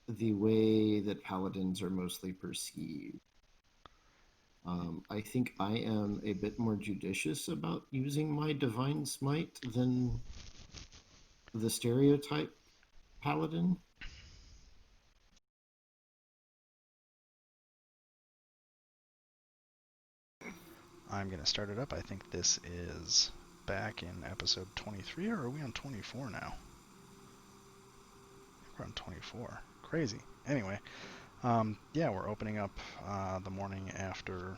the way that paladins are mostly perceived. I think I am a bit more judicious about using my divine smite than the stereotype paladin. I'm going to start it up. I think this is back in episode 23, or are we on 24 now? We're on 24. Crazy. Anyway, yeah, we're opening up the morning after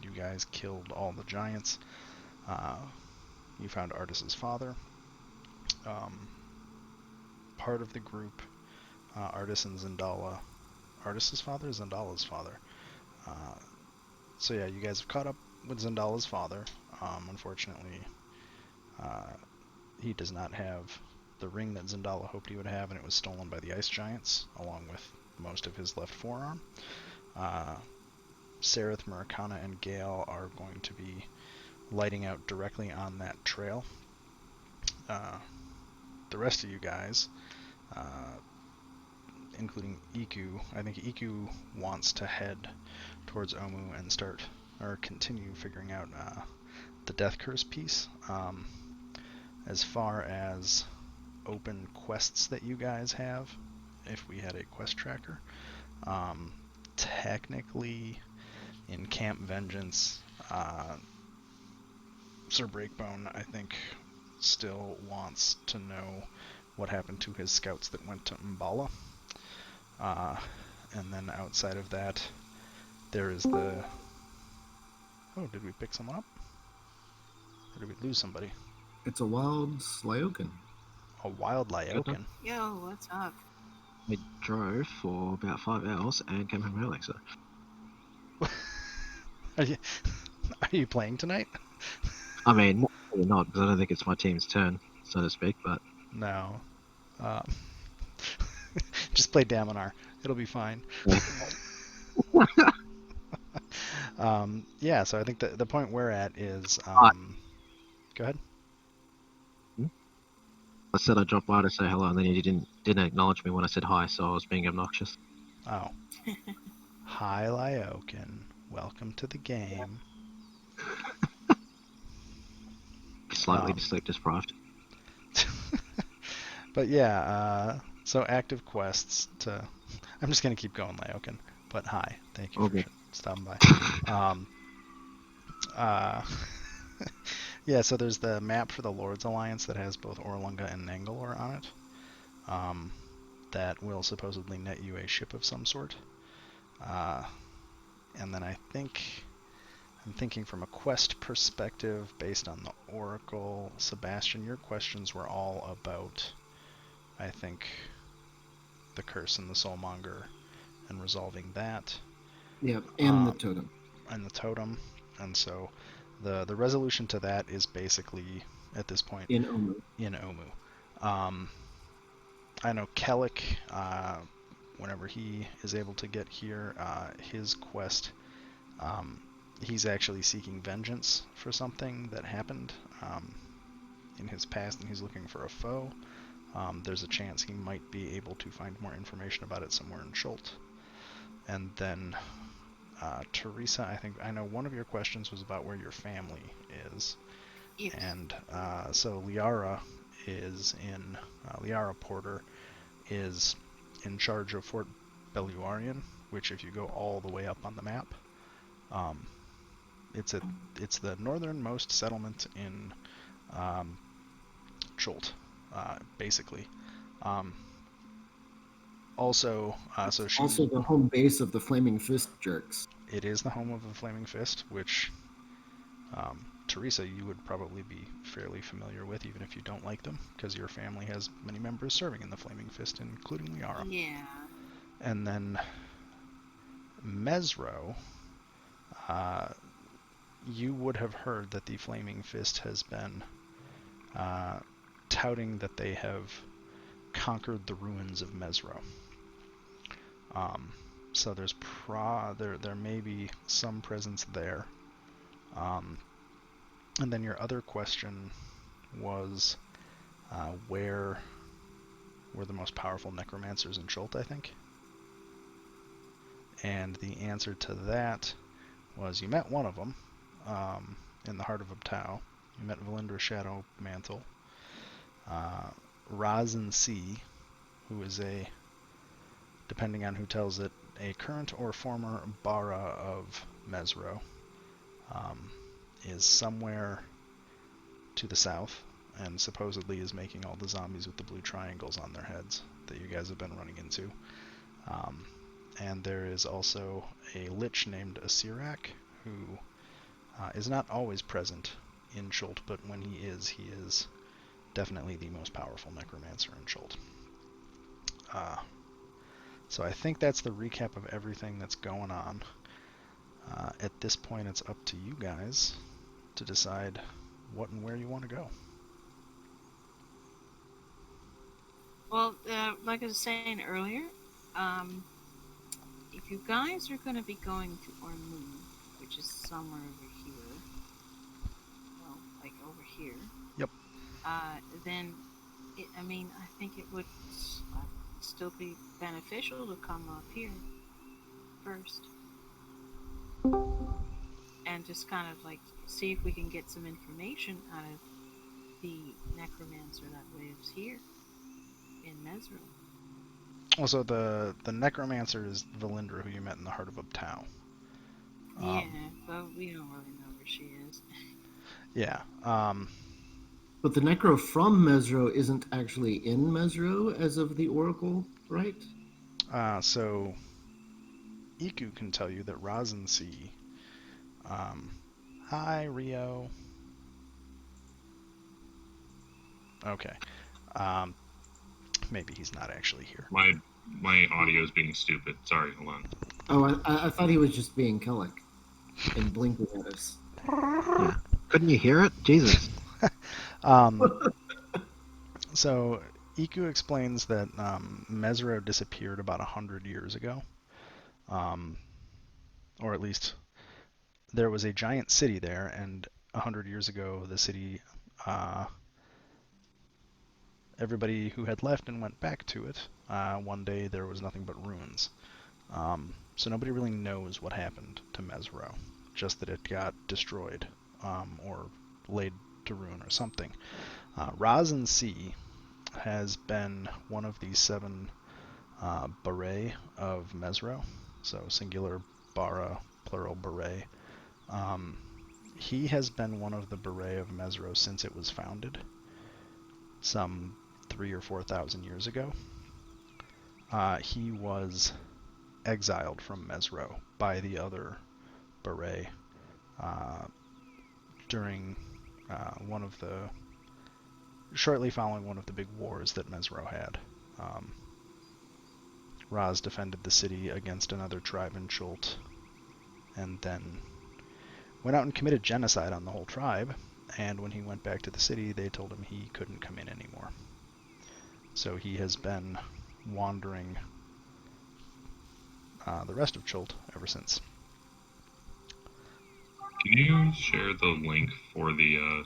you guys killed all the giants. You found Artus's father. Um, part of the group, Artus and Zendala. Artus's father? Zendala's father. Uh, so yeah, you guys have caught up with Zendala's father. Unfortunately, uh, he does not have the ring that Zendala hoped he would have, and it was stolen by the ice giants, along with most of his left forearm. Sareth, Murakana, and Gale are going to be lighting out directly on that trail. The rest of you guys, uh, including Iku, I think Iku wants to head towards Omu and start or continue figuring out the Death Curse piece. As far as open quests that you guys have, if we had a quest tracker, um, technically in Camp Vengeance, Sir Breakbone, I think, still wants to know what happened to his scouts that went to Mbala. Uh, and then outside of that, there is the... Oh, did we pick someone up? Or did we lose somebody? It's a wild Slyokin. A wild Lyokin. Yo, what's up? I drove for about 5 hours and came home early, so. Are you, are you playing tonight? I mean, not, because I don't think it's my team's turn, so to speak, but. No. Just play Damonar. It'll be fine. Yeah, so I think the point we're at is... Go ahead. I said I dropped by to say hello, and then you didn't acknowledge me when I said hi, so I was being obnoxious. Oh. Hi, Lyokin. Welcome to the game. Slightly sleep deprived. But yeah, so active quests to... I'm just going to keep going, Lyokin. But hi, thank you for stopping by. Yeah, so there's the map for the Lord's Alliance that has both Orlunga and Nangalore on it. That will supposedly net you a ship of some sort. And then I'm thinking from a quest perspective, based on the Oracle. Sebastian, your questions were all about, I think, the curse and the soulmonger and resolving that. Yeah, and the totem. And the totem. And so the resolution to that is basically, at this point, in Omu. I know Kellic, whenever he is able to get here, his quest, he's actually seeking vengeance for something that happened in his past, and he's looking for a foe. There's a chance he might be able to find more information about it somewhere in Schult. And then Teresa, I know one of your questions was about where your family is. Yes. And so Liara Porter is in charge of Fort Belluarian, which if you go all the way up on the map, it's the northernmost settlement in Schult, basically. Also, so she also the home base of the Flaming Fist jerks. It is the home of the Flaming Fist, which Teresa, you would probably be fairly familiar with, even if you don't like them, because your family has many members serving in the Flaming Fist, including Liara. Yeah. And then Mesro, you would have heard that the Flaming Fist has been touting that they have conquered the ruins of Mesro. So there's there may be some presence there. And then your other question was where were the most powerful necromancers in Schult, I think. And the answer to that was you met one of them in the heart of Ubtao. You met Valindra Shadow Mantle. Razan C, who is depending on who tells it, a current or former Bara of Mesro, is somewhere to the south and supposedly is making all the zombies with the blue triangles on their heads that you guys have been running into. Um, and there is also a lich named Asirak who is not always present in Schult, but when he is definitely the most powerful necromancer in Schult. So I think that's the recap of everything that's going on. At this point, it's up to you guys to decide what and where you want to go. Well, like I was saying earlier, um, if you guys are going to be going to Ormuz, which is somewhere over here, well, like over here, Yep. then I mean, I think it would still be beneficial to come up here first and just kind of like see if we can get some information out of the necromancer that lives here in Mesro. Also, the necromancer is Valindra, who you met in the heart of Ubtao. Yeah, but we don't really know where she is. Yeah. But the Necro from Mesro isn't actually in Mesro as of the Oracle, right? So Iku can tell you that Razan C. Hi, Rio. Okay. Um, maybe he's not actually here. My audio is being stupid. Sorry, hold on. Oh, I thought he was just being Kellic and blinking at us. Yeah. Couldn't you hear it? Jesus. Um, so Iku explains that Mesro disappeared about 100 years ago. Or at least there was a giant city there, and 100 years ago the city, everybody who had left and went back to it, one day there was nothing but ruins. So nobody really knows what happened to Mesro, just that it got destroyed or laid to ruin or something. Razan C has been one of the 7 Beret of Mesro, so singular Bara, plural Beret. He has been one of the Beret of Mesro since it was founded, some 3,000 or 4,000 years ago. He was exiled from Mesro by the other Beret during shortly following one of the big wars that Mesro had. Raz defended the city against another tribe in Schult, and then went out and committed genocide on the whole tribe, and when he went back to the city, they told him he couldn't come in anymore. So he has been wandering the rest of Schult ever since. Can you share the link for the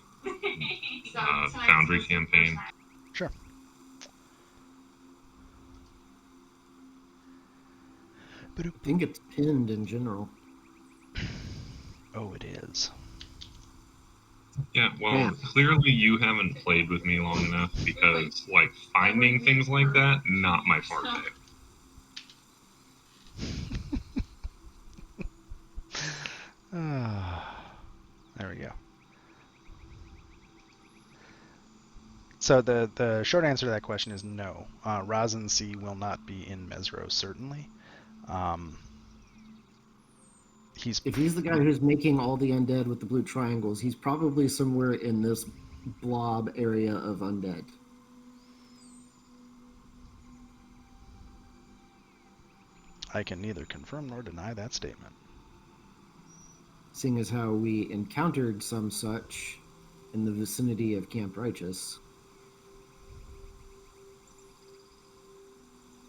Foundry campaign? Sure. I think it's pinned in general. Oh, it is. Yeah, well, Man. clearly you haven't played with me long enough because, like, finding things like that, not my forte. There we go. So the short answer to that question is no. Razan C will not be in Mesro, certainly. If he's the guy who's making all the undead with the blue triangles, he's probably somewhere in this blob area of undead. I can neither confirm nor deny that statement. Seeing as how we encountered some such in the vicinity of Camp Righteous.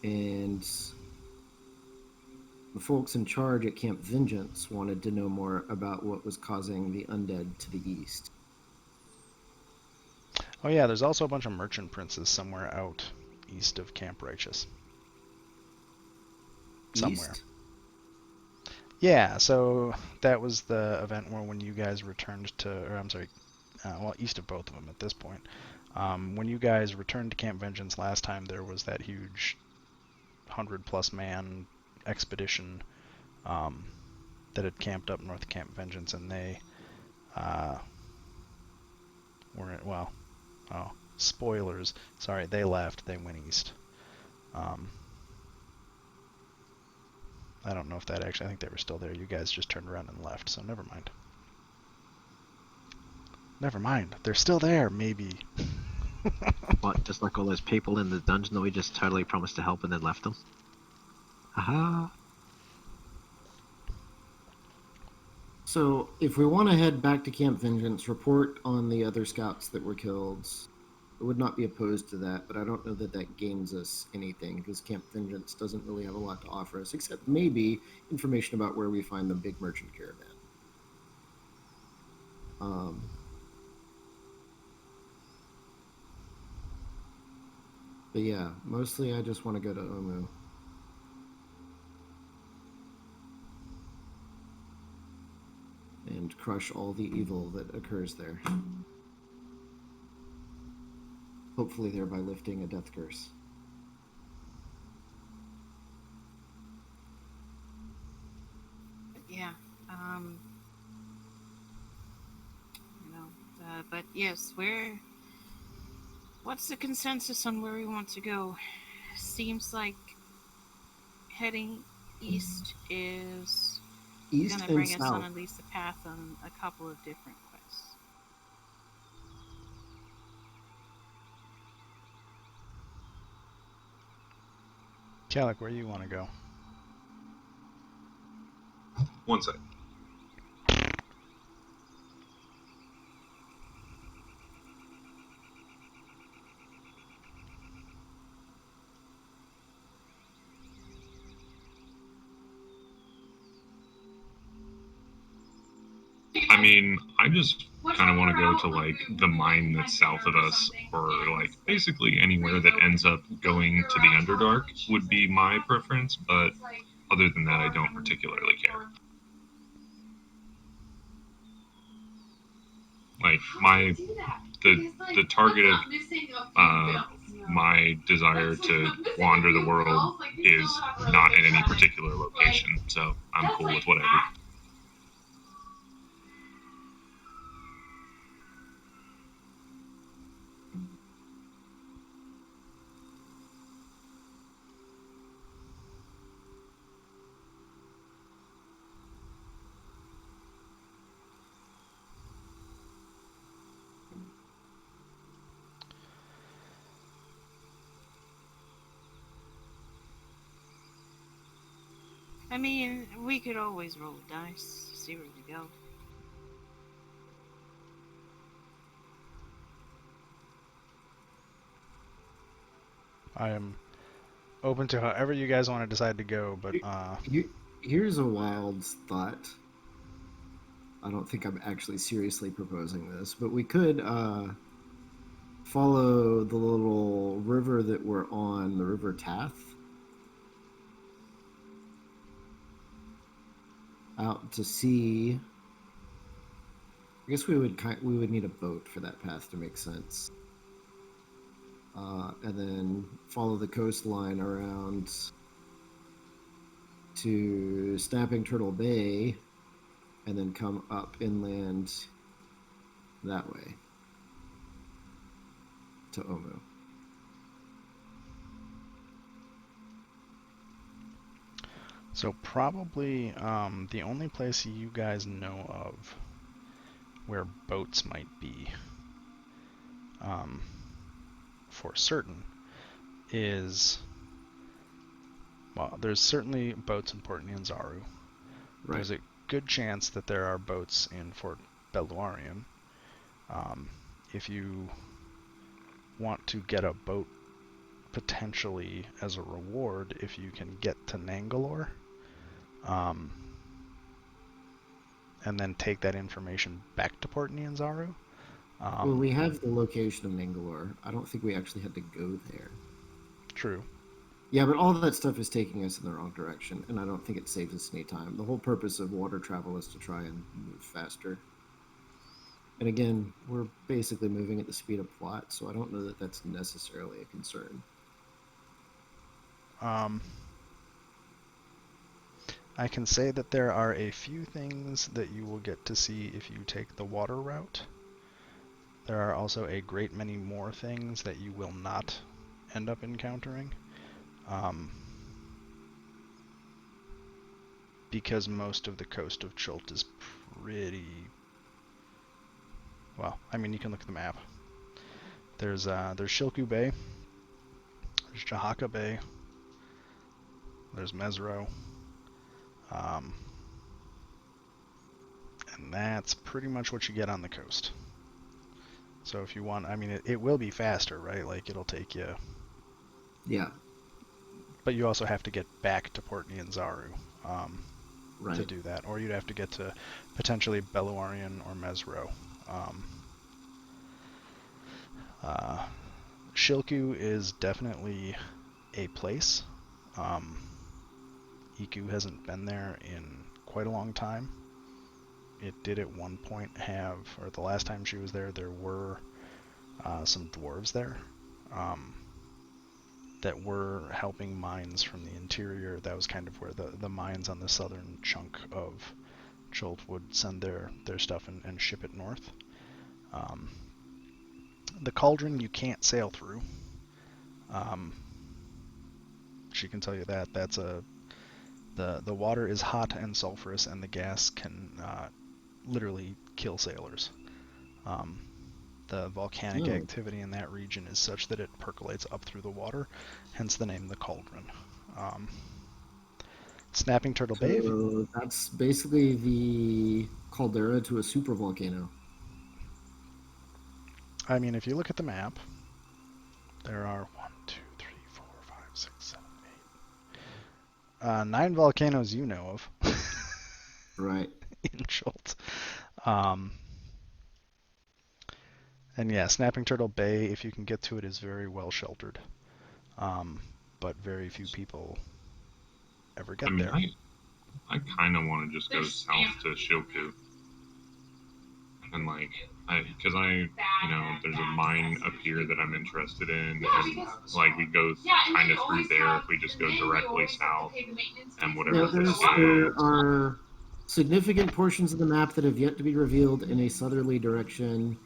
And the folks in charge at Camp Vengeance wanted to know more about what was causing the undead to the east. Oh yeah, there's also a bunch of merchant princes somewhere out east of Camp Righteous. Somewhere. East? Yeah, so that was the event where when you guys returned to, or I'm sorry, well, east of both of them at this point. When you guys returned to Camp Vengeance last time, there was that huge 100-plus man expedition um, that had camped up north of Camp Vengeance, and they uh, weren't, well, oh, spoilers. Sorry, they left. They went east. Um, I don't know if that actually, I think they were still there. You guys just turned around and left, so never mind. Never mind. They're still there, maybe. What, just like all those people in the dungeon that we just totally promised to help and then left them? Haha. So, if we want to head back to Camp Vengeance, report on the other scouts that were killed. I would not be opposed to that, but I don't know that that gains us anything because Camp Vengeance doesn't really have a lot to offer us, except maybe information about where we find the big merchant caravan. Um, but yeah, mostly I just want to go to Omu. And crush all the evil that occurs there. Hopefully, thereby lifting a death curse. Yeah. Um, but yes, where? What's the consensus on where we want to go? Seems like heading east is East gonna and bring us on south. at least a path on a couple of different quests. Kalik, where you want to go? One sec. I mean, I just kind of want to go to like the mine that's south of us, or like basically anywhere that ends up going to the Underdark would be my preference. But other than that, I don't particularly care. Like the target of my desire to wander the world is not in any particular location, so I'm cool with whatever. I mean, we could always roll a dice, see where we go. I am open to however you guys want to decide to go, but Here's a wild thought. I don't think I'm actually seriously proposing this, but we could follow the little river that we're on, the River Tath, out to sea. I guess we would need a boat for that path to make sense. And then follow the coastline around to Snapping Turtle Bay, and then come up inland that way to Omu. so probably the only place you guys know of where boats might be um, for certain is, well, there's certainly boats in Port Nyanzaru. Right. There's a good chance that there are boats in Fort Beluarian. If you want to get a boat potentially as a reward, if you can get to Nangalore, um, and then take that information back to Port Well, Um, we have the location of Mangalore. I don't think we actually had to go there. True. Yeah, but all that stuff is taking us in the wrong direction, and I don't think it saves us any time. The whole purpose of water travel is to try and move faster. And again, we're basically moving at the speed of plot, so I don't know that that's necessarily a concern. Um, I can say that there are a few things that you will get to see if you take the water route. There are also a great many more things that you will not end up encountering. Because most of the coast of Chult is pretty... Well, I mean, you can look at the map. There's Shilku Bay, there's Jahaka Bay, there's Mesro, um, and that's pretty much what you get on the coast. So if you want, I mean, it will be faster, right? Like, it'll take you... Yeah. But you also have to get back to Port Nyanzaru Right. to do that. Or you'd have to get to potentially Beluarian or Mesro. Shilku is definitely a place. Iku hasn't been there in quite a long time. It did at one point have, or the last time she was there, there were some dwarves there that were helping mines from the interior. That was kind of where the mines on the southern chunk of Chult would send their stuff and ship it north. The cauldron you can't sail through. She can tell you that. That's the water is hot and sulfurous, and the gas can literally kill sailors. The volcanic activity in that region is such that it percolates up through the water, hence the name the cauldron. Snapping Turtle Bay. So that's basically the caldera to a supervolcano. I mean, if you look at the map, there are 9 volcanoes you know of. Right. In Chult. And yeah, Snapping Turtle Bay, if you can get to it, is very well sheltered. But very few people ever get there. I kind of want to just go south to Shilku. And because there's a mine up here that I'm interested in, and like we go kind of through there if we just go directly south, and whatever this is. There are significant portions of the map that have yet to be revealed in a southerly direction,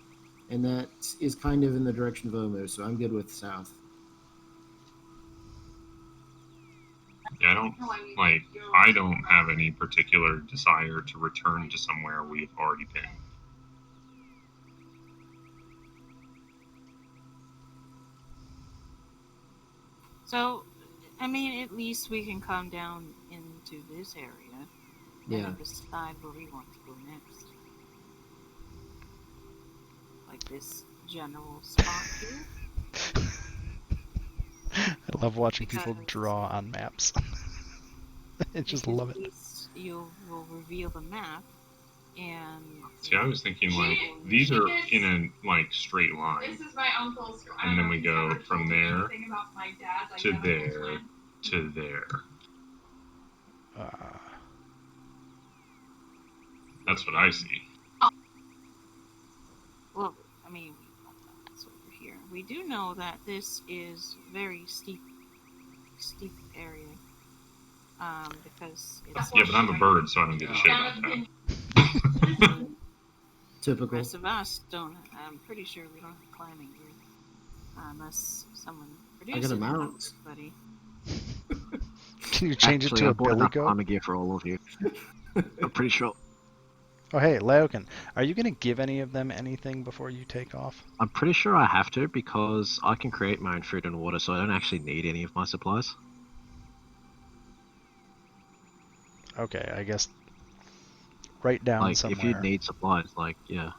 and that is kind of in the direction of Omu, so I'm good with south. Yeah, I don't have any particular desire to return to somewhere we've already been. So, I mean, at least we can come down into this area and decide where we want to go next. Like this general spot here. I love watching people draw on maps. I just love it. At least you will reveal the map, and see, I was thinking these are in a straight line. This is my uncle's. And then we go from there to there to there. That's what I see. Well, I mean, that's over here. We do know that this is very steep area. Because it's... Yeah, but I'm a bird, so I don't give a shit about that. Typical. The rest of us don't. I'm pretty sure we don't have climbing here, unless someone produces it. Buddy. Can you change it to a billy goat? I'm a gift for all of you. I'm pretty sure. Oh, hey, Laokin, are you going to give any of them anything before you take off? I'm pretty sure I have to, because I can create my own food and water, so I don't actually need any of my supplies. Okay, I guess write down somewhere. If you need supplies, yeah.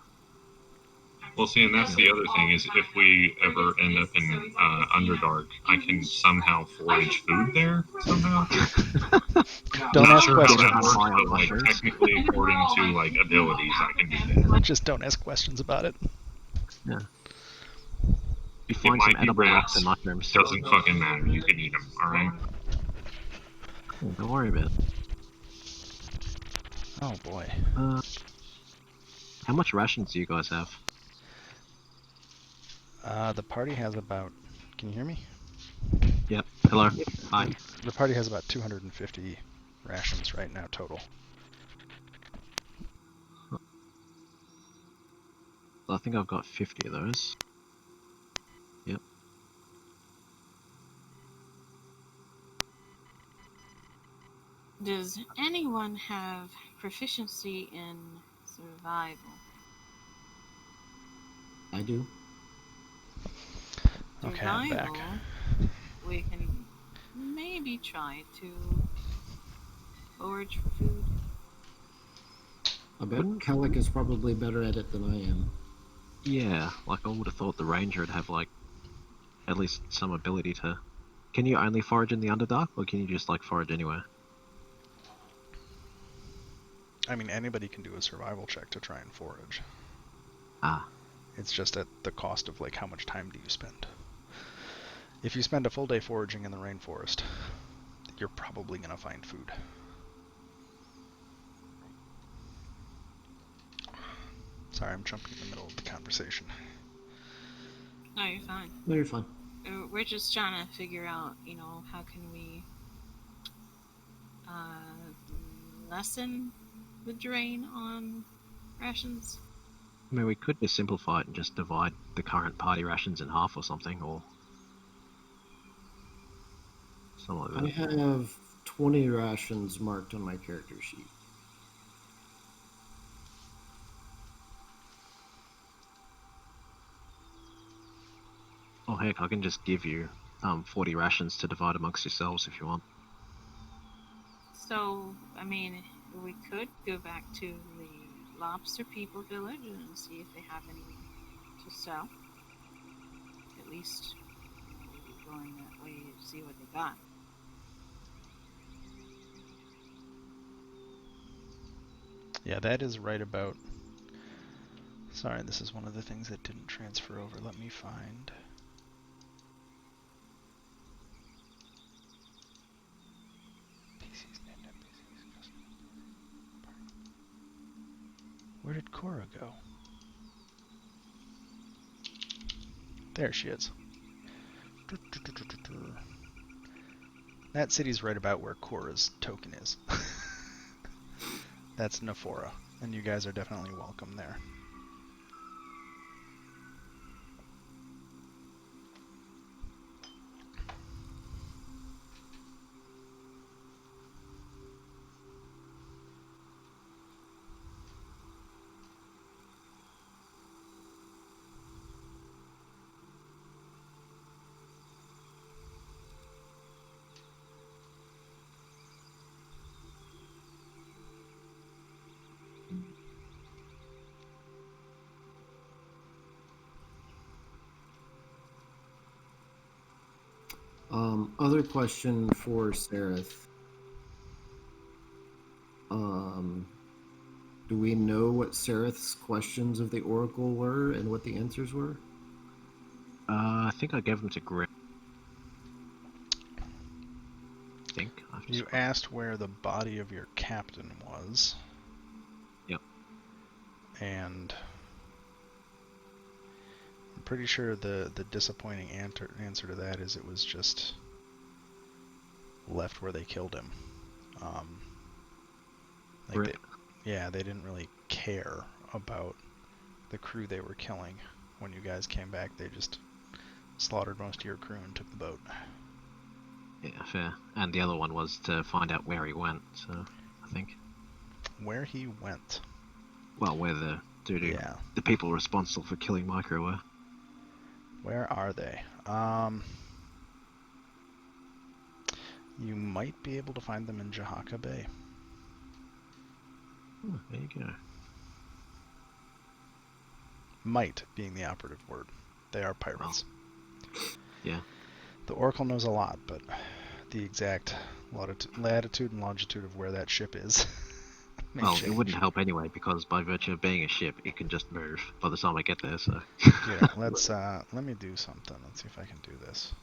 Well, see, and that's the other thing, is if we ever end up in Underdark, I can somehow forage food there, somehow. Don't ask questions. Technically, according to, abilities, I can do that. Just don't ask questions about it. Yeah. You It find some might be edible rocks and rats. mushrooms. Doesn't fucking matter. You can eat them. All right. Don't worry about it. Oh boy. How much rations do you guys have? The party has about. Can you hear me? Yep. Hello. Hi. The party has about 250 rations right now total. I think I've got 50 of those. Yep. Does anyone have proficiency in survival? I do. Okay, I'm back. Survival, we can maybe try to forage for food. I bet Wouldn't. Kellic is probably better at it than I am. Yeah, like I would have thought the ranger would have like at least some ability to. Can you only forage in the Underdark, or can you just like forage anywhere? I mean, anybody can do a survival check to try and forage. Ah, It's just at the cost of like how much time do you spend. If you spend a full day foraging in the rainforest, you're probably going to find food. Sorry, I'm jumping in the middle of the conversation. No, you're fine. No, you're fine. We're just trying to figure out, how can we uh, lessen the drain on rations? I mean, we could just simplify it and just divide the current party rations in half or something, or something like I that. have 20 rations marked on my character sheet. Oh heck, I can just give you 40 rations to divide amongst yourselves if you want. So, I mean, we could go back to the lobster people village and see if they have any to sell. At least maybe going that way to see what they got. Yeah, that is right about. Sorry, this is one of the things that didn't transfer over. Let me find. Where did Cora go? There she is. That city's right about where Cora's token is. That's Nephora, and you guys are definitely welcome there. Other question for Sereth. Um, do we know what Sereth's questions of the Oracle were and what the answers were? I think I gave them to Greg. I think. You asked where the body of your captain was. Yep. And I'm pretty sure the disappointing answer to that is it was just left where they killed him. Right. They didn't really care about the crew they were killing. When you guys came back, they just slaughtered most of your crew and took the boat. Yeah, fair. And the other one was to find out where he went, so I think. Where he went. Well, where the Yeah. the people responsible for killing Micro were. Where are they? You might be able to find them in Jahaka Bay. Oh, there you go. Might being the operative word. They are pirates. Oh. Yeah. The Oracle knows a lot, but the exact latitude and longitude of where that ship is, may Well, it wouldn't change. help anyway because by virtue of being a ship, it can just move by the time I get there. So. Here, let me do something. Let's see if I can do this.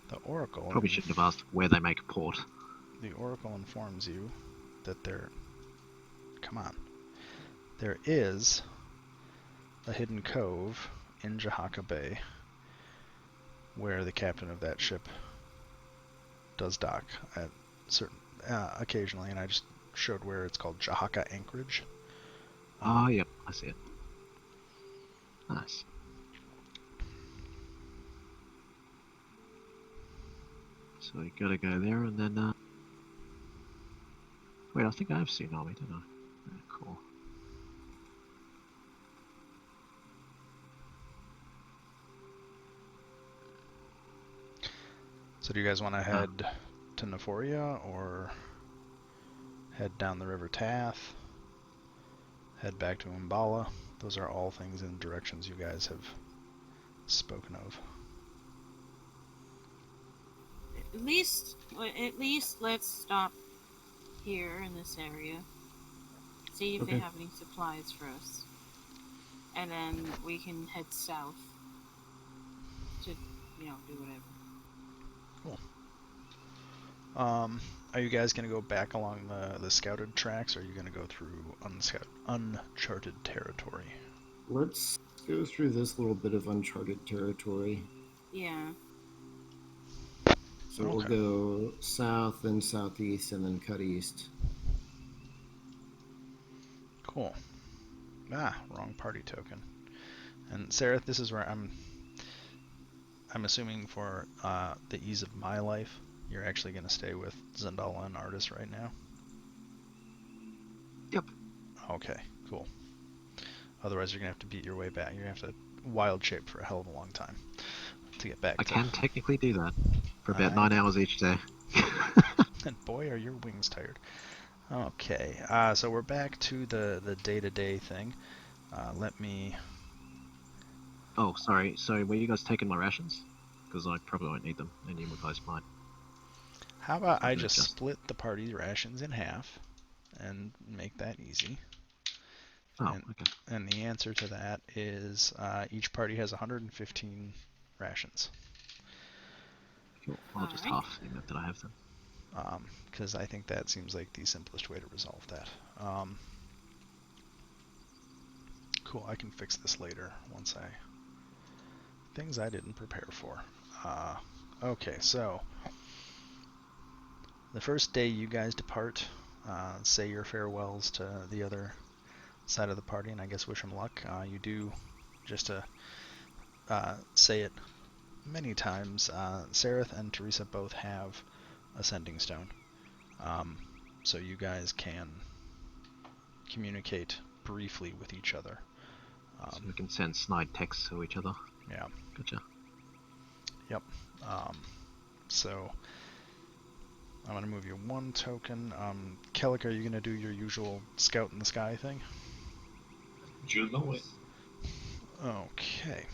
The Oracle Probably shouldn't have asked where they make port. the Oracle informs you that come on. There is a hidden cove in Jahaka Bay where the captain of that ship does dock at certain occasionally, and I just showed where it's called Jahaka Anchorage. Ah, yep, I see it. Nice. So you gotta go there and then. Wait, I think I have seen Army, didn't I? Yeah, cool. So do you guys want to head to Nephoria or head down the River Tath? Head back to Umbala? Those are all things in directions you guys have spoken of. At least let's stop here in this area. See if they Okay. have any supplies for us. And then we can head south to, do whatever. Cool. Are you guys going to go back along the scouted tracks, or are you going to go through uncharted territory? Let's go through this little bit of uncharted territory. Yeah. So we'll Okay. go south, then southeast, and then cut east. Cool. Wrong party token. And Sarah, this is where I'm assuming for the ease of my life, you're actually going to stay with Zendala and Artis right now? Yep. Okay, cool. Otherwise, you're going to have to beat your way back. You're going to have to wild shape for a hell of a long time to get back I to... can technically do that for about I 9 know. hours each day. And boy, are your wings tired. Okay, so we're back to the day-to-day thing. Let me... Oh, sorry. So were you guys taking my rations? Because I probably won't need them, and you guys might. How about So I I can just adjust. split the party rations in half and make that easy? Oh, And okay. and the answer to that is each party has 115 rations. Cool. I'll just Alright. half the amount that I have then. Because I think that seems like the simplest way to resolve that. Cool, I can fix this later once I... Things I didn't prepare for. Okay, so the first day you guys depart, say your farewells to the other side of the party, and I guess wish them luck. You do, just to say it many times, Sareth and Teresa both have Ascending Stone. So you guys can communicate briefly with each other. So we can send snide texts to each other. Yeah. Gotcha. Yep. So I'm going to move you one token. Kellic, are you going to do your usual scout in the sky thing? You know it. Okay.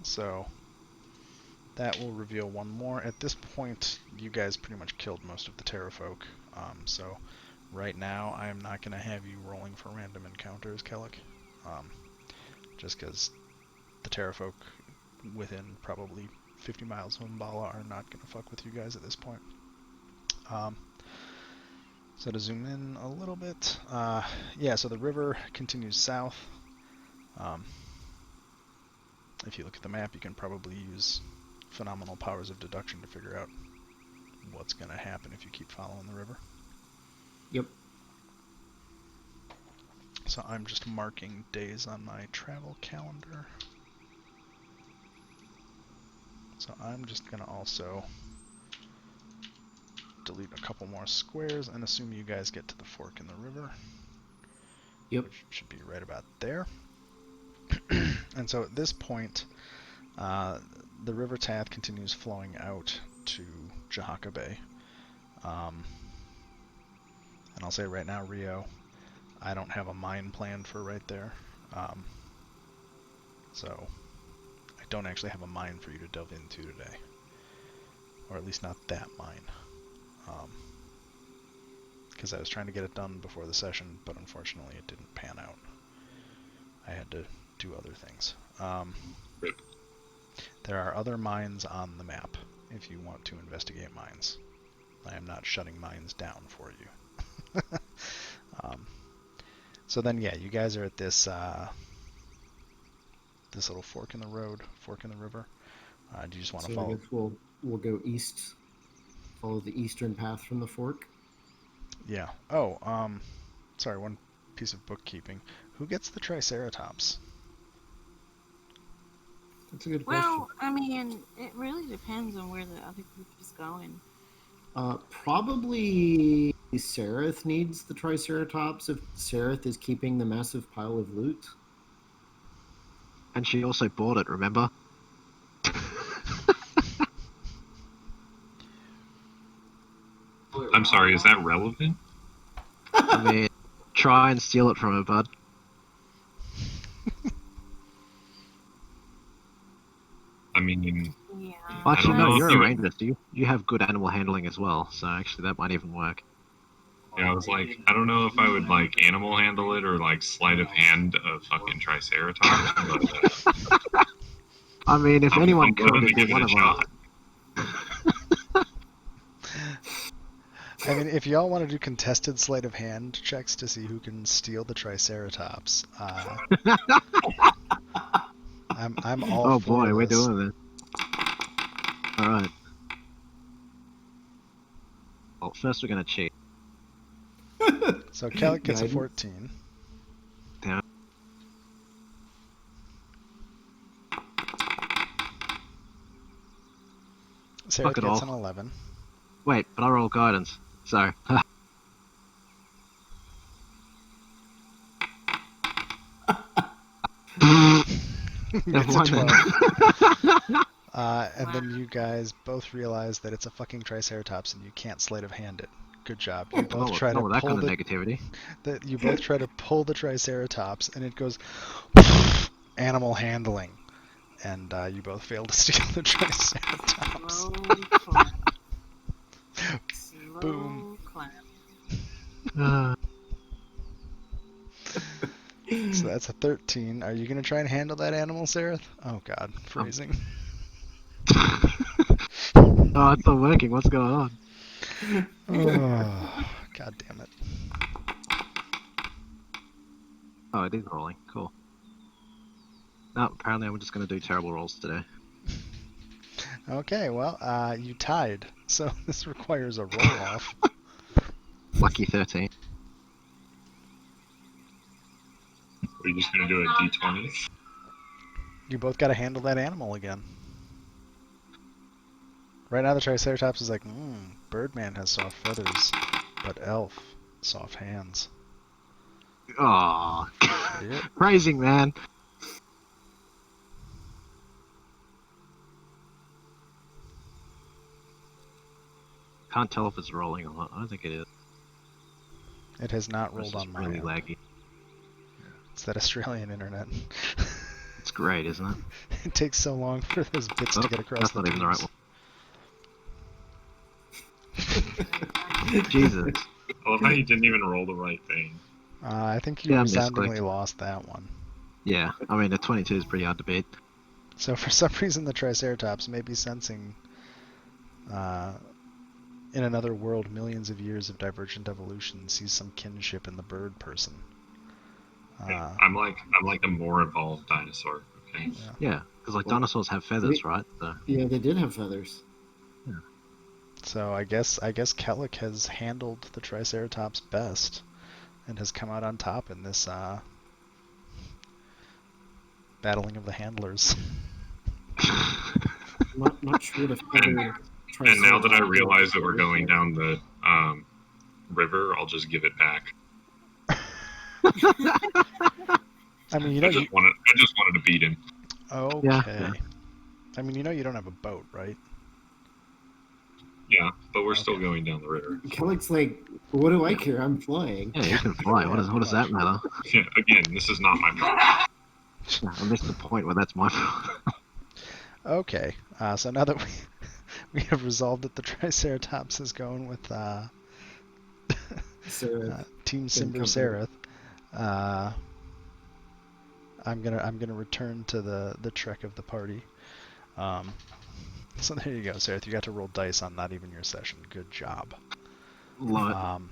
So that will reveal one more. At this point, you guys pretty much killed most of the Terrafolk. So right now, I am not going to have you rolling for random encounters, Kellic. Just because the Terrafolk within probably 50 miles of Umbala are not going to fuck with you guys at this point. So to zoom in a little bit, yeah, so the river continues south. If you look at the map, you can probably use phenomenal powers of deduction to figure out what's going to happen if you keep following the river. Yep. So I'm just marking days on my travel calendar. So I'm just going to also delete a couple more squares and assume you guys get to the fork in the river. Yep. Which should be right about there. And so at this point, the River Tath continues flowing out to Jahaka Bay. And I'll say right now, Rio, I don't have a mine planned for right there. So I don't actually have a mine for you to delve into today. Or at least not that mine. because I was trying to get it done before the session, but unfortunately it didn't pan out. I had to do other things. There are other mines on the map if you want to investigate mines. I am not shutting mines down for you. So then, yeah, you guys are at this this little fork in the river. Do you just want to So I follow? guess we'll go east, follow the eastern path from the fork. Yeah. Oh, sorry, one piece of bookkeeping. Who gets the Triceratops? That's a good question. Well, I mean, it really depends on where the other group is going. Probably Sereth needs the Triceratops if Sereth is keeping the massive pile of loot. And she also bought it, remember? I'm sorry, is that relevant? I mean, try and steal it from her, bud. I mean, Yeah. Actually, don't no, know if you're a you. ranger, so you have good animal handling as well, so actually that might even work. Yeah, I was like, I don't know if I would like animal handle it or like sleight of hand a fucking Triceratops, but I mean, if anyone I'm could, willing to it's give it one a of us. shot. I mean, if y'all want to do contested sleight of hand checks to see who can steal the Triceratops, I'm all Oh for boy, we're this. doing this. Alright. Well, first we're gonna cheat. So Kellic gets a Guidance. 14. Damn. Sarah Fuck it gets all. an 11. Wait, but I roll guidance. So. Never Gets a mind 12. then. And then you guys both realize that it's a fucking Triceratops and you can't sleight of hand it. Good job. You both try Not to with that pull kind of the negativity. you both try to pull the Triceratops and it goes animal handling, and you both fail to steal the Triceratops. Slow clap. Boom. Slow clap. Uh, So that's a 13. Are you gonna try and handle that animal, Sareth? Oh God, um, freezing. oh, it's not working. What's going on? Oh, God damn it. Oh, it is rolling. Cool. No, apparently I'm just gonna do terrible rolls today. Okay, well, you tied, so this requires a roll-off. Lucky 13. Are you just gonna do a D20? You both got to handle that animal again. Right now, the Triceratops is like, Birdman has soft feathers, but Elf, soft hands. Oh, Yep. praising man. Can't tell if it's rolling or not. I don't think it is. It has not It's rolled just on my really end. laggy. It's that Australian internet. It's great, isn't it? It takes so long for those bits to get across That's the not even the right tubes. one. Jesus. I love how you didn't even roll the right thing. I think you Yeah, I resoundingly misclicked. lost that one. Yeah, I mean, a 22 is pretty hard to beat. So for some reason, the Triceratops may be sensing, in another world, millions of years of divergent evolution, sees some kinship in the bird person. Yeah, I'm like a more evolved dinosaur. Okay. Yeah, because like Well, dinosaurs have feathers, right? So, Yeah, they did have feathers. yeah. So I guess Kellic has handled the Triceratops best and has come out on top in this battling of the handlers. Not sure what a And feathered and now that I triceratops realize that we're looks going like. down the river, I'll just give it back. I mean, I just wanted to beat him. Yeah, Okay. yeah. I mean, you don't have a boat, right? Yeah, but we're still Okay. going down the river. Kellic's like, what do I Yeah. care? I'm flying. Yeah, you can fly. Yeah, What pretty does that much. matter? Yeah, again, this is not my problem. Yeah, I missed the point where that's my fault. Okay. So now that we have resolved that the Triceratops is going with Seraph Team and Simber company. Sereth. I'm gonna return to the trek of the party. Um, so there you go, Sereth. You got to roll dice on not even your session. Good job. Love it.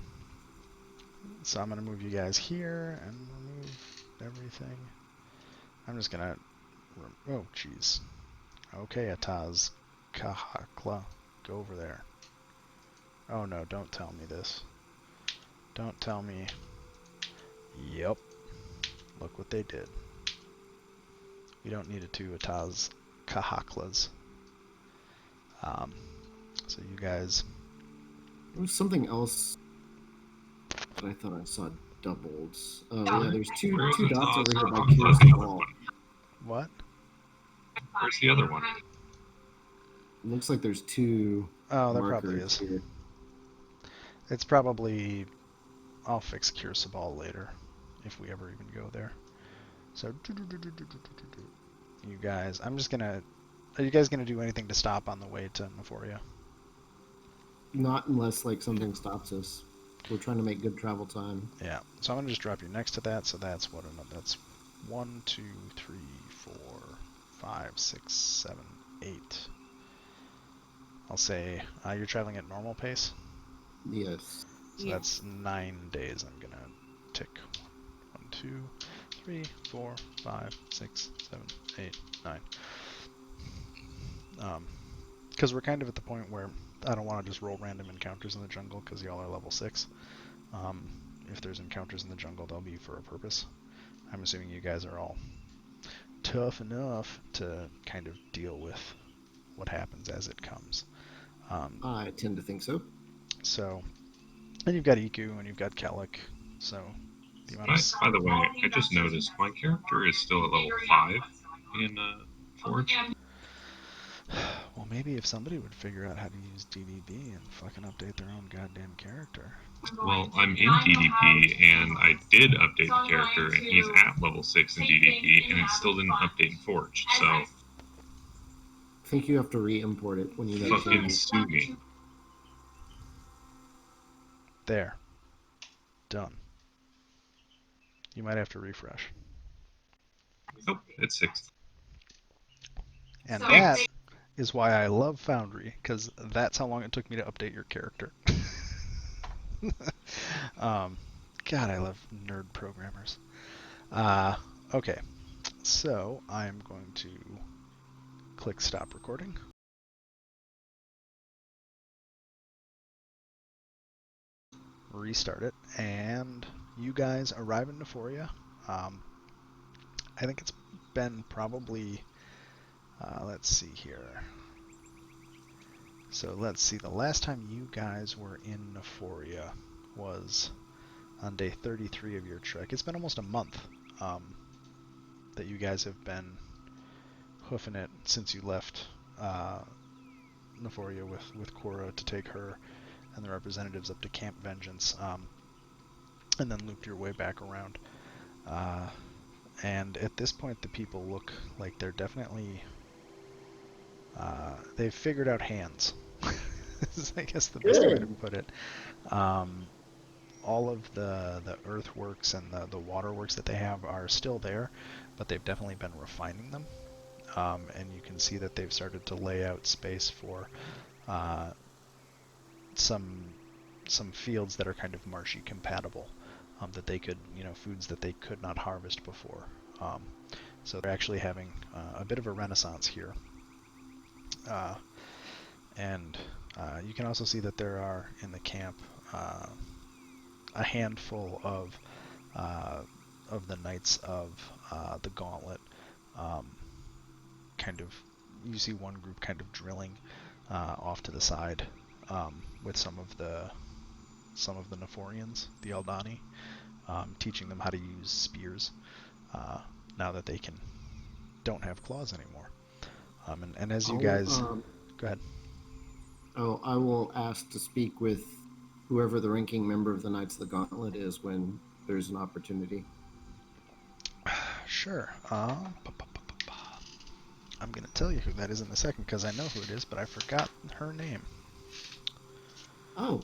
So I'm gonna move you guys here and remove everything. I'm just gonna. Oh, jeez. Okay, Ataz Kahakla, go over there. Oh no, don't tell me this. Don't tell me. Yep. Look what they did. We don't need a two Ataz Kahaklas. So you guys. There was something else that I thought I saw doubled. Oh yeah, there's two dots over here by Where's Curious the other Ball. one? What? Where's the other one? It looks like there's two Oh, there probably markers is. here. It's probably. I'll fix Cure Sabal later, if we ever even go there. So, you guys, I'm just gonna. Are you guys gonna do anything to stop on the way to Nephoria? Not unless like something stops us. We're trying to make good travel time. Yeah. So I'm gonna just drop you next to that. So that's what? That's 1, 2, 3, 4, 5, 6, 7, 8. I'll say you're traveling at normal pace. Yes. So Yes. that's 9 days. I'm gonna tick 1, 2, 3, 4, 5, 6, 7, 8, 9. Because we're kind of at the point where I don't want to just roll random encounters in the jungle because y'all are level 6. If there's encounters in the jungle, they'll be for a purpose. I'm assuming you guys are all tough enough to kind of deal with what happens as it comes. I tend to think so. So, and you've got Iku and you've got Kellic. So, the amount of By the way, I just noticed my character is still at level 5 in Forge. well, maybe if somebody would figure out how to use DDD and fucking update their own goddamn character. Well, I'm in DDP, and I did update the character, and he's at level 6 in DDP, and it still didn't update in Forge, so I think you have to re-import it when you make fucking changes. sue me. There. Done. You might have to refresh. Nope, it's 6th. And that is why I love Foundry, because that's how long it took me to update your character. God, I love nerd programmers. Okay, so I'm going to click stop recording. Restart it, and you guys arrive in Nephoria. I think it's been probably, let's see here. So let's see, the last time you guys were in Nephoria was on day 33 of your trek. It's been almost a month that you guys have been hoofing it since you left Nephoria with Cora to take her and the representatives up to Camp Vengeance, and then looped your way back around. And at this point, the people look like they're definitely they've figured out hands. Is, I guess, the best way to Good. put it. All of the earthworks and the waterworks that they have are still there, but they've definitely been refining them. And you can see that they've started to lay out space for some fields that are kind of marshy compatible, that they could, foods that they could not harvest before. So they're actually having a bit of a renaissance here. And you can also see that there are in the camp a handful of the Knights of the Gauntlet. Kind of, you see one group kind of drilling off to the side with some of the Nephorians, the Eldani, teaching them how to use spears now that they don't have claws anymore. And as you I'll, guys, go ahead. I will ask to speak with whoever the ranking member of the Knights of the Gauntlet is when there's an opportunity. Sure. I'm going to tell you who that is in a second because I know who it is, but I forgot her name. Oh,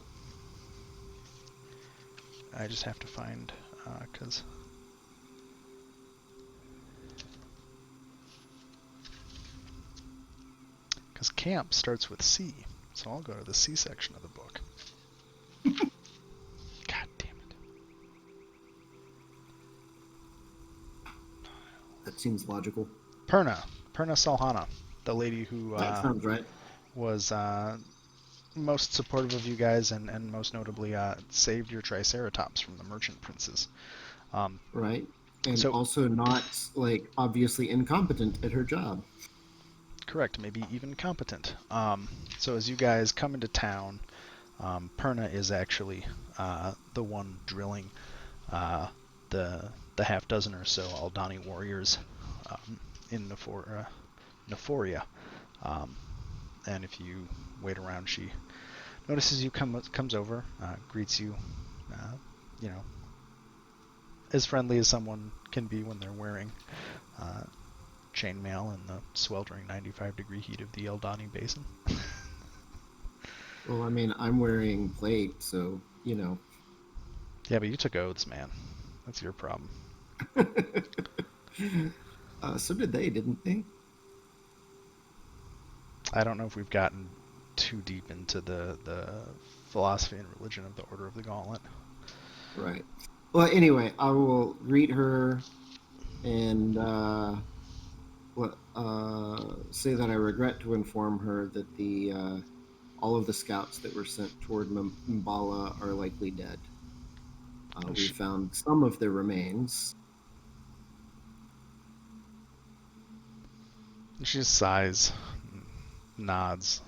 I just have to find, because camp starts with C, so I'll go to the C section of the book. God damn it. That seems logical. Perna Salhana, the lady who That sounds right. was most supportive of you guys and most notably saved your Triceratops from the merchant princes. Right. And So, also not like obviously incompetent at her job. correct, maybe even competent. So as you guys come into town, Perna is actually the one drilling uh, the half dozen or so Aldani warriors in Nephoria. Um, and if you wait around, she notices you comes over, greets you, uh, you know, as friendly as someone can be when they're wearing uh, chainmail in the sweltering 95-degree heat of the Eldani Basin. Well, I mean, I'm wearing plate, so, Yeah, but you took oaths, man. That's your problem. So did they, didn't they? I don't know if we've gotten too deep into the philosophy and religion of the Order of the Gauntlet. Right. Well, anyway, I will greet her and say that I regret to inform her that the all of the scouts that were sent toward Mbala are likely dead. We She, found some of their remains. she just sighs, nods.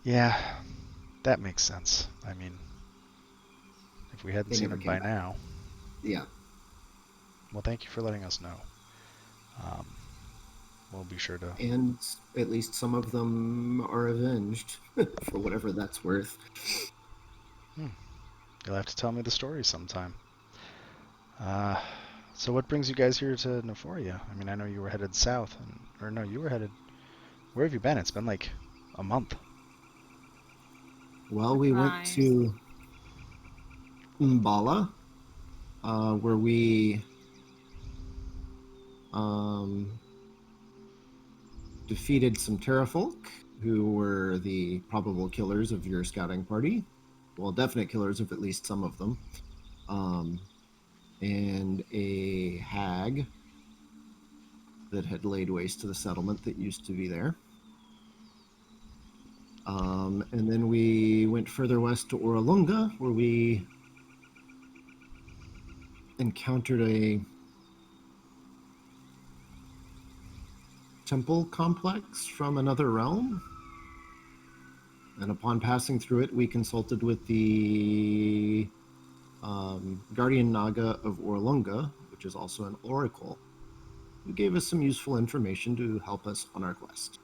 Yeah, that makes sense. I mean, if we hadn't They seen never him came by back. now, Yeah. well, thank you for letting us know. Um, we'll be sure to. And at least some of them are avenged, for whatever that's worth. Hmm, you'll have to tell me the story sometime. Uh, so what brings you guys here to Nephoria? I mean, I know you were headed south, or no, you were headed. Where have you been? It's been like a month. Well, we went Supplies. to Mbala, where we um, defeated some terrafolk who were the probable killers of your scouting party. Well, definite killers of at least some of them. Um, and a hag that had laid waste to the settlement that used to be there. And then we went further west to Oralunga, where we encountered a temple complex from another realm. And upon passing through it, we consulted with the Guardian Naga of Orlunga, which is also an oracle, who gave us some useful information to help us on our quest.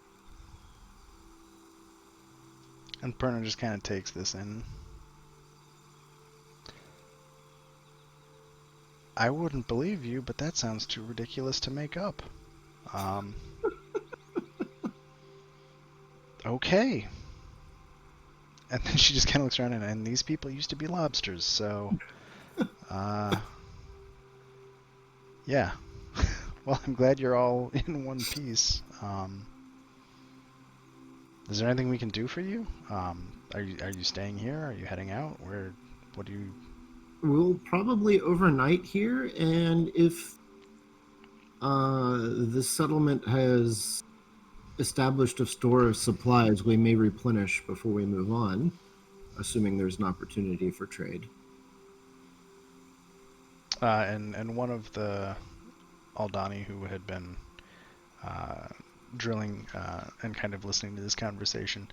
And Perna just kind of takes this in. I wouldn't believe you, but that sounds too ridiculous to make up. Um, okay. And then she just kind of looks around and these people used to be lobsters, so, uh, yeah. Well, I'm glad you're all in one piece. Is there anything we can do for you? Are you staying here? Are you heading out? What do you? We'll probably overnight here, and if the settlement has established a store of supplies, we may replenish before we move on, assuming there's an opportunity for trade. And one of the Aldani who had been uh, drilling and kind of listening to this conversation,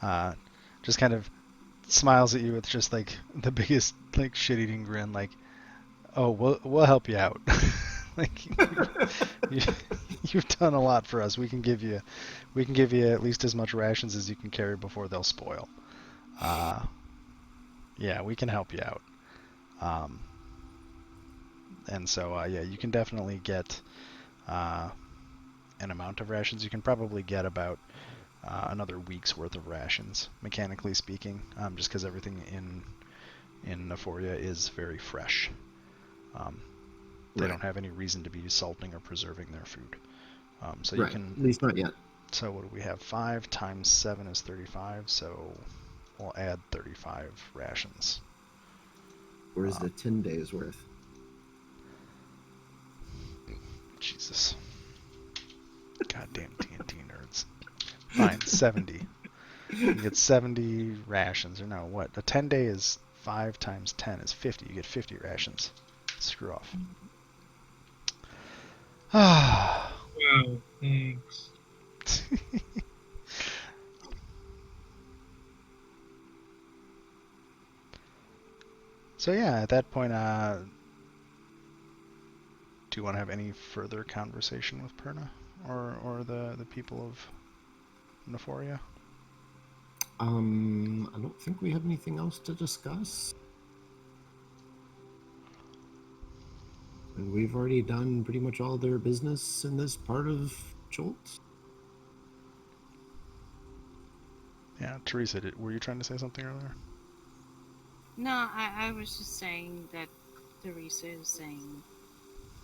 uh, just kind of smiles at you with just like the biggest like shit-eating grin, like, "Oh, we'll help you out." Like you, you've done a lot for us. We can give you at least as much rations as you can carry before they'll spoil. Uh, yeah, we can help you out. Um, and so yeah, you can definitely get uh, an amount of rations. You can probably get about another week's worth of rations, mechanically speaking, just because everything in Nephoria is very fresh. They Right. don't have any reason to be salting or preserving their food. So you Right. can. At least not yet. So what do we have? 5 times 7 is 35. So we'll add 35 rations. Or is it 10 days worth? Jesus. Goddamn TNT nerds. Fine, 70. You get 70 rations. Or no, what? A 10-day is 5 times 10 is 50. You get 50 rations. Screw off. Ah. Well, thanks. So yeah, at that point, do you want to have any further conversation with Perna or the people of Nephoria? I don't think we have anything else to discuss. And we've already done pretty much all their business in this part of Jolt. Yeah, Teresa, were you trying to say something earlier? No, I was just saying that Teresa is saying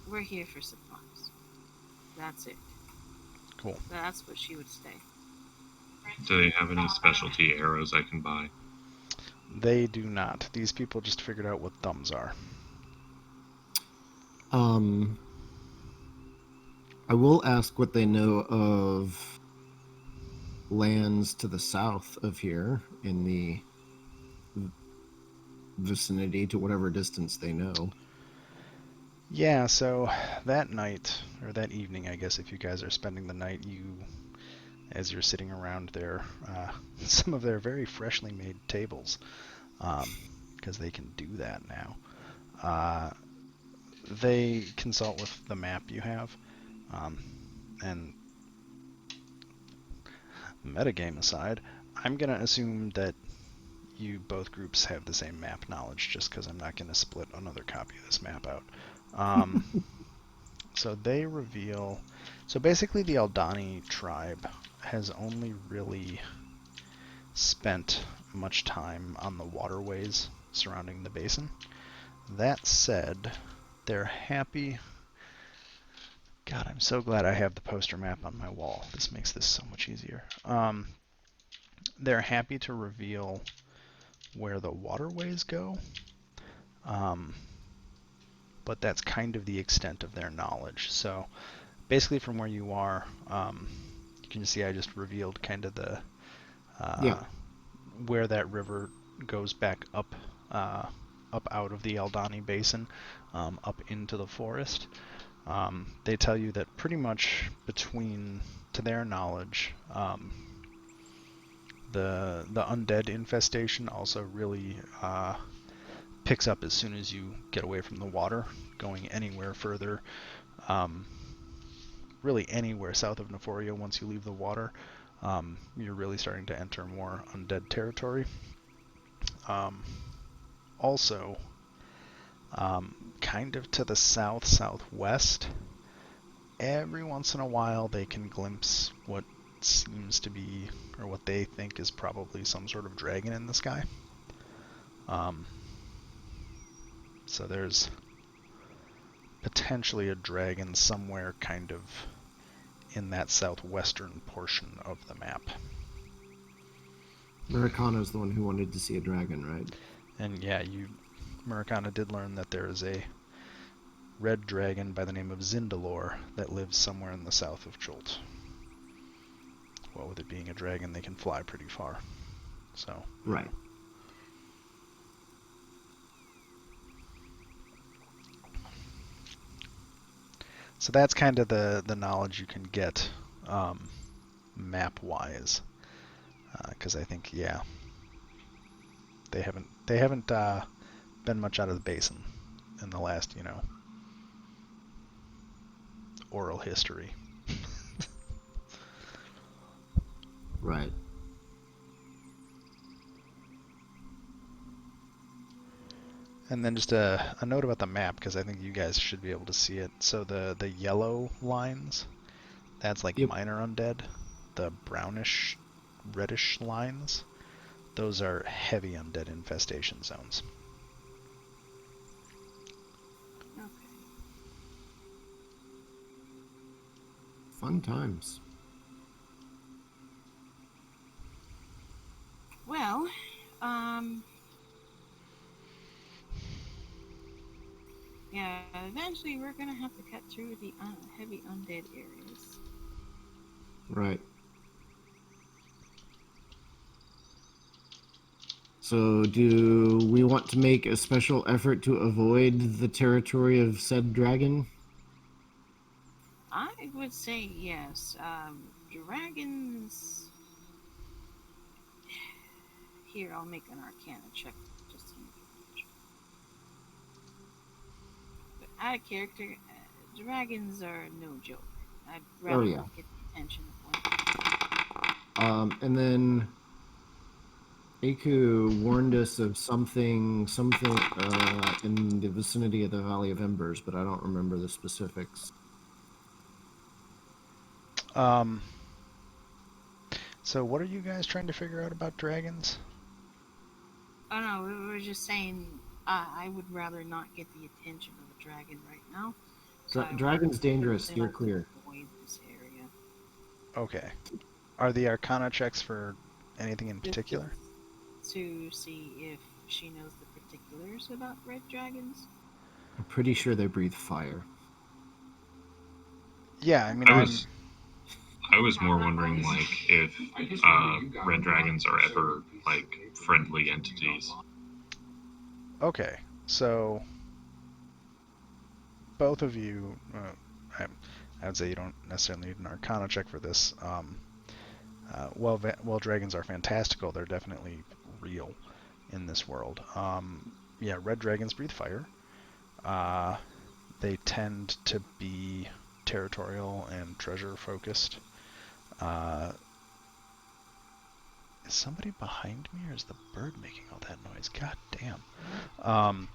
we're here for supplies. That's it. Cool. That's what she would say. Do they have any specialty arrows I can buy? They do not. These people just figured out what thumbs are. I will ask what they know of lands to the south of here in the vicinity to whatever distance they know. Yeah, so that night, or that evening, I guess, if you guys are spending the night, as you're sitting around there, some of their very freshly made tables, because they can do that now, they consult with the map you have, and metagame aside, I'm going to assume that you both groups have the same map knowledge, just because I'm not going to split another copy of this map out. So they reveal... So basically the Aldani tribe has only really spent much time on the waterways surrounding the basin. That said, they're happy... God, I'm so glad I have the poster map on my wall. This makes this so much easier. They're happy to reveal where the waterways go, but that's kind of the extent of their knowledge. So basically from where you are, you can see I just revealed kind of the Yeah. where that river goes back up out of the Aldani Basin, up into the forest. They tell you that pretty much to their knowledge, the undead infestation also really picks up as soon as you get away from the water, going anywhere further, really anywhere south of Nephoria. Once you leave the water, you're really starting to enter more undead territory. Also, kind of to the southwest, every once in a while they can glimpse what seems to be, or what they think is probably some sort of dragon in the sky. So there's potentially a dragon somewhere kind of in that southwestern portion of the map. Maricano's the one who wanted to see a dragon, right? And yeah, Murakana did learn that there is a red dragon by the name of Zindalor that lives somewhere in the south of Jolt. Well, with it being a dragon, they can fly pretty far. So. Right. So that's kind of the knowledge you can get map-wise, because I think they haven't been much out of the basin in the last oral history. Right. And then just a note about the map, because I think you guys should be able to see it. So the yellow lines, that's like Yep. minor undead. The brownish, reddish lines, those are heavy undead infestation zones. Fun times. Well, um, yeah, eventually we're gonna have to cut through the heavy undead areas. Right. So, do we want to make a special effort to avoid the territory of said dragon? I would say yes. Dragons. Here, I'll make an Arcana check just to make it. But out of character, dragons are no joke. I'd Oh, rather yeah. not get the attention of one. And then Aku warned us of something in the vicinity of the Valley of Embers, but I don't remember the specifics. Um, so what are you guys trying to figure out about dragons? Oh no, we were just saying I would rather not get the attention of a dragon right now, so I would Dragon's dangerous. really Steer like to clear. avoid this area. Okay. Are the Arcana checks for anything in Just particular? to see if she knows the particulars about red dragons. I'm pretty sure they breathe fire. Yeah, I mean, I I'm was I was more wondering like if red dragons are ever like friendly entities. okay. So both of you, I would say you don't necessarily need an Arcana check for this. While dragons are fantastical, they're definitely real in this world. Yeah, red dragons breathe fire. Uh, they tend to be territorial and treasure focused. Uh, is somebody behind me, or is the bird making all that noise? God damn. Um,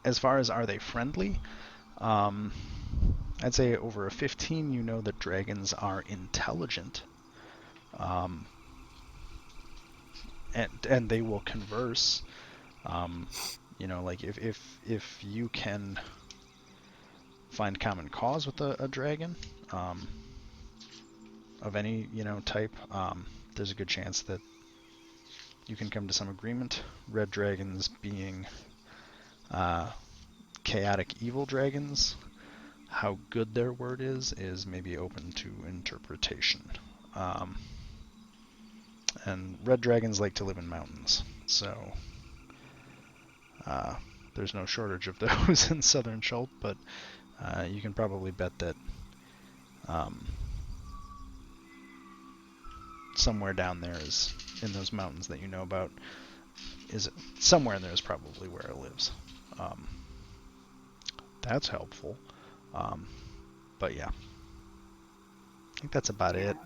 as far as are they friendly, um, I'd say over a 15, you know that dragons are intelligent, um, and they will converse. Um, like if you can find common cause with a dragon, um, of any type, there's a good chance that you can come to some agreement. Red dragons being uh, chaotic evil dragons, how good their word is maybe open to interpretation. Um, and red dragons like to live in mountains, so uh, there's no shortage of those in southern Schult, but you can probably bet that um, somewhere down there is in those mountains that you know about is somewhere in there is probably where it lives. Um, that's helpful. Um, but yeah, I think that's about Yeah, it.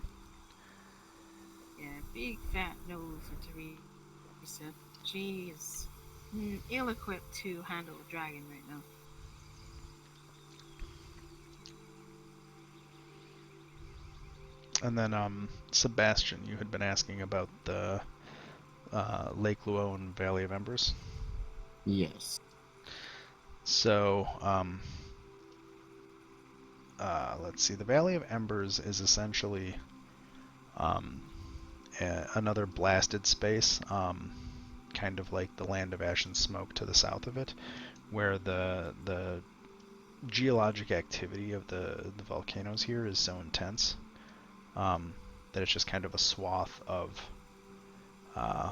yeah, big fat no for Teresa. She is ill equipped to handle a dragon right now. And then Sebastian, you had been asking about the Lake Luo and Valley of Embers. Yes. So let's see. The Valley of Embers is essentially um, another blasted space, kind of like the Land of Ash and Smoke to the south of it, where the geologic activity of the volcanoes here is so intense um, that it's just kind of a swath of uh,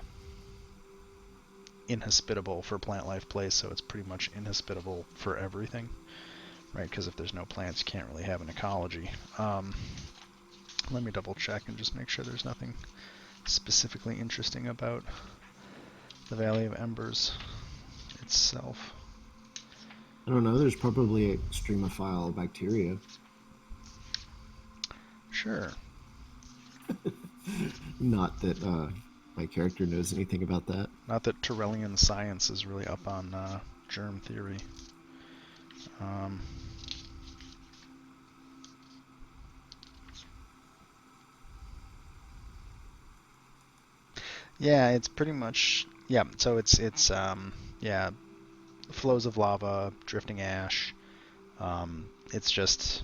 inhospitable for plant life place. So it's pretty much inhospitable for everything, right? Because if there's no plants, you can't really have an ecology. Let me double check and just make sure there's nothing specifically interesting about the Valley of Embers itself. I don't know. There's probably extremophile bacteria. Sure. Not that my character knows anything about that. Not that Tyrellian science is really up on germ theory. Um, yeah, it's pretty much yeah. So it's yeah, flows of lava, drifting ash. It's just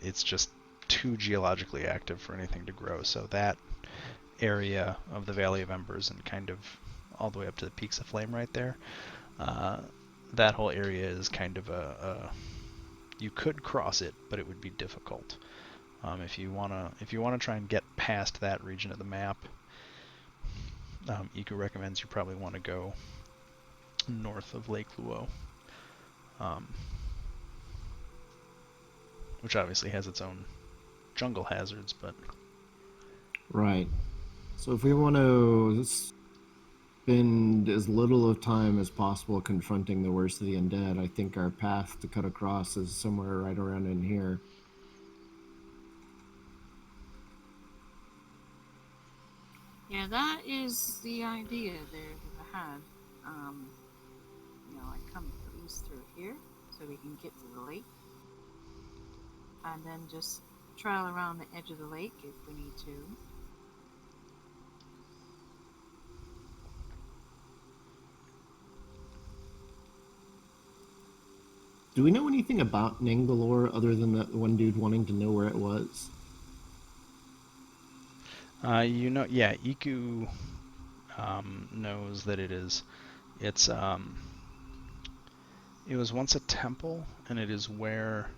it's just too geologically active for anything to grow. So that area of the Valley of Embers and kind of all the way up to the Peaks of Flame right there, uh, that whole area is kind of a you could cross it, but it would be difficult. If you wanna try and get past that region of the map, Iku recommends you probably want to go north of Lake Luo, um, which obviously has its own jungle hazards, but Right. So if we want to spend as little of time as possible confronting the worst of the undead, I think our path to cut across is somewhere right around in here. Yeah, that is the idea there that I had. Um, I come at least through here so we can get to the lake, and then just trail around the edge of the lake if we need to. Do we know anything about Nangalore other than that one dude wanting to know where it was? yeah, Iku knows that it is. It's it was once a temple, and it is where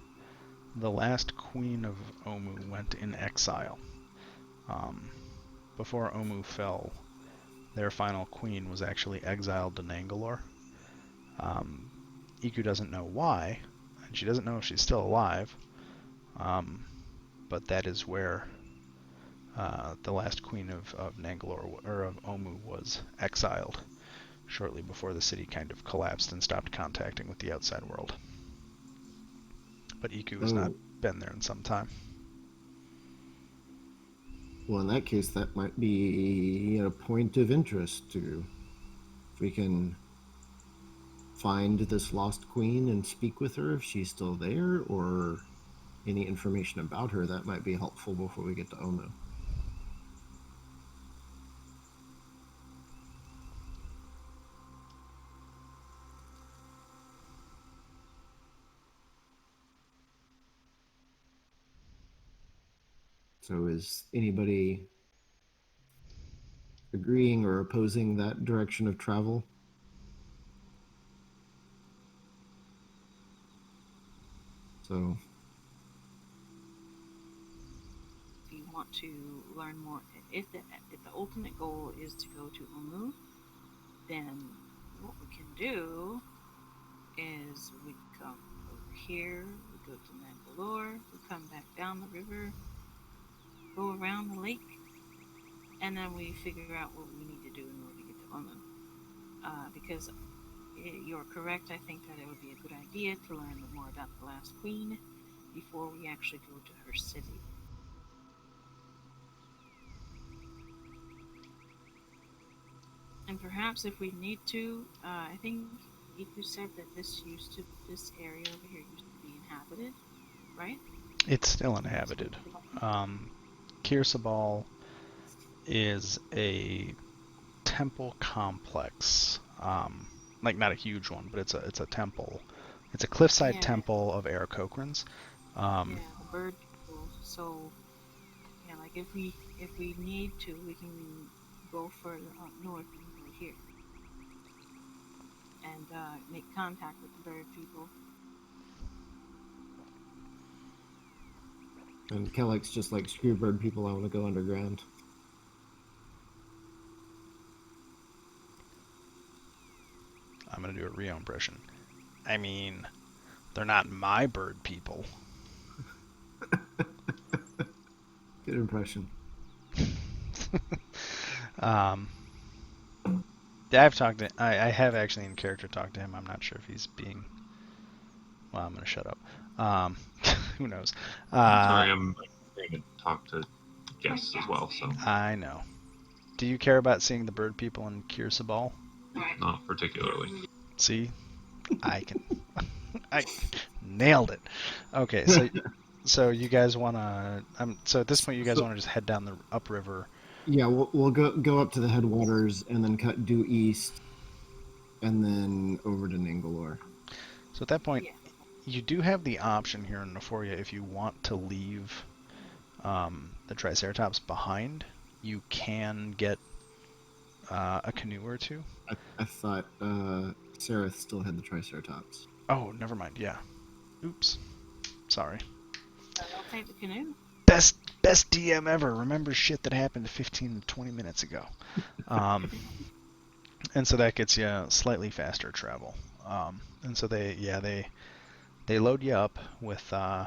the last queen of Omu went in exile. Um, Before Omu fell, their final queen was actually exiled to Nangalore. Um, Iku doesn't know why, and she doesn't know if she's still alive. Um, but that is where the last queen of Nangalore or of Omu was exiled shortly before the city kind of collapsed and stopped contacting with the outside world. But Iku has not Oh, been there in some time. well, in that case, that might be a point of interest to if we can find this lost queen and speak with her if she's still there, or any information about her that might be helpful before we get to Omu. So is anybody agreeing or opposing that direction of travel? So If you want to learn more, if the ultimate goal is to go to Omu, then what we can do is we come over here, we go to Mandalore, we come back down the river, go around the lake, and then we figure out what we need to do in order to get to Omu. Because you're correct, I think that it would be a good idea to learn more about the last queen before we actually go to her city. And perhaps if we need to, I think Iku said that this area over here used to be inhabited, right? It's still inhabited. Um, Kirsabal is a temple complex. Like not a huge one, but it's a temple. It's a cliffside Yeah, temple of Aarakocrans. yeah, Um, the bird people. So yeah, like if we need to, we can go further up north and go here and make contact with the bird people. and Kellex just like Screwbird people, I want to go underground. I'm gonna do a Rio impression. I mean, they're not my bird people. Good impression. um, I have actually in character talked to him. I'm not sure if he's being. Well, I'm gonna shut up. Um, who knows? Uh, Sorry, I'm going to talk to guests as well, so I know. Do you care about seeing the bird people in Kirsabal? not particularly. See, I can. I nailed it. Okay, so you guys wanna? So at this point, you guys So wanna just head down the upriver. yeah, we'll go up to the headwaters and then cut due east, and then over to Nangalore. So at that point, Yeah. You do have the option here in Neforia if you want to leave the Triceratops behind. You can get a canoe or two. I thought Sarah still had the Triceratops. Oh, never mind. Yeah. Oops. Sorry. I'll take the canoe. Best DM ever. Remember shit that happened 15 to 20 minutes ago. And so that gets you slightly faster travel. And so they load you up with a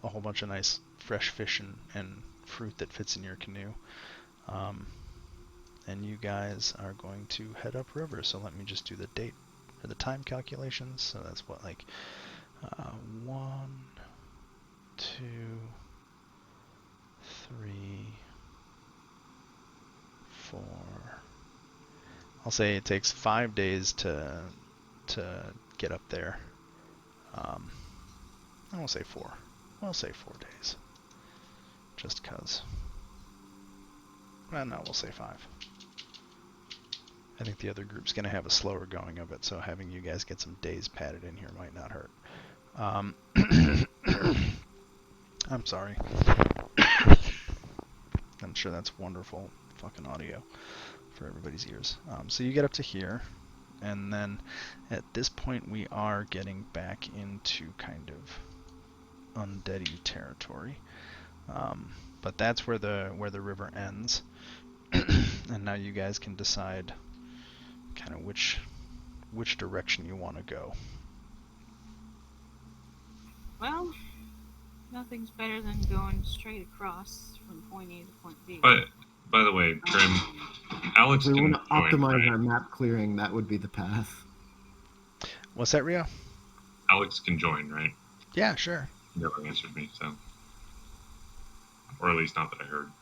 whole bunch of nice fresh fish and fruit that fits in your canoe. And you guys are going to head upriver. So let me just do the date or the time calculations. So that's what, like 1, 2, 3, 4. I'll say it takes 5 days to get up there. I won't say 4. I'll say 4 days. Just cause. Well, no, we'll say 5. I think the other group's going to have a slower going of it, so having you guys get some days padded in here might not hurt. I'm sorry. I'm sure that's wonderful fucking audio for everybody's ears. So you get up to here, and then at this point we are getting back into kind of undeady territory. But that's where the river ends. And now you guys can decide kind of which direction you want to go. Well, nothing's better than going straight across from point A to point B. But by the way, Trim, Alex If we can want to join, optimize right? our map clearing, that would be the path. What's that, Rio? Alex can join, right? Yeah, sure. He never answered me, so, or at least not that I heard.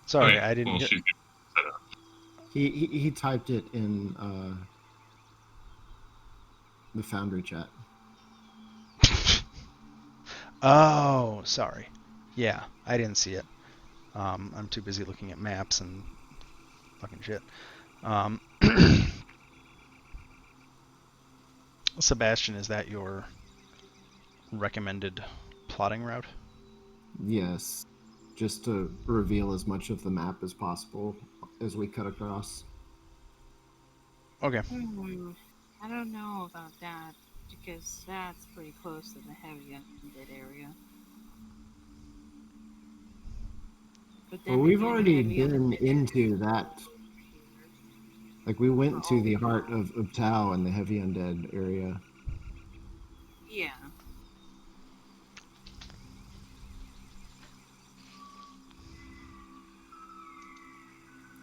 Sorry, Okay, I didn't well, hear. she's set up. He typed it in the Foundry chat. Oh, sorry. Yeah, I didn't see it. I'm too busy looking at maps and fucking shit. Sebastian, is that your recommended plotting route? Yes, just to reveal as much of the map as possible as we cut across. Okay. I don't know about that because that's pretty close to the heavy undead area. But Well, then we've again, already heavy been undead into area. that. Like, we went to Oh, the heart of Tau in the heavy undead area. yeah.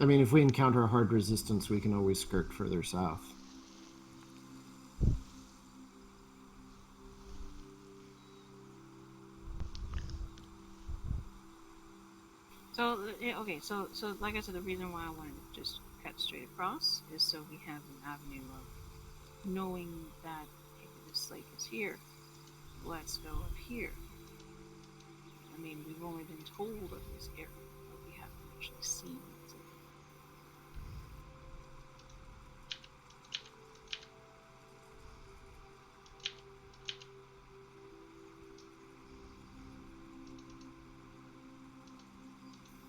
I mean, if we encounter hard resistance, we can always skirt further south. So okay, so like I said, the reason why I wanted to just cut straight across is so we have an avenue of knowing that hey, this lake is here. Let's go up here. I mean, we've only been told of this area, but we haven't actually seen it.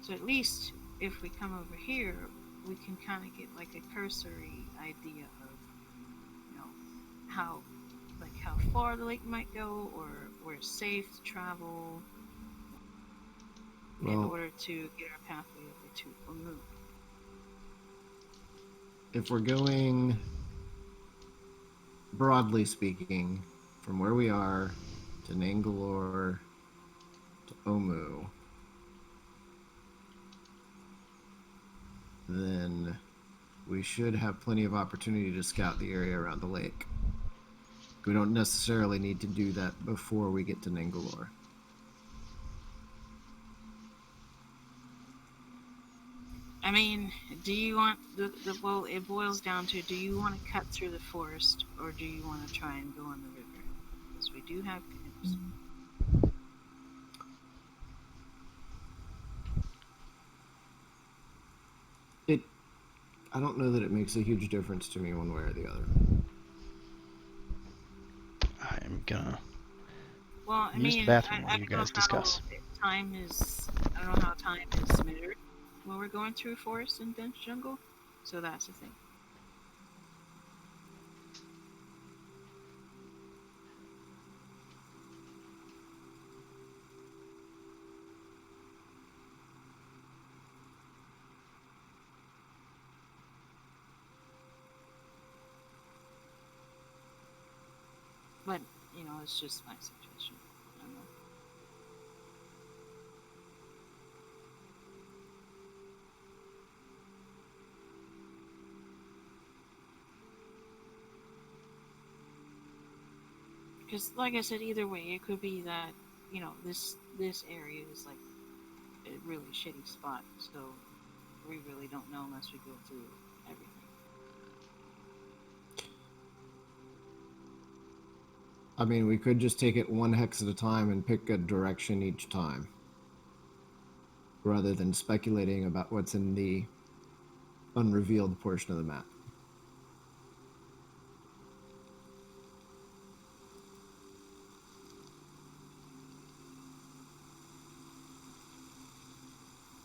So at least if we come over here, we can kind of get like a cursory idea of, you know, how how far the lake might go, or where it's safe to travel in Well, order to get our pathway over to Omu. if we're going, broadly speaking, from where we are to Nangalore to Omu, then we should have plenty of opportunity to scout the area around the lake. We don't necessarily need to do that before we get to Nangalore. I mean, do you want well? It boils down to: do you want to cut through the forest, or do you want to try and go on the river? Because we do have canoes. It, I don't know that it makes a huge difference to me one way or the other. I'm gonna Well, I Use the mean, bathroom I while you don't know guys how discuss. time is. I don't know how time is measured when we're going through forest and dense jungle. So that's the thing. But it's just my suggestion. I don't know. Because, like I said, either way, it could be that this area is like a really shitty spot. So we really don't know unless we go through everything. I mean, we could just take it one hex at a time and pick a direction each time, rather than speculating about what's in the unrevealed portion of the map.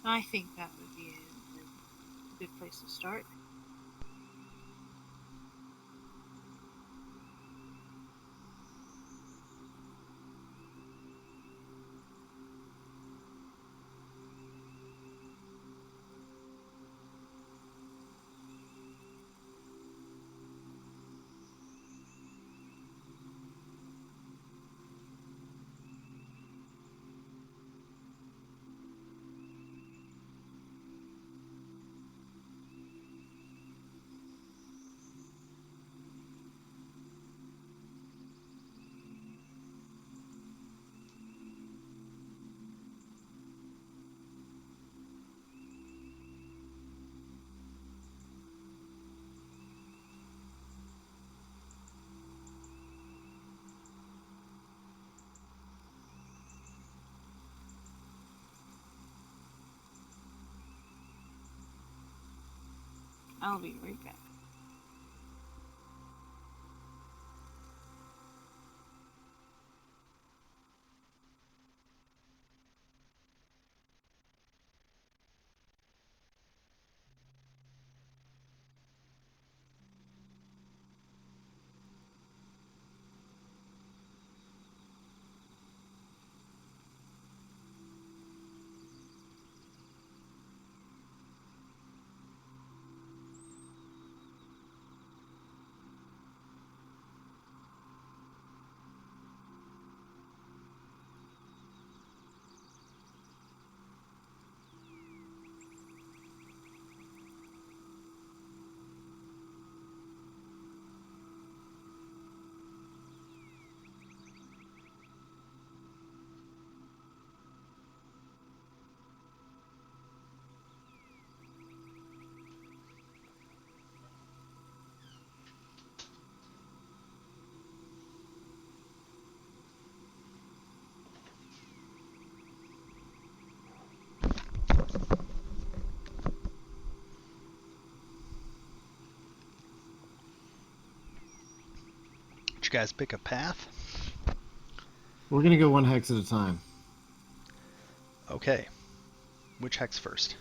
I think that would be a good place to start. I'll be right back. Did you guys pick a path? We're gonna go one hex at a time. Okay. Which hex first?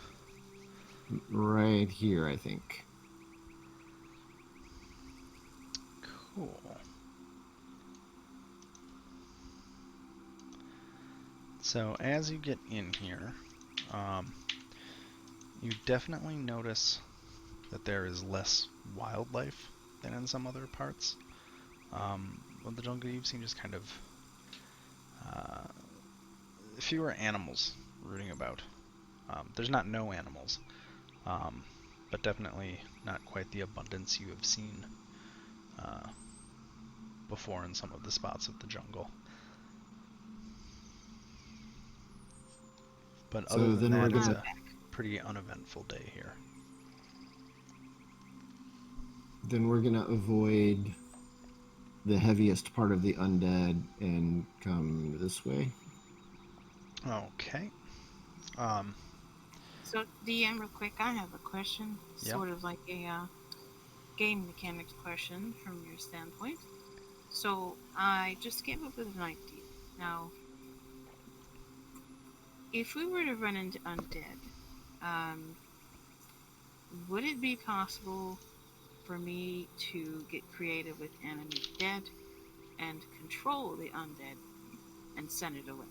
Right here, I think. Cool. So as you get in here, you definitely notice that there is less wildlife than in some other parts of the jungle. You've seen just kind of fewer animals rooting about. There's not no animals, um, but definitely not quite the abundance you have seen uh, before in some of the spots of the jungle. But other So than then we're that, it's gonna a pretty uneventful day here. avoid the heaviest part of the undead and come this way. Okay. Um, So, DM, real quick, I have a question, yeah. sort of like a game mechanics question from your standpoint. So, I just came up with an idea. Now, if we were to run into undead, um, would it be possible for me to get creative with animate dead and control the undead and send it away?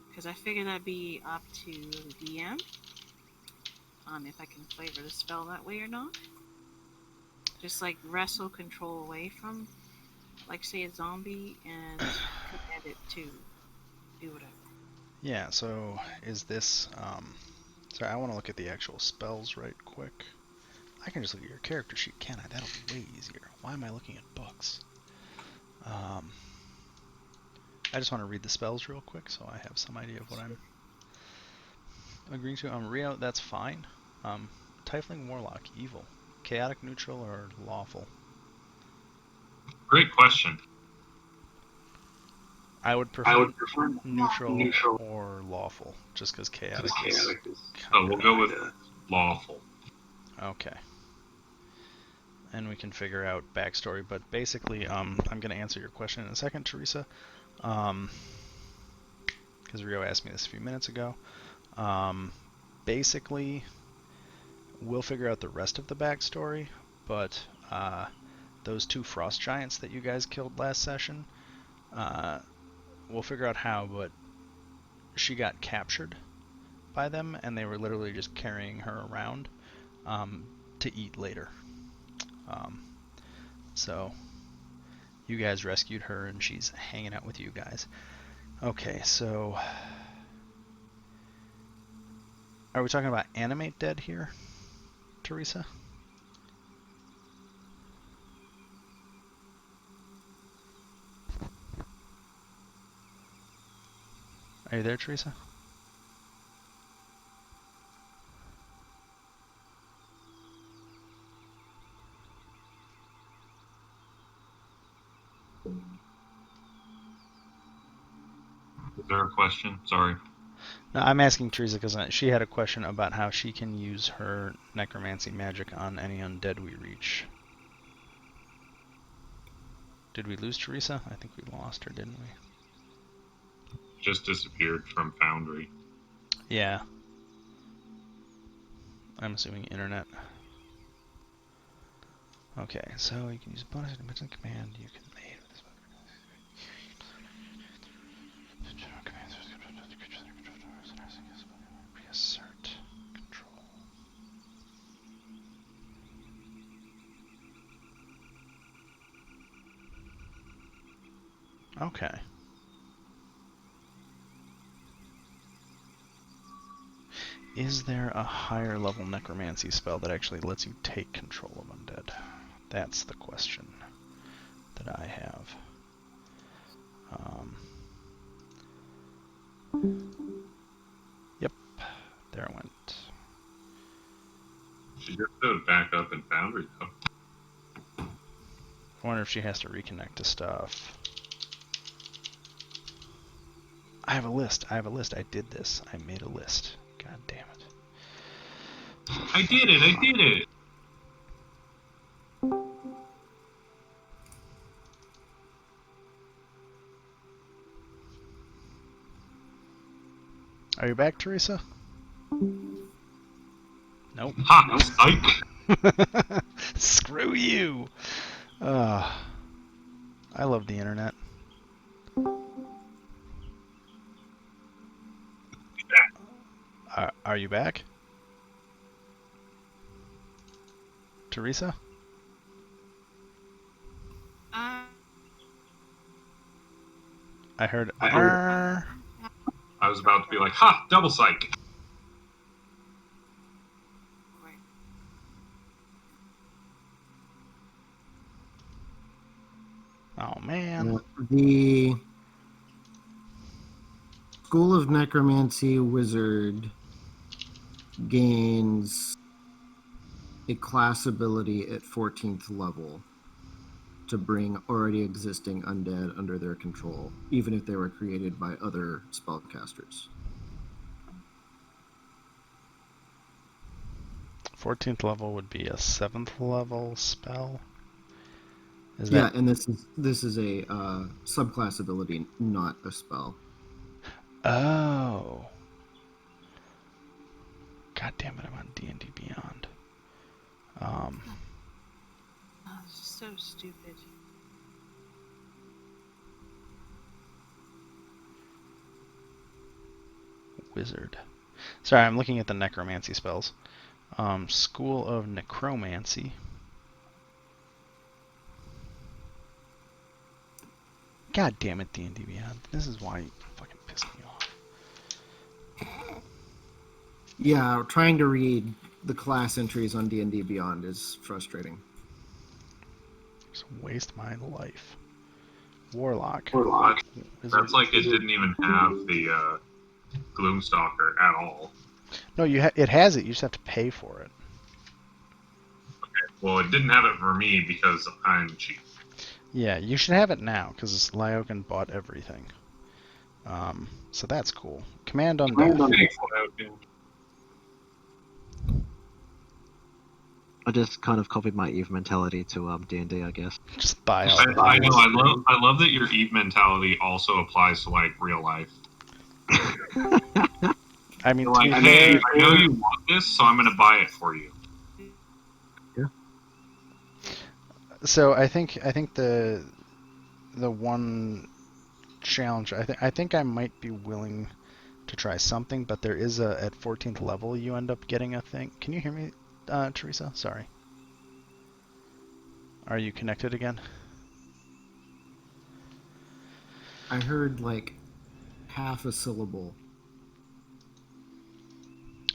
Because I figure that'd be up to the DM if I can flavor the spell that way or not. Just like wrestle control away from, like, say, a zombie and command it to do whatever. Yeah, so is this, sorry, I want to look at the actual spells right quick. I can just look at your character sheet, can't I? That'll be way easier. Why am I looking at books? I just want to read the spells real quick so I have some idea of what I'm agreeing to. Rio, that's fine. Tiefling Warlock, evil. Chaotic, neutral, or lawful? Great question. I would prefer neutral or lawful, just because chaotic is kind We'll of... go with lawful. Okay. And we can figure out backstory, but basically, I'm going to answer your question in a second, Teresa. Because Rio asked me this a few minutes ago. Basically, we'll figure out the rest of the backstory, but those two frost giants that you guys killed last session, we'll figure out how, but she got captured by them, and they were literally just carrying her around to eat later. So you guys rescued her, and she's hanging out with you guys. Okay, so are we talking about animate dead here, Teresa? Are you there, Teresa? Is there a question? Sorry. No, I'm asking Teresa because she had a question about how she can use her necromancy magic on any undead we reach. Did we lose Teresa? I think we lost her, didn't we? Just disappeared from Foundry. Yeah. I'm assuming internet. Okay, so you can use a bonus and command you can aid with this. Reassert control. Okay. Is there a higher level necromancy spell that actually lets you take control of undead? That's the question that I have. Yep, there it went. She just showed back up in Foundry, though. I wonder if she has to reconnect to stuff. I have a list. I did this. I made a list. God damn it. I did it! Are you back, Teresa? Nope. Ha! Psych! Screw you! I love the internet. Are you back? Teresa? I heard. I was about to be like, ha! Double psych! Oh, man. The School of Necromancy wizard gains a class ability at 14th level to bring already existing undead under their control, even if they were created by other spellcasters. 14th level would be a 7th level spell. Is Yeah, that? and this is a subclass ability, not a spell. Oh, God damn it! I'm on D&D Beyond. Um, Oh, this is so stupid. Wizard. Sorry, I'm looking at the necromancy spells. School of Necromancy. God damn it, D&D Beyond. This is why you fucking piss me off. Yeah, trying to read the class entries on D&D Beyond is frustrating. Just waste my life. Warlock. What? Wizard. That's like it didn't even have the Gloomstalker at all. No, it has it. You just have to pay for it. Well, it didn't have it for me because I'm cheap. Yeah, you should have it now because Lyokin bought everything. So that's cool. Command Undeath. Thanks, Loudon. I just kind of copied my Eve mentality to D&D, I guess. Just buy all the I know. things. I love that your Eve mentality also applies to like real life. I mean, You're to like, be hey, fair, I know you want this, so I'm going to buy it for you. so I think the one challenge I think I might be willing to try something, but there is a at 14th level you end up getting a thing. Can you hear me, Teresa? Sorry. Are you connected again? I heard like half a syllable.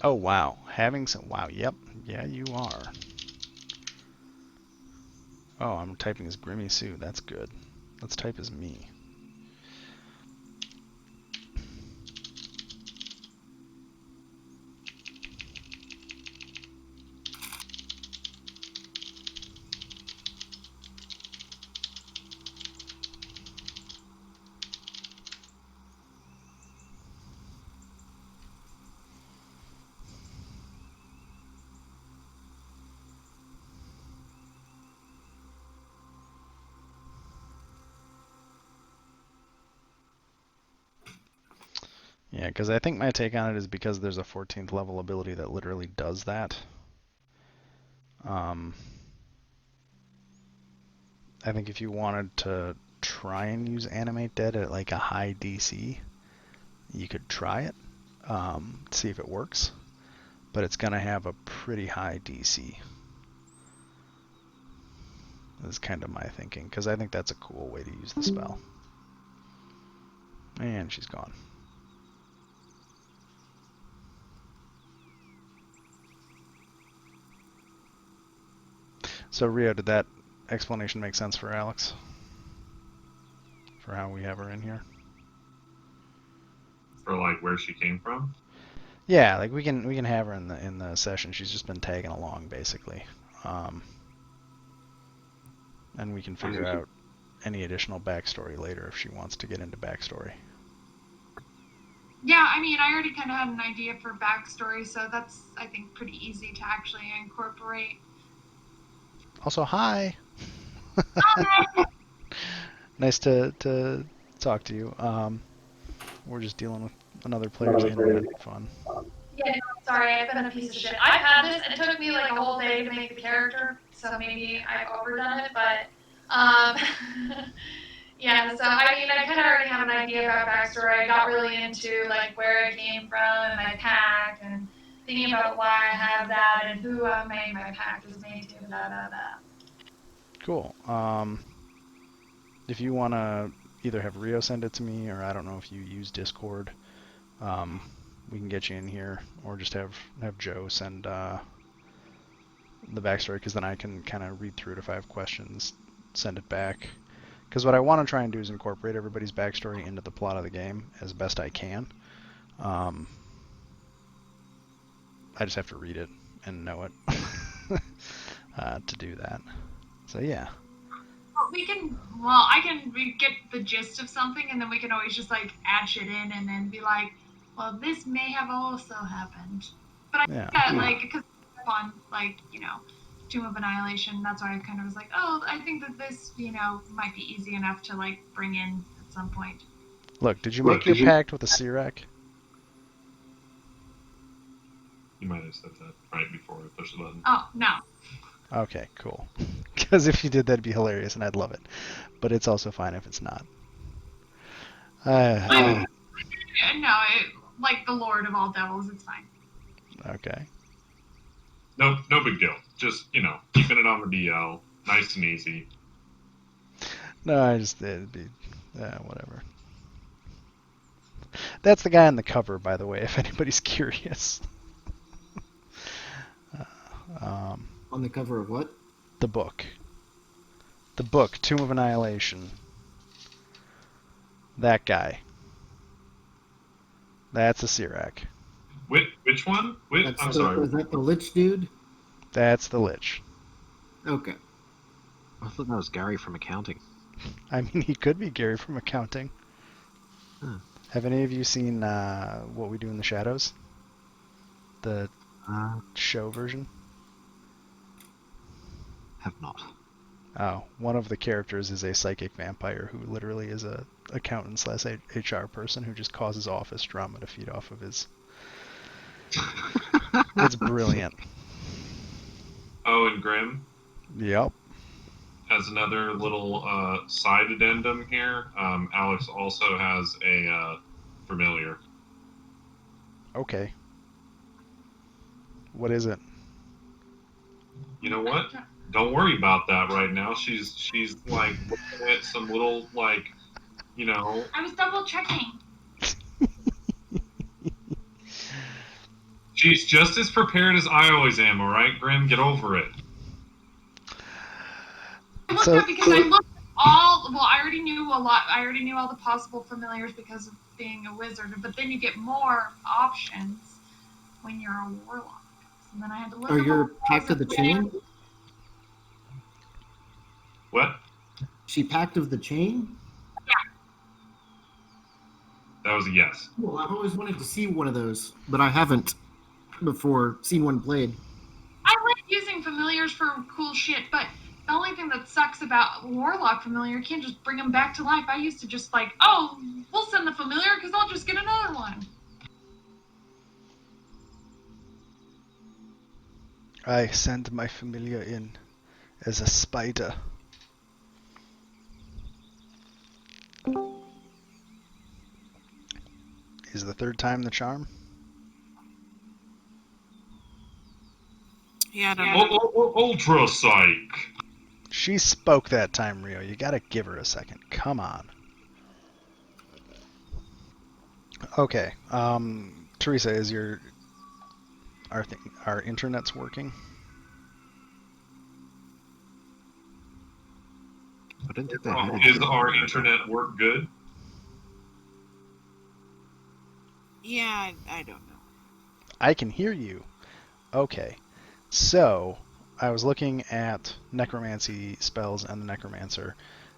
Oh wow, having some. Wow, yep, yeah, you are. Oh, I'm typing as Grimmy Sue. That's good. Let's type as me. Yeah, because I think my take on it is because there's a 14th level ability that literally does that. Um, I think if you wanted to try and use Animate Dead at like a high DC, you could try it, see if it works. But it's going to have a pretty high DC. Is kind of my thinking, because I think that's a cool way to use the spell. And she's gone. So Rio, did that explanation make sense for Alex? For how we have her in here? For like where she came from. Yeah, like we can have her in the session. She's just been tagging along basically, and we can figure out any additional backstory later if she wants to get into backstory. Yeah, I mean, I already kind of had an idea for backstory, so that's, I think, pretty easy to actually incorporate. Also, hi. Nice to talk to you. We're just dealing with another player's internet fun. Yeah, no, sorry, I've been a piece of shit. I've had this. It took me like a whole day to make the character, so maybe I've overdone it, but yeah. So I mean, I kind of already have an idea about backstory. I got really into like where I came from and my pack, and thinking about why I have that and who I made my pack was made to. Blah blah blah. Cool. If you want to either have Rio send it to me, or I don't know if you use Discord, we can get you in here, or just have Joe send the backstory, because then I can kind of read through it. If I have questions, send it back. Because what I want to try and do is incorporate everybody's backstory into the plot of the game as best I can. I just have to read it and know it to do that. So yeah. We can, well, I can get the gist of something, and then we can always just like add shit in, and then be like, well, this may have also happened. But Yeah. I like because on like Tomb of Annihilation. That's why I kind of was like, oh, I think that this, might be easy enough to like bring in at some point. Look, did you make your pact with a Sirak? You might have said that right before I pushed the button. Oh no. Okay, cool. Because if you did, that'd be hilarious, and I'd love it. But it's also fine if it's not. No, like the Lord of all devils, it's fine. Okay. No big deal. Just, keeping it on the DL. Nice and easy. No, it'd be, whatever. That's the guy on the cover, by the way, if anybody's curious. On the cover of what? The book. The book, Tomb of Annihilation. That guy. That's a Sirak. Which one? I'm sorry. Is that the Lich dude? That's the Lich. Okay. I thought that was Gary from accounting. I mean, he could be Gary from accounting. Huh. Have any of you seen What We Do in the Shadows? The show version? Have not. Oh, one of the characters is a psychic vampire who literally is a accountant / HR person who just causes office drama to feed off of his. It's brilliant. Oh, and Grim, Yep. as another little side addendum here, Alex also has a familiar. Okay. What is it? You know what? Don't worry about that right now. She's like looking at some little like, I was double checking. She's just as prepared as I always am. All right, Grim, get over it. I looked up because I looked at all. Well, I already knew a lot. I already knew all the possible familiars because of being a wizard. But then you get more options when you're a warlock. And then I had to look. Are your Pact of the Chain? What? She Pact of the Chain? Yeah. That was a yes. Well, I've always wanted to see one of those, but I haven't before seen one played. I like using familiars for cool shit, but the only thing that sucks about warlock familiar, you can't just bring them back to life. I used to just like, oh, we'll send the familiar because I'll just get another one. I send my familiar in as a spider. Is the third time the charm? Yeah, I don't know. Ultra Psych. She spoke that time, Rio. You gotta give her a second. Come on. Okay. Teresa, is our internet's working? I don't think they had it. Is our internet work good? Yeah, I don't know. I can hear you. Okay. So, I was looking at necromancy spells and the necromancer,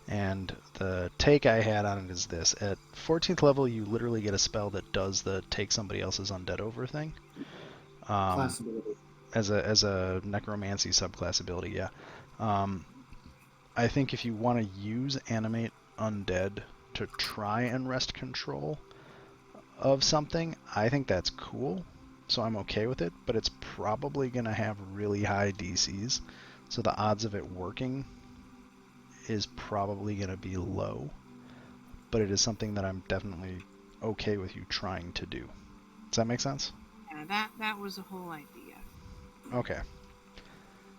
and the take I had on it is this. At 14th level, you literally get a spell that does the take somebody else's undead over thing. Class ability. As a necromancy subclass ability, yeah. I think if you want to use animate undead to try and wrest control of something, I think that's cool. So I'm okay with it, but it's probably going to have really high DCs. So the odds of it working is probably going to be low. But it is something that I'm definitely okay with you trying to do. Does that make sense? Yeah, that was the whole idea. Okay.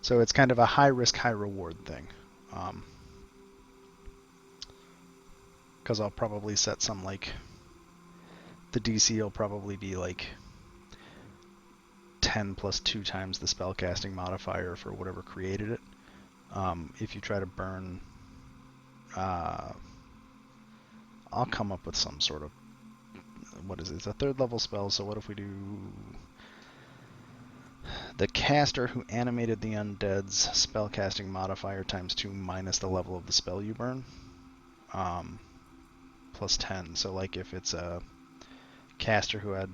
So it's kind of a high risk, high reward thing. Because I'll probably set some like... The DC will probably be like 10 plus 2 times the spellcasting modifier for whatever created it. If you try to burn... I'll come up with some sort of... What is it? It's a 3rd level spell, so what if we do... The caster who animated the undead's spellcasting modifier times 2 minus the level of the spell you burn. Plus 10. So like if it's a caster who had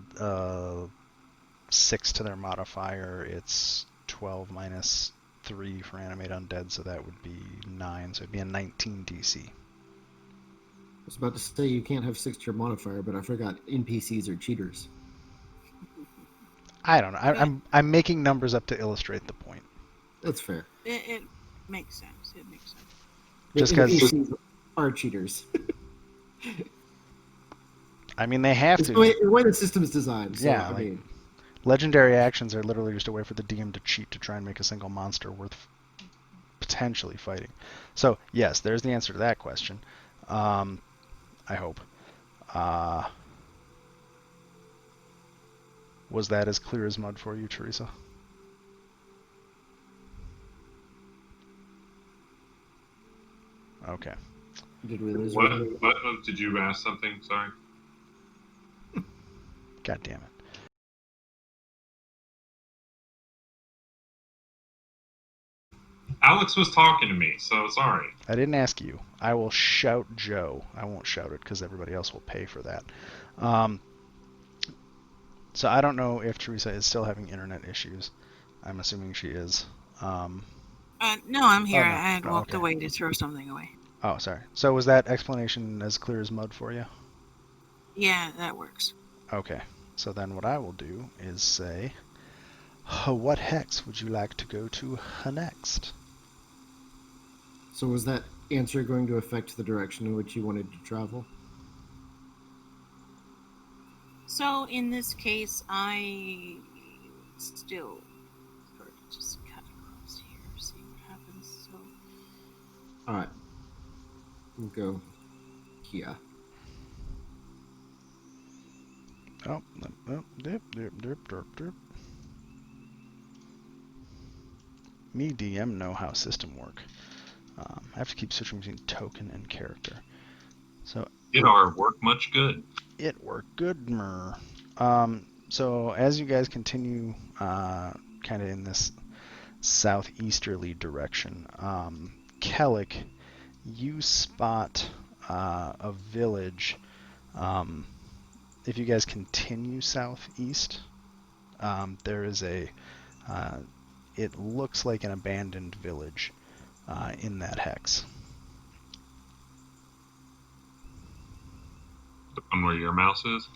6 to their modifier, it's 12 minus 3 for animate undead, so that would be 9. So it'd be a 19 DC. I was about to say you can't have 6 to your modifier, but I forgot NPCs are cheaters. I don't know. I'm making numbers up to illustrate the point. That's fair. It makes sense. It makes sense. Just 'cause- NPCs are cheaters. I mean, they have It's to. the way the system's designed. So, Yeah, I like- mean, Legendary actions are literally just a way for the DM to cheat to try and make a single monster worth potentially fighting. So, yes, there's the answer to that question. I hope. Was that as clear as mud for you, Teresa? Okay. did we lose What? her? What? Did you ask something? Sorry. God damn it. Alex was talking to me, so sorry. I didn't ask you. I will shout Joe. I won't shout it because everybody else will pay for that. So I don't know if Teresa is still having internet issues. I'm assuming she is. No, I'm here. no. I had Oh, walked okay. away to throw something away. Oh, sorry. So was that explanation as clear as mud for you? Yeah, that works. Okay. So then what I will do is say, what hex would you like to go to next? So was that answer going to affect the direction in which you wanted to travel? So in this case, I still sort of just cut across here, see what happens. So All right. We'll go here. Oh, dip, dip, dip, dip, dip. Me, DM, know how system work. I have to keep switching between token and character. So Did our work much good? it worked good, mer. So as you guys continue kind of in this southeasterly direction, Kellic, you spot a village. If you guys continue southeast, there is a, it looks like an abandoned village in that hex. The one where your mouse is?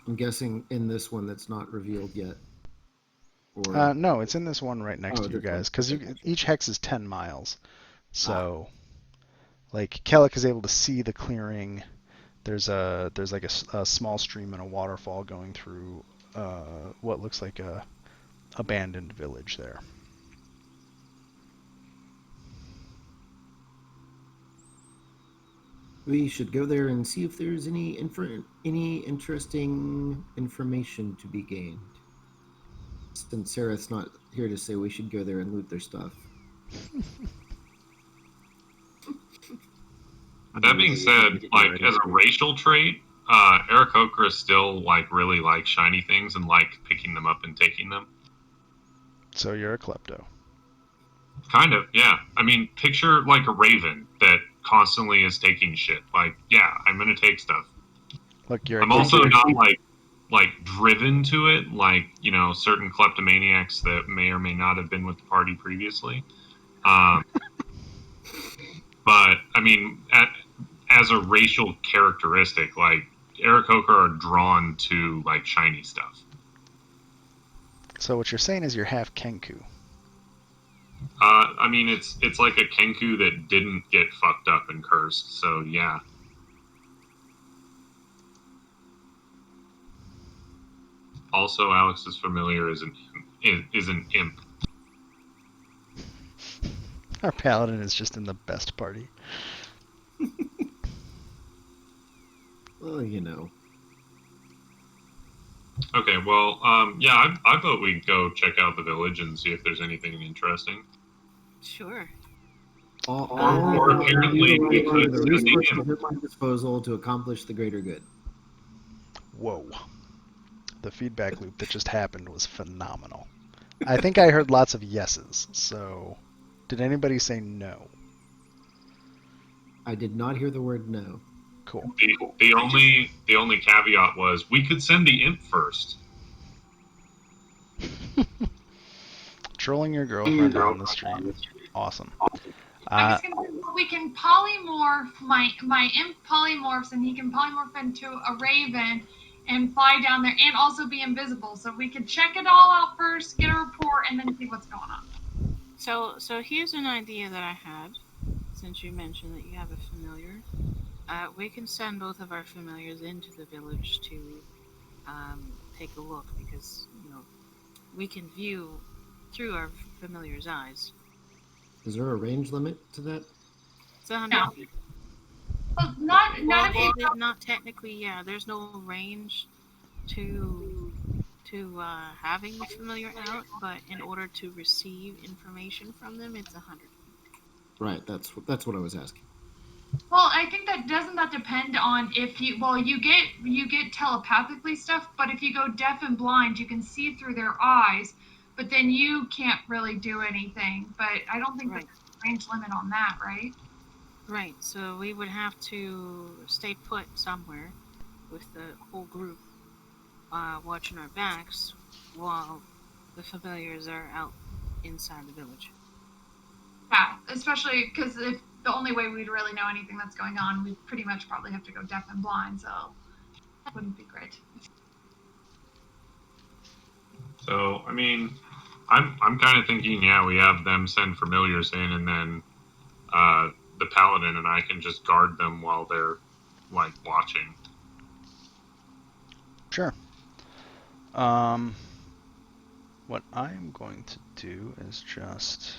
I'm guessing in this one that's not revealed yet. Or No, it's in this one right next to you this one. guys, because Okay, gotcha. each hex is 10 miles. So, like, Kellic is able to see the clearing. There's like a small stream and a waterfall going through what looks like a abandoned village there. We should go there and see if there's any interesting information to be gained. Since Sarah's not here to say we should go there and loot their stuff. That being said, like as a racial trait, Eric Okra still like really likes shiny things and like picking them up and taking them. So you're a klepto. Kind of, yeah. I mean, picture like a raven that constantly is taking shit. Like, yeah, I'm gonna take stuff. Look, you're. I'm also not like driven to it, like certain kleptomaniacs that may or may not have been with the party previously. But I mean, as a racial characteristic, like Eric Oker are drawn to like shiny stuff. So what you're saying is you're half Kenku. I mean, it's like a Kenku that didn't get fucked up and cursed. So yeah. Also, Alex's familiar is an imp. Our paladin is just in the best party. Well, Okay, well, yeah, I vote we go check out the village and see if there's anything interesting. sure. Or apparently we could the send the resources imp. at my disposal to accomplish the greater good. Whoa. The feedback loop that just happened was phenomenal. I think I heard lots of yeses, so did anybody say no? I did not hear the word no. Cool. The only caveat was we could send the imp first. Trolling your girlfriend on the stream. Awesome. I'm just gonna say we can polymorph my imp polymorphs, and he can polymorph into a raven and fly down there, and also be invisible. So we can check it all out first, get a report, and then see what's going on. So here's an idea that I had. Since you mentioned that you have a familiar, we can send both of our familiars into the village to take a look, because we can view through our familiar's eyes. Is there a range limit to that? It's 100 feet. Well, not if you. Not technically. Yeah, there's no range to having the familiar out, but in order to receive information from them, it's 100. Right. That's what I was asking. Well, I think that doesn't that depend on if you get telepathically stuff, but if you go deaf and blind, you can see through their eyes, but then you can't really do anything. But I don't think Right. there's a range limit on that, right? Right. So we would have to stay put somewhere with the whole group watching our backs while the familiars are out inside the village. Yeah, especially because if the only way we'd really know anything that's going on, we'd pretty much probably have to go deaf and blind, so that wouldn't be great. So, I mean, I'm kind of thinking, yeah, we have them send familiars in, and then the paladin and I can just guard them while they're like watching. Sure. What I'm going to do is just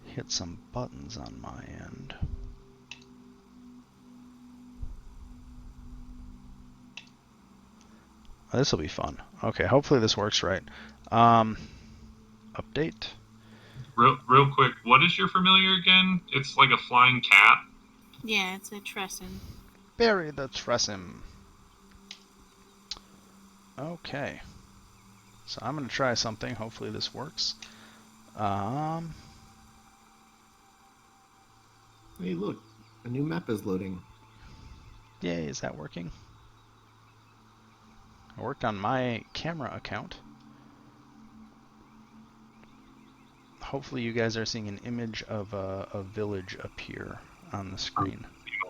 hit some buttons on my end. Oh, this will be fun. Okay, hopefully this works right. Update. Real quick, what is your familiar again? It's like a flying cat. Yeah, it's a Tresson. Bury the Tressim. Okay. So I'm going to try something. Hopefully this works. Hey, look, a new map is loading. Yay, is that working? I worked on my camera account. Hopefully you guys are seeing an image of a village appear on the screen.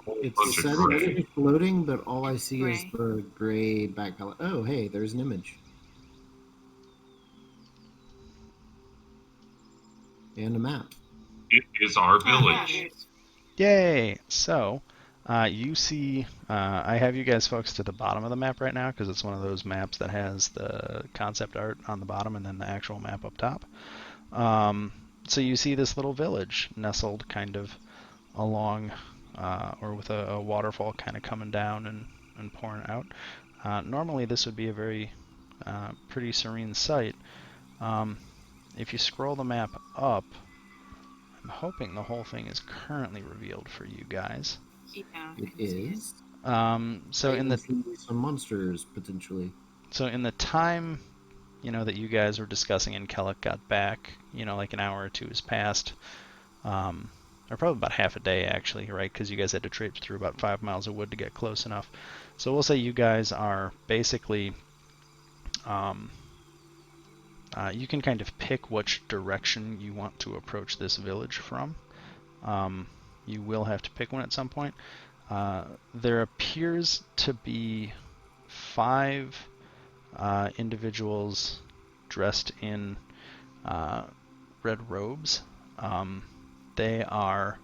It's said it's loading, but all I see is Gray. the gray back color. Oh, hey, there's an image. And a map. It is our village. Yay! So, you see, I have you guys focused to the bottom of the map right now because it's one of those maps that has the concept art on the bottom and then the actual map up top. So you see this little village nestled kind of along, or with a waterfall kind of coming down and pouring out. Normally this would be a very pretty serene sight. If you scroll the map up, I'm hoping the whole thing is currently revealed for you guys. Yeah, It is. So in the some monsters potentially. So in the time, that you guys were discussing and Kellic got back, like an hour or two has passed, or probably about half a day actually, right? Because you guys had to traipse through about 5 miles of wood to get close enough. So we'll say you guys are basically, you can kind of pick which direction you want to approach this village from. You will have to pick one at some point. There appears to be 5 individuals dressed in red robes. They are,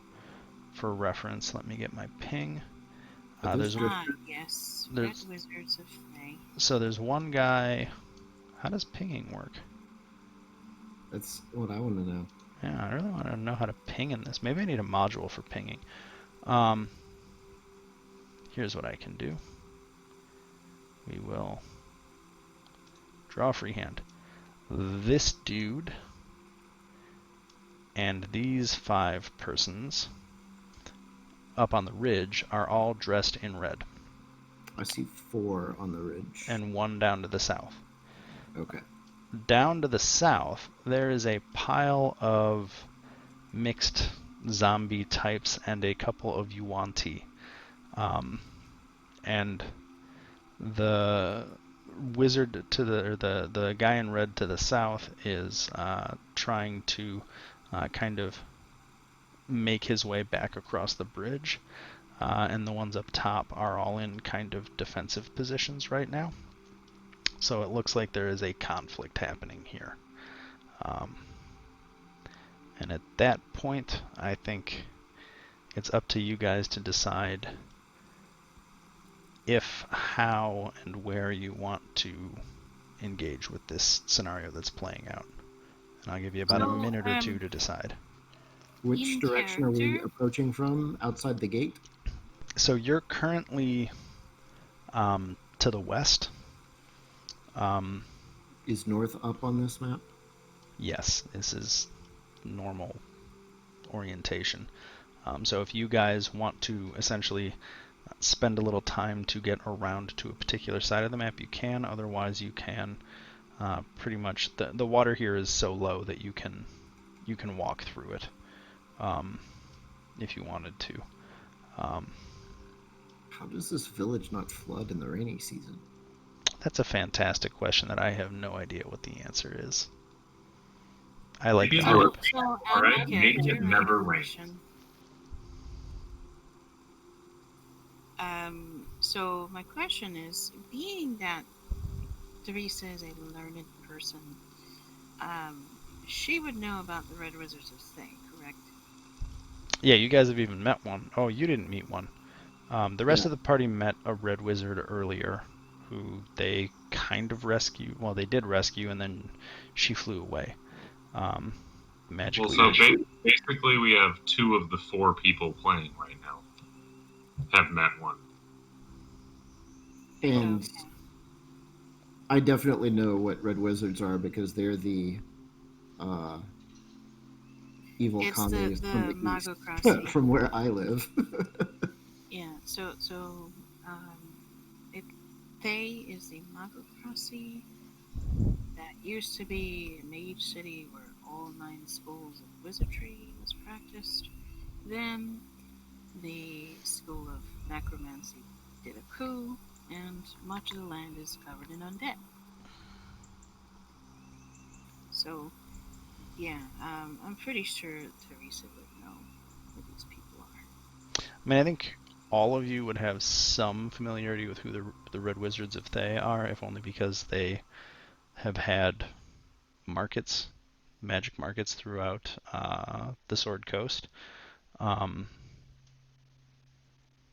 for reference, let me get my ping. Yes, Red Wizards of May. So there's one guy. How does pinging work? That's what I want to know. Yeah, I really want to know how to ping in this. Maybe I need a module for pinging. Here's what I can do. We will draw a freehand. This dude and these 5 persons up on the ridge are all dressed in red. I see 4 on the ridge. And 1 down to the south. Okay. Down to the south, there is a pile of mixed zombie types and a couple of Yuan-Ti. And the wizard to the guy in red to the south is trying to kind of make his way back across the bridge, and the ones up top are all in kind of defensive positions right now. So it looks like there is a conflict happening here. And at that point, I think it's up to you guys to decide if, how, and where you want to engage with this scenario that's playing out. And I'll give you about a So, minute or two to decide. Which in direction are we character, approaching from? Outside the gate? So you're currently to the west. Is north up on this map? Yes, this is normal orientation. So if you guys want to essentially spend a little time to get around to a particular side of the map, you can. Otherwise, you can pretty much the water here is so low that you can walk through it if you wanted to. How does this village not flood in the rainy season? That's a fantastic question that I have no idea what the answer is. I like Maybe that. there so all out right, of maybe character, it I have never a rains. question. So my question is, being that Teresa is a learned person, she would know about the Red Wizards of Thay, correct? Yeah, you guys have even met one. Oh, you didn't meet one. The rest Yeah. of the party met a red wizard earlier, who they kind of rescued. Well, they did rescue, and then she flew away. Well, Magically. so basically, we have 2 of the 4 people playing right now have met one. And Okay. I definitely know what red wizards are because they're the uh, evil It's commies from the the east, Magocracy. from where I live. Yeah. So it Thay is the Magocracy that used to be a mage city where all 9 schools of wizardry was practiced. Then the school of necromancy did a coup, and much of the land is covered in undead. So, yeah, I'm pretty sure Teresa would know who these people are. I mean, I think all of you would have some familiarity with who the red wizards of Thay are, if only because they have had markets, magic markets throughout the Sword Coast.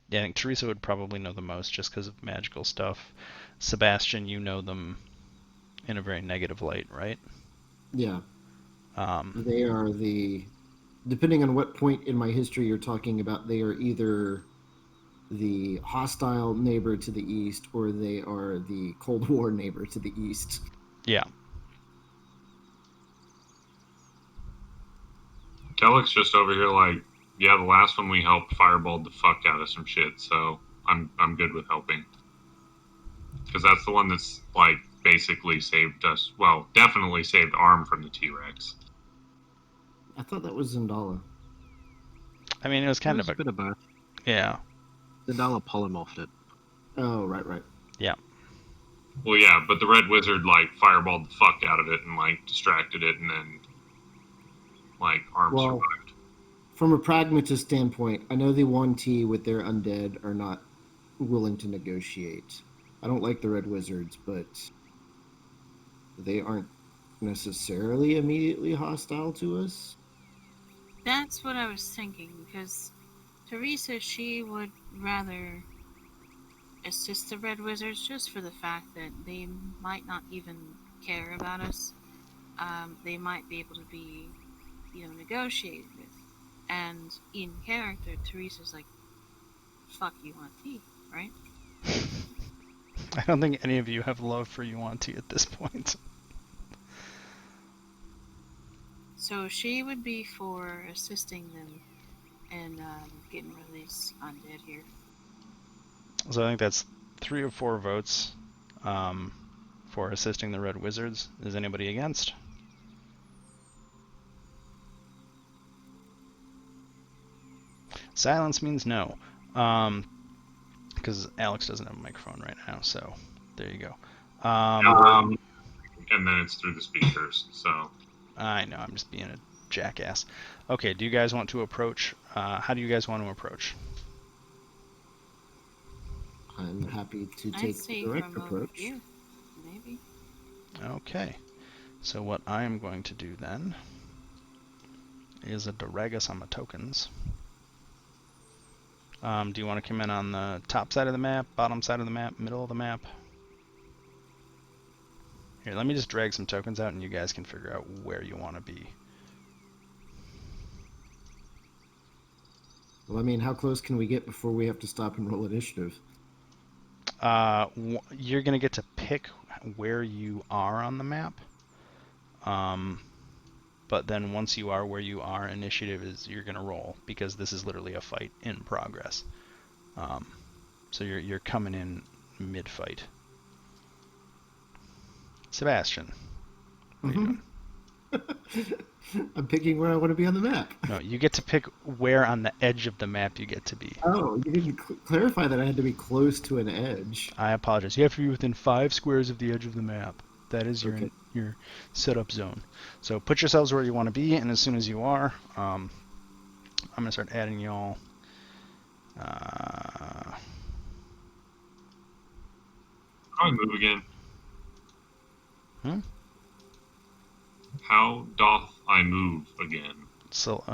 Yeah, I think Teresa would probably know the most just because of magical stuff. Sebastian, you know them in a very negative light, right? Yeah, Um, they are depending on what point in my history you're talking about, they are either the hostile neighbor to the east or they are the Cold War neighbor to the east. yeah. Kellick's just over here like, yeah, the last one we helped fireballed the fuck out of some shit, so I'm good with helping. Because that's the one that's like basically saved us. Well, definitely saved Arm from the T-Rex. I thought that was Zendala. I mean, it was It kind was of a a bit of both. yeah, The dollar polymorphed it. Oh, right. yeah. Well, yeah, but the Red Wizard like fireballed the fuck out of it and like distracted it, and then like Arm Well, survived. from a pragmatist standpoint, I know the 1T with their undead are not willing to negotiate. I don't like the Red Wizards, but they aren't necessarily immediately hostile to us. That's what I was thinking, because Teresa, she would rather assist the Red Wizards just for the fact that they might not even care about us. They might be able to be, negotiated with. And in character, Teresa's like, fuck you on tea, right? I don't think any of you have love for Yuan-Ti at this point. So she would be for assisting them and getting rid of these undead here. So I think that's 3 or 4 votes for assisting the Red Wizards. Is anybody against? Silence means no. Because Alex doesn't have a microphone right now, so there you go. Um, and then it's through the speakers. So I know, I'm just being a jackass. Okay, do you guys want to approach? How do you guys want to approach? I'm happy to I'd take the say direct from over approach. here, maybe. Okay, so what I am going to do then is a Doragus on my tokens. Do you want to come in on the top side of the map, bottom side of the map, middle of the map? Here, let me just drag some tokens out and you guys can figure out where you want to be. Well, I mean, how close can we get before we have to stop and roll initiative? You're going to get to pick where you are on the map. But then once you are where you are, initiative is you're going to roll because this is literally a fight in progress. So you're coming in mid-fight. Sebastian, what are you doing? I'm picking where I want to be on the map. No, you get to pick where on the edge of the map you get to be. Oh, you didn't clarify that I had to be close to an edge. I apologize. You have to be within 5 squares of the edge of the map. That is Okay. your setup zone. So put yourselves where you want to be, and as soon as you are, I'm going to start adding y'all. how do I move again? Hmm? How doth I move again? So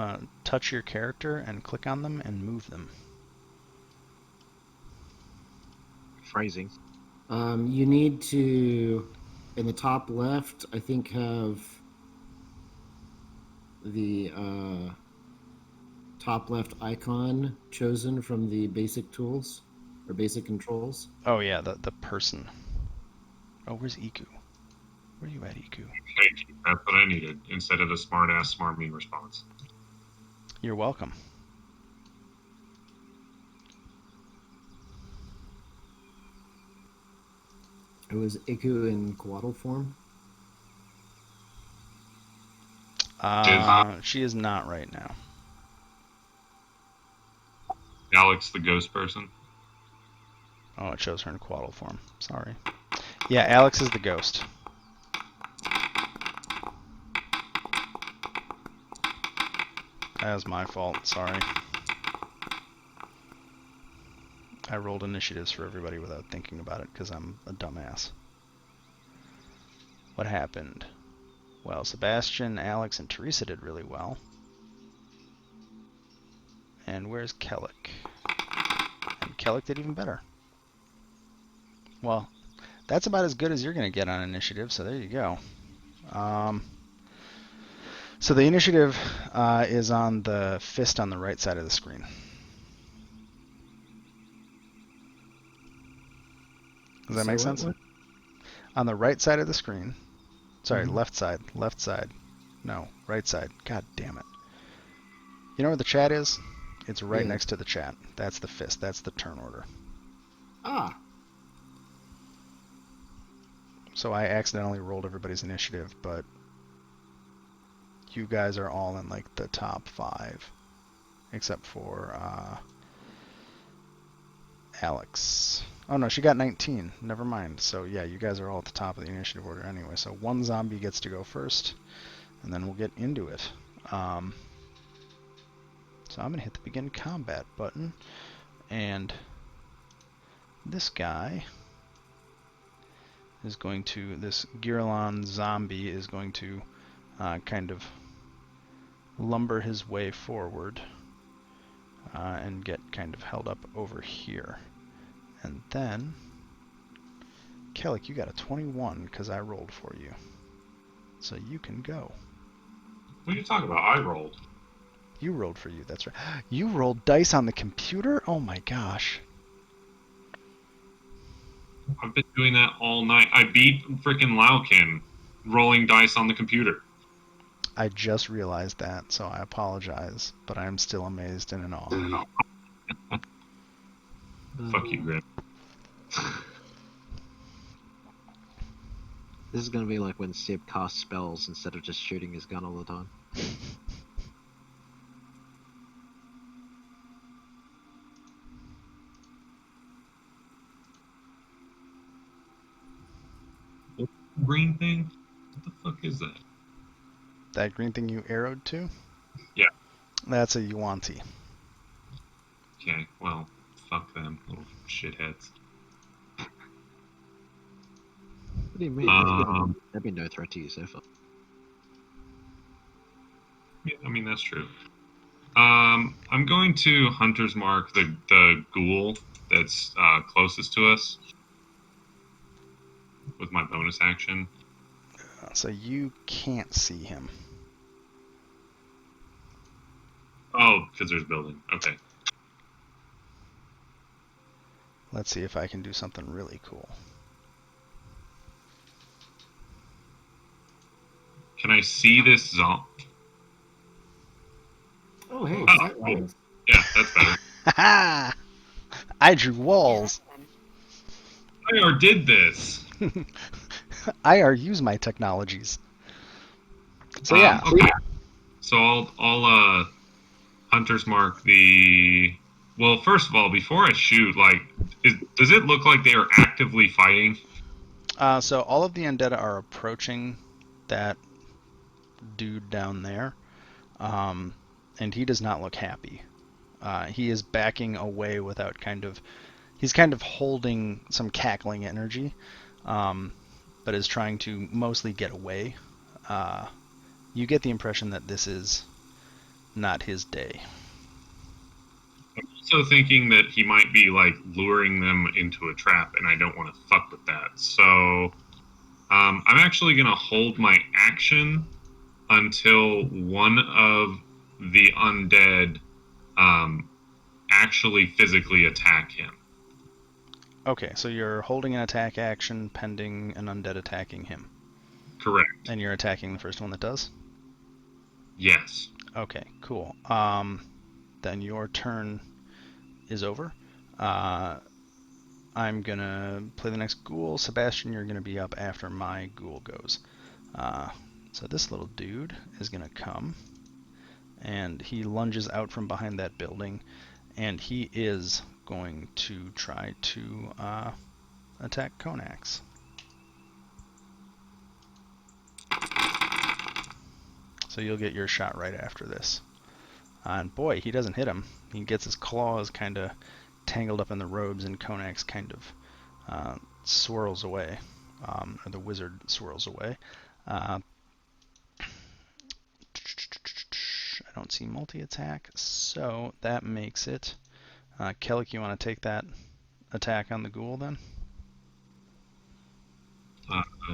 touch your character and click on them and move them. Phrasing. You need to, in the top left, I think, have the top left icon chosen from the basic tools or basic controls. Oh yeah, the person. Oh, where's Iku? Where are you at, Iku? Thank you. That's what I needed instead of the smart ass, smart me response. You're welcome. It was Iku in Coatl form. She is not right now. Alex, the ghost person. Oh, it shows her in Quaddle form. Sorry. Yeah, Alex is the ghost. That was my fault. Sorry. I rolled initiatives for everybody without thinking about it because I'm a dumbass. What happened? Well, Sebastian, Alex, and Teresa did really well. And where's Kellic? And Kellic did even better. Well, that's about as good as you're going to get on initiative, so there you go. So the initiative is on the fist on the right side of the screen. Does that So make sense? what? On the right side of the screen. Sorry, Mhm. left side. Left side. No, right side. God damn it. You know where the chat is? It's right Yeah. next to the chat. That's the fist. That's the turn order. Ah. So I accidentally rolled everybody's initiative, but you guys are all in like the top 5. Except for Alex. Oh no, she got 19. Never mind. So yeah, you guys are all at the top of the initiative order anyway. So one zombie gets to go first, and then we'll get into it. So I'm going to hit the begin combat button, and this guy is going to, this Girlon zombie is going to kind of lumber his way forward and get kind of held up over here. And then, Kellic, you got a 21 because I rolled for you. So you can go. What are you talking about? I rolled. You rolled for you, that's right. You rolled dice on the computer? Oh my gosh. I've been doing that all night. I beat freaking Laukin rolling dice on the computer. I just realized that, so I apologize, but I am still amazed and in awe. Fuck you, Grim. This is gonna be like when Sib casts spells instead of just shooting his gun all the time. green thing? What the fuck is that? That green thing you arrowed to? Yeah. That's a Yuanti. Okay. Well, fuck them, little shitheads. What do you mean? Um. They've been no threat to you so far. Yeah, I mean that's true. I'm going to Hunter's Mark the ghoul that's closest to us with my bonus action. So you can't see him. Oh, because there's building. Okay. Let's see if I can do something really cool. Can I see this zombie? Oh, hey, Oh, sight cool. lines. Yeah, that's better. Ha! I drew Yeah, walls. that's better. I already did this. I use my technologies. So yeah. Okay. So I'll Hunter's Mark the. Well, first of all, before I shoot, like, does it look like they are actively fighting? So all of the undead are approaching that dude down there, and he does not look happy. He is backing away without he's kind of holding some cackling energy, um, but is trying to mostly get away. Uh, you get the impression that this is not his day. I'm also thinking that he might be like luring them into a trap, and I don't want to fuck with that. So I'm actually going to hold my action until one of the undead um, actually physically attack him. Okay, so you're holding an attack action pending an undead attacking him, Correct. and you're attacking the first one that does. Yes. Okay, cool. Then your turn is over. I'm gonna play the next ghoul. Sebastian, you're gonna be up after my ghoul goes. Uh, so this little dude is gonna come, and he lunges out from behind that building, and he is going to try to attack Konax. So you'll get your shot right after this. And boy, he doesn't hit him. He gets his claws kind of tangled up in the robes, and Konax kind of swirls away, or the wizard swirls away. Uh, I don't see multi-attack, so that makes it. Kellic, you want to take that attack on the ghoul then?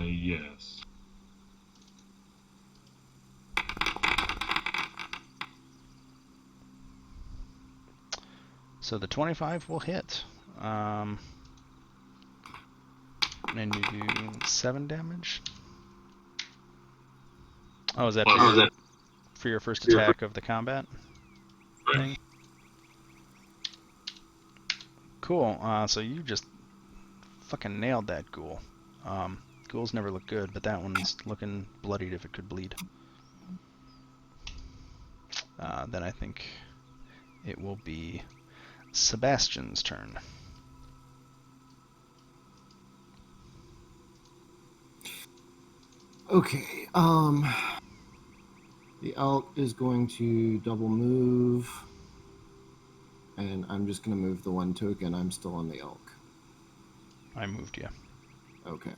Yes. So the 25 will hit. And you do 7 damage. Oh, is that for your first attack of the combat thing? Cool. So you just fucking nailed that ghoul. Ghouls never look good, but that one's looking bloodied if it could bleed. Then I think it will be Sebastian's turn. Okay. The elk is going to double move, and I'm just going to move the one token. I'm still on the elk. I moved you. Okay.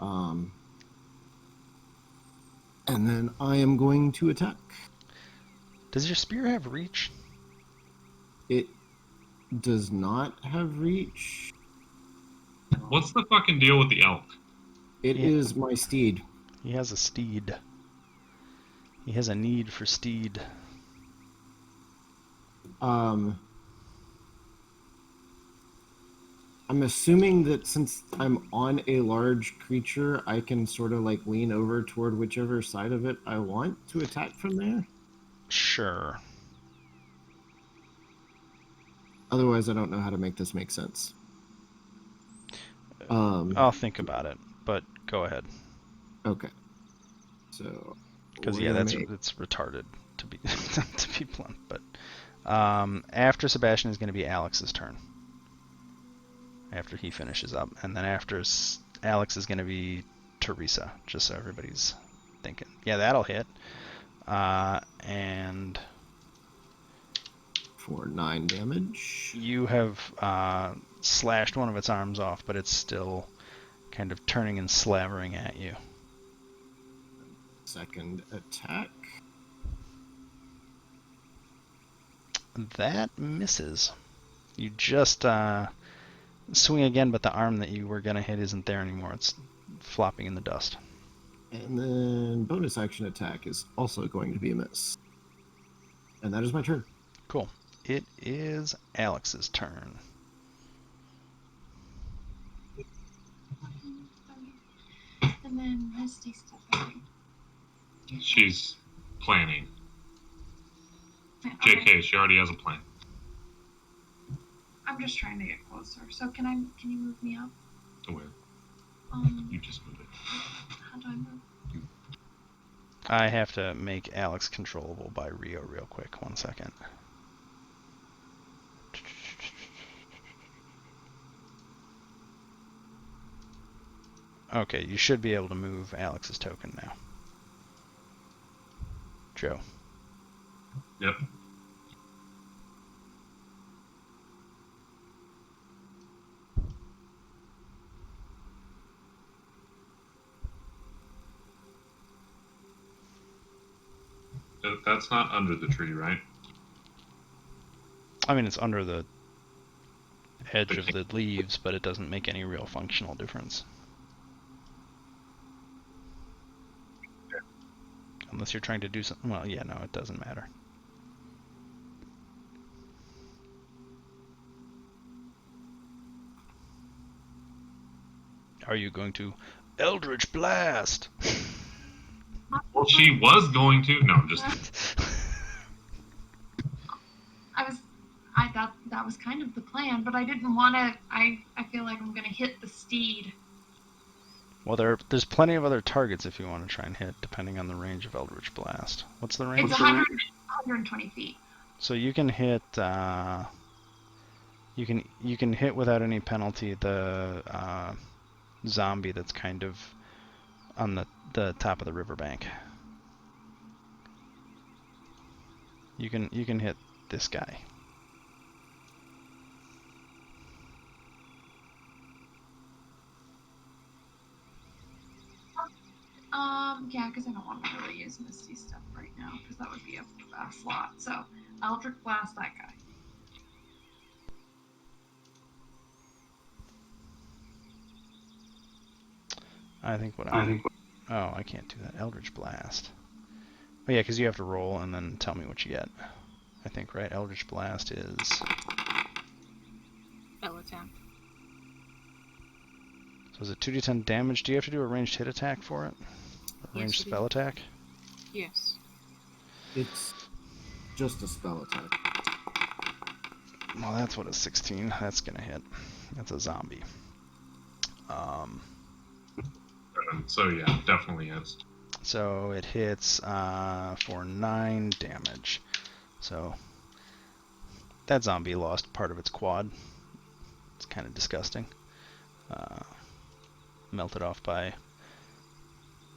And then I am going to attack. Does your spear have reach? It does not have reach. What's the fucking deal with the elk? It Yeah. is my steed. He has a steed. He has a need for steed. I'm assuming that since I'm on a large creature, I can sort of like lean over toward whichever side of it I want to attack from there. Sure. Otherwise, I don't know how to make this make sense. I'll think about it, but go ahead. Okay. So Because we're yeah, gonna it's retarded to be to be blunt. But after Sebastian is going to be Alex's turn. After he finishes up, and then after Alex is going to be Teresa, just so everybody's thinking. Yeah, that'll hit. And For 9 damage. you have slashed one of its arms off, but it's still kind of turning and slavering at you. Second attack. That misses. You just swing again, but the arm that you were going to hit isn't there anymore. It's flopping in the dust. And then bonus action attack is also going to be a miss. And that is my turn. Cool. It is Alex's turn. And then Misty step back. She's planning. JK, she already has a plan. I'm just trying to get closer. So can you move me up? Where? You just moved it. How do I move? I have to make Alex controllable by Rio real quick. 1 second. Okay, you should be able to move Alex's token now. Joe. Yep. That's not under the tree, right? I mean, it's under the edge of the leaves, but it doesn't make any real functional difference. Unless you're trying to do something. Well, yeah, no, it doesn't matter. Are you going to Eldritch Blast? Well, she was going to. No, I'm just. I thought that was kind of the plan, but I didn't want to. I feel like I'm gonna hit the steed. Well, there's plenty of other targets if you want to try and hit, depending on the range of Eldritch Blast. What's the range? It's 120 feet. So you can hit. You can hit without any penalty the zombie that's kind of on the top of the riverbank. You can hit this guy. Yeah, because I don't want to really use Misty stuff right now, because that would be a slot. So, Eldritch Blast that guy. Oh, I can't do that. Eldritch Blast. Oh yeah, because you have to roll and then tell me what you get. I think, right? Eldritch Blast is Spell attack. So is it 2d10 damage? Do you have to do a ranged hit attack for it? A ranged spell attack? Yes. It's just a spell attack. Well, that's what a 16. That's gonna hit. That's a zombie. So yeah, definitely is. So it hits for 9 damage. So that zombie lost part of its quad. It's kind of disgusting. Melted off by...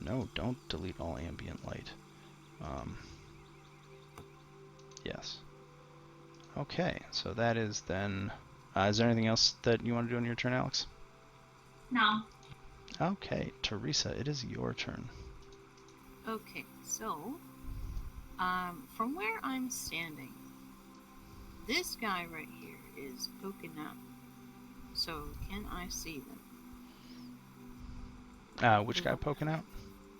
No, don't delete all ambient light. Yes. Okay, so that is then... is there anything else that you want to do on your turn, Alex? No. Okay, Teresa, it is your turn. Okay, so from where I'm standing, this guy right here is poking out. So can I see them? Which guy poking out?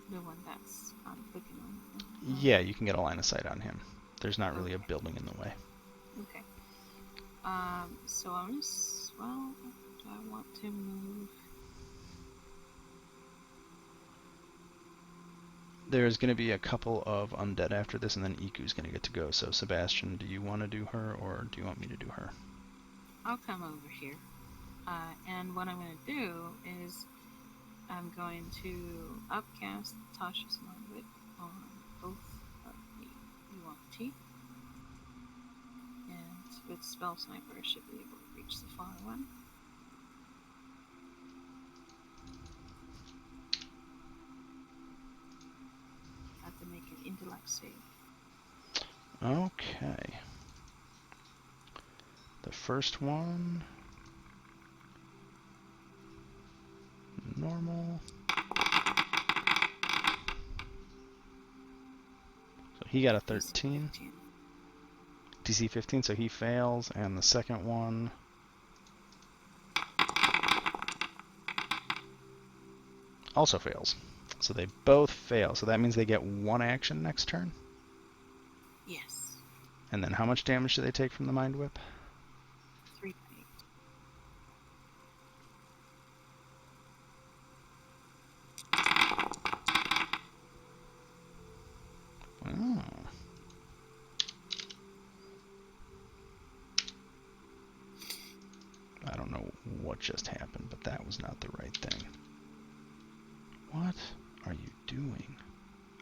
The one that's clicking on. Yeah, you can get a line of sight on him. There's not really a building in the way. Okay. So I'm just, well, do I want to move? There's going to be a couple of undead after this, and then Iku's going to get to go. So, Sebastian, do you want to do her, or do you want me to do her? I'll come over here. And what I'm going to do is I'm going to upcast Tasha's Mind on both of the URT. And with Spell Sniper, I should be able to reach the far one. reflex save. Okay. The first one, normal. So he got a 13. 15. DC 15, so he fails. And the second one, also fails. So they both fail. So that means they get one action next turn. Yes. And then how much damage do they take from the Mind Whip? 3d8. Oh. I don't know what just happened, but that was not the right thing. What are you doing?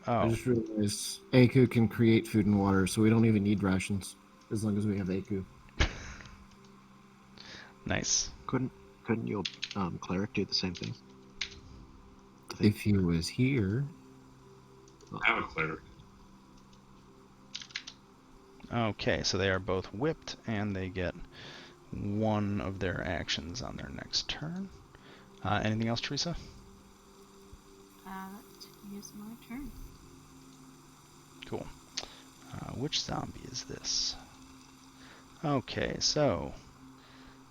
I Oh, just realized Aku can create food and water, so we don't even need rations as long as we have Aku. nice. Couldn't your cleric do the same thing? I think. If he was here, I have a cleric. Okay, so they are both whipped, and they get one of their actions on their next turn. Anything else, Teresa? That is my turn. Cool. Which zombie is this? Okay, so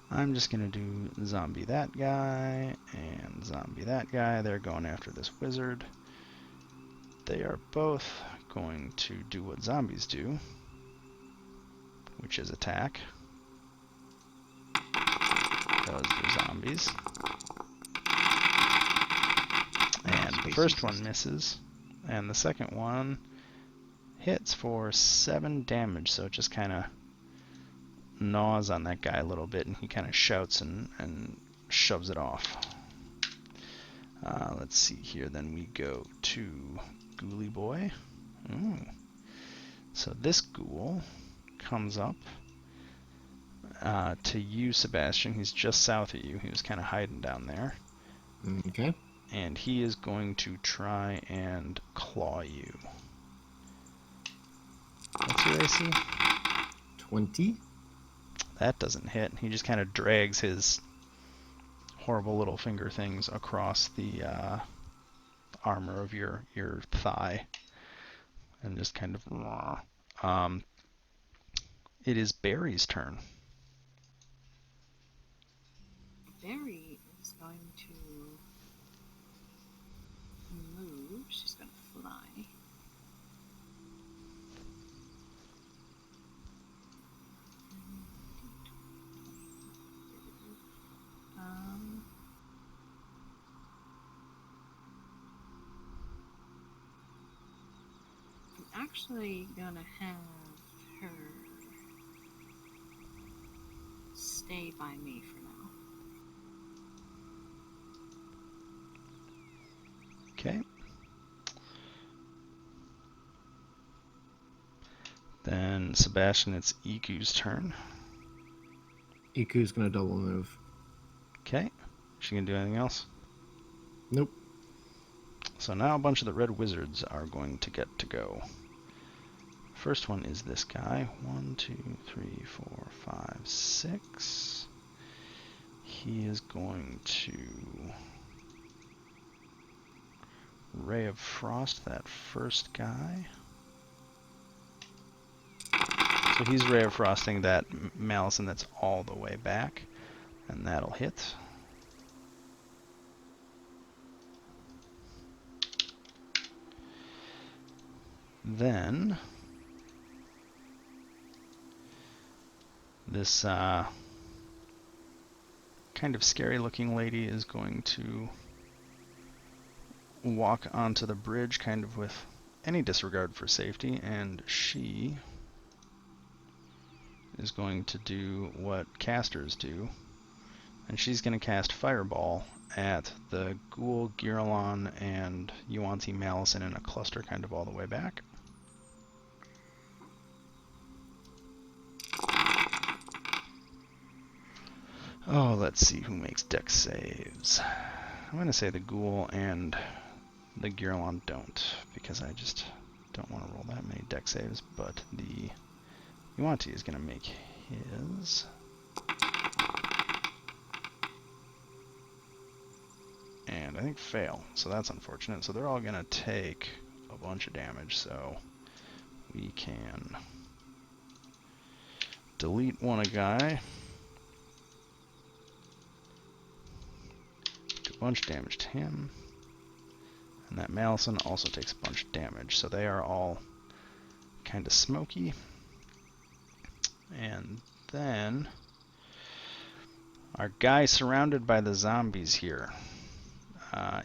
I'm just going to do zombie that guy and zombie that guy. They're going after this wizard. They are both going to do what zombies do, which is attack. Because they're zombies. And the first one misses, and the second one hits for 7 damage, so it just kind of gnaws on that guy a little bit, and he kind of shouts and shoves it off. Let's see here, then we go to Ghoulie Boy. Ooh. So this ghoul comes up to you, Sebastian. He's just south of you. He was kind of hiding down there. okay. And he is going to try and claw you. What's your AC? 20. That doesn't hit. He just kind of drags his horrible little finger things across the armor of your thigh, and just kind of. It is Barry's turn. Barry is going to move. She's going to fly. I'm actually going to have her stay by me for now. Okay. Then Sebastian, it's Iku's turn. Iku's gonna double move. Okay. She gonna do anything else? Nope. So now a bunch of the red wizards are going to get to go. First one is this guy. 1, 2, 3, 4, 5, 6. He is going to Ray of Frost that first guy. So he's Ray of Frosting that Malison that's all the way back, and that'll hit. Then this kind of scary looking lady is going to walk onto the bridge kind of with any disregard for safety, and she is going to do what casters do, and she's going to cast Fireball at the Ghoul, Giralon, and Yuanti Malison in a cluster kind of all the way back. Oh, let's see who makes dex saves. I'm going to say the Ghoul and the Giralon don't, because I just don't want to roll that many deck saves, but the Yuanti is going to make his. And I think fail, so that's unfortunate. So they're all going to take a bunch of damage, so we can delete one a guy. Do a bunch of damage to him. And that Malison also takes a bunch of damage, so they are all kind of smoky. And then our guy surrounded by the zombies here,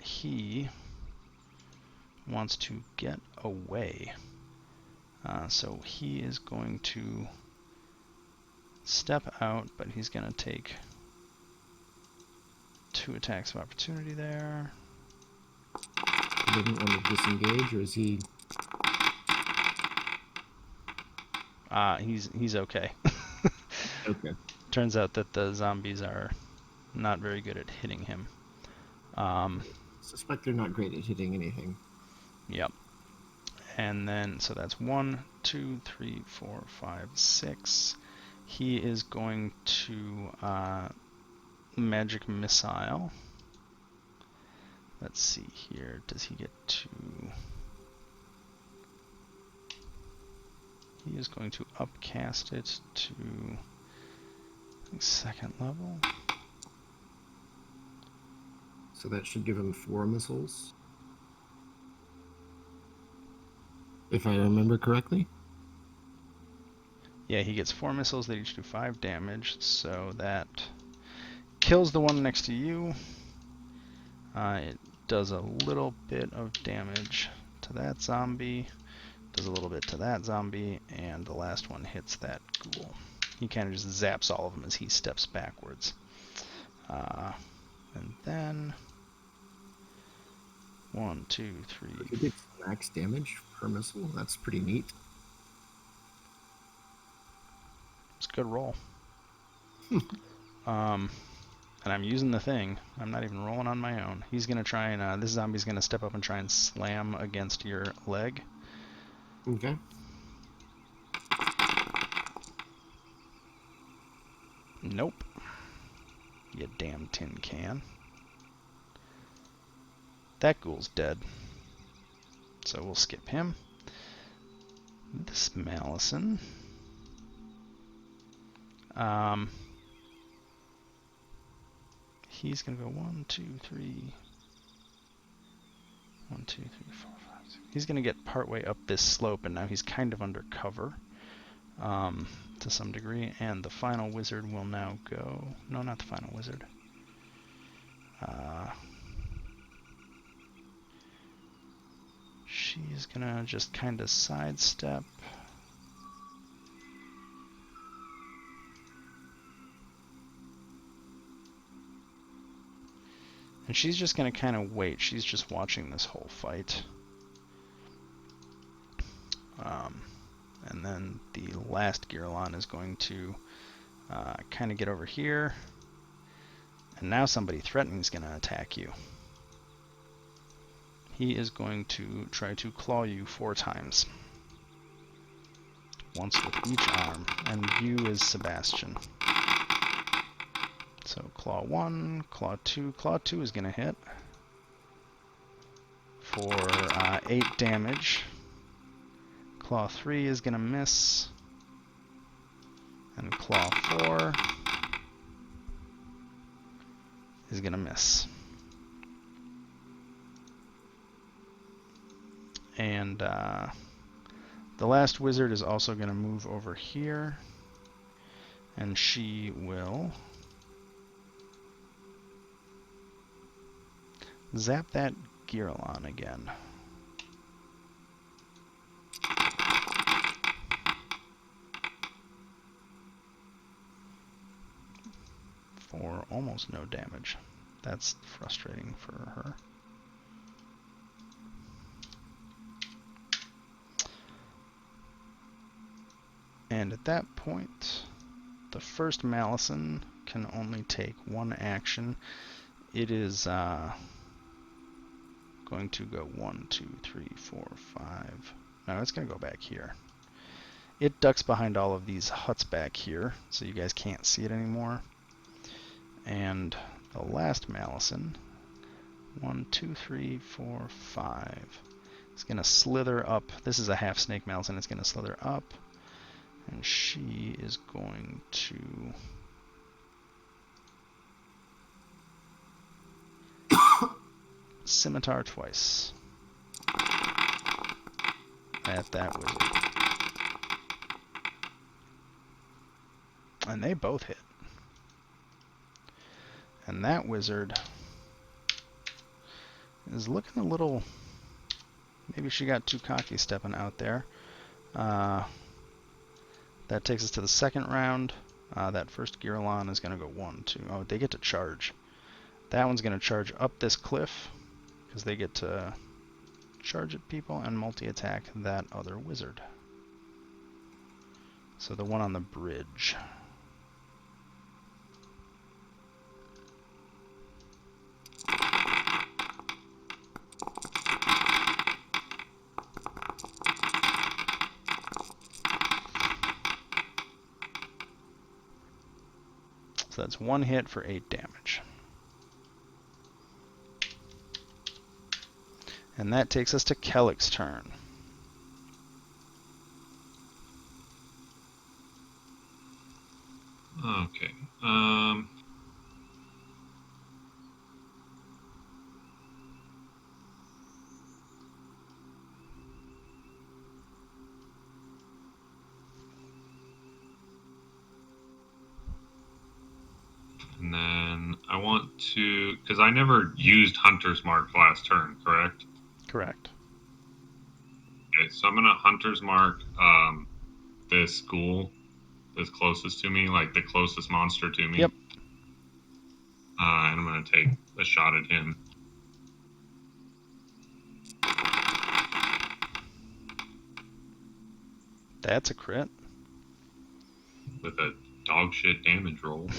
he wants to get away. So he is going to step out, but he's going to take 2 attacks of opportunity there. He doesn't want to disengage, or is he? He's okay. Okay. Turns out that the zombies are not very good at hitting him. Suspect they're not great at hitting anything. Yep. And then, so that's 1, 2, 3, 4, 5, 6. He is going to magic missile. Let's see here. Does he get to? He is going to upcast it to, I think, 2nd level. So that should give him 4 missiles, if I remember correctly. Yeah, he gets 4 missiles that each do 5 damage, so that kills the one next to you. It does a little bit of damage to that zombie, does a little bit to that zombie, and the last one hits that ghoul. He kind of just zaps all of them as he steps backwards. And then 1, 2, 3. He gets max damage per missile. That's pretty neat. It's a good roll. And I'm using the thing. I'm not even rolling on my own. He's going to try and, this zombie's going to step up and try and slam against your leg. Okay. Nope. You damn tin can. That ghoul's dead. So we'll skip him. This Malison. He's going to go 1, 2, 3. 1, 2, 3, 4, 5, 6. He's going to get partway up this slope, and now he's kind of under cover to some degree. And the final wizard will now go. No, not the final wizard. She's going to just kind of sidestep. And she's just going to kind of wait. She's just watching this whole fight. And then the last Girlon is going to kind of get over here. And now somebody threatening is going to attack you. He is going to try to claw you 4 times. Once with each arm. And you is Sebastian. So claw 1, claw 2. Claw 2 is going to hit for 8 damage. Claw 3 is going to miss. And claw 4 is going to miss. And the last wizard is also going to move over here. And she will zap that Girlon again. For almost no damage. That's frustrating for her. And at that point, the first Malison can only take 1 action. It is going to go 1, 2, 3, 4, 5. No, it's going to go back here. It ducks behind all of these huts back here, so you guys can't see it anymore. And the last Malison, 1, 2, 3, 4, 5, it's going to slither up. This is a half snake Malison. It's going to slither up, and she is going to scimitar twice at that wizard. And they both hit. And that wizard is looking a little... Maybe she got too cocky stepping out there. That takes us to the second round. That first Giralon is going to go 1, 2... Oh, they get to charge. That one's going to charge up this cliff, because they get to charge at people and multi-attack that other wizard. So the one on the bridge. So that's 1 hit for 8 damage. And that takes us to Kellick's turn. Okay. And then I want to, because I never used Hunter's Mark last turn, correct? Correct. Okay, so I'm gonna Hunter's Mark this ghoul that's closest to me, like the closest monster to me. Yep. And I'm gonna take a shot at him. That's a crit. With a dog shit damage roll.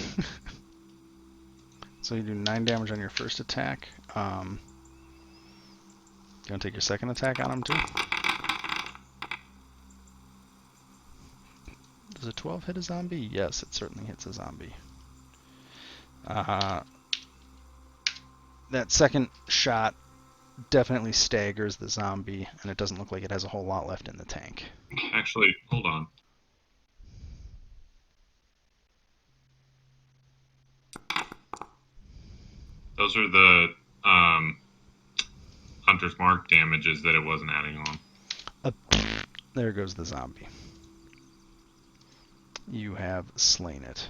So you do 9 damage on your first attack. You want to take your second attack on him too? Does a 12 hit a zombie? Yes, it certainly hits a zombie. That second shot definitely staggers the zombie, and it doesn't look like it has a whole lot left in the tank. Actually, hold on. Those are the Hunter's Mark damages that it wasn't adding on. There goes the zombie. You have slain it.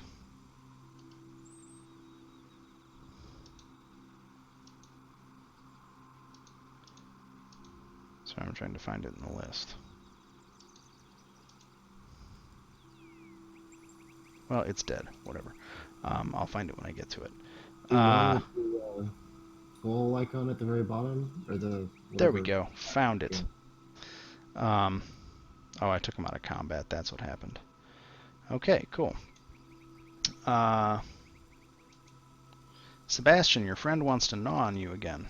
So I'm trying to find it in the list. Well, it's dead. Whatever. I'll find it when I get to it. The one with the skull icon at the very bottom, or the There we whatever. go. Found it. Oh, I took him out of combat. That's what happened. Okay, cool. Sebastian, your friend wants to gnaw on you again.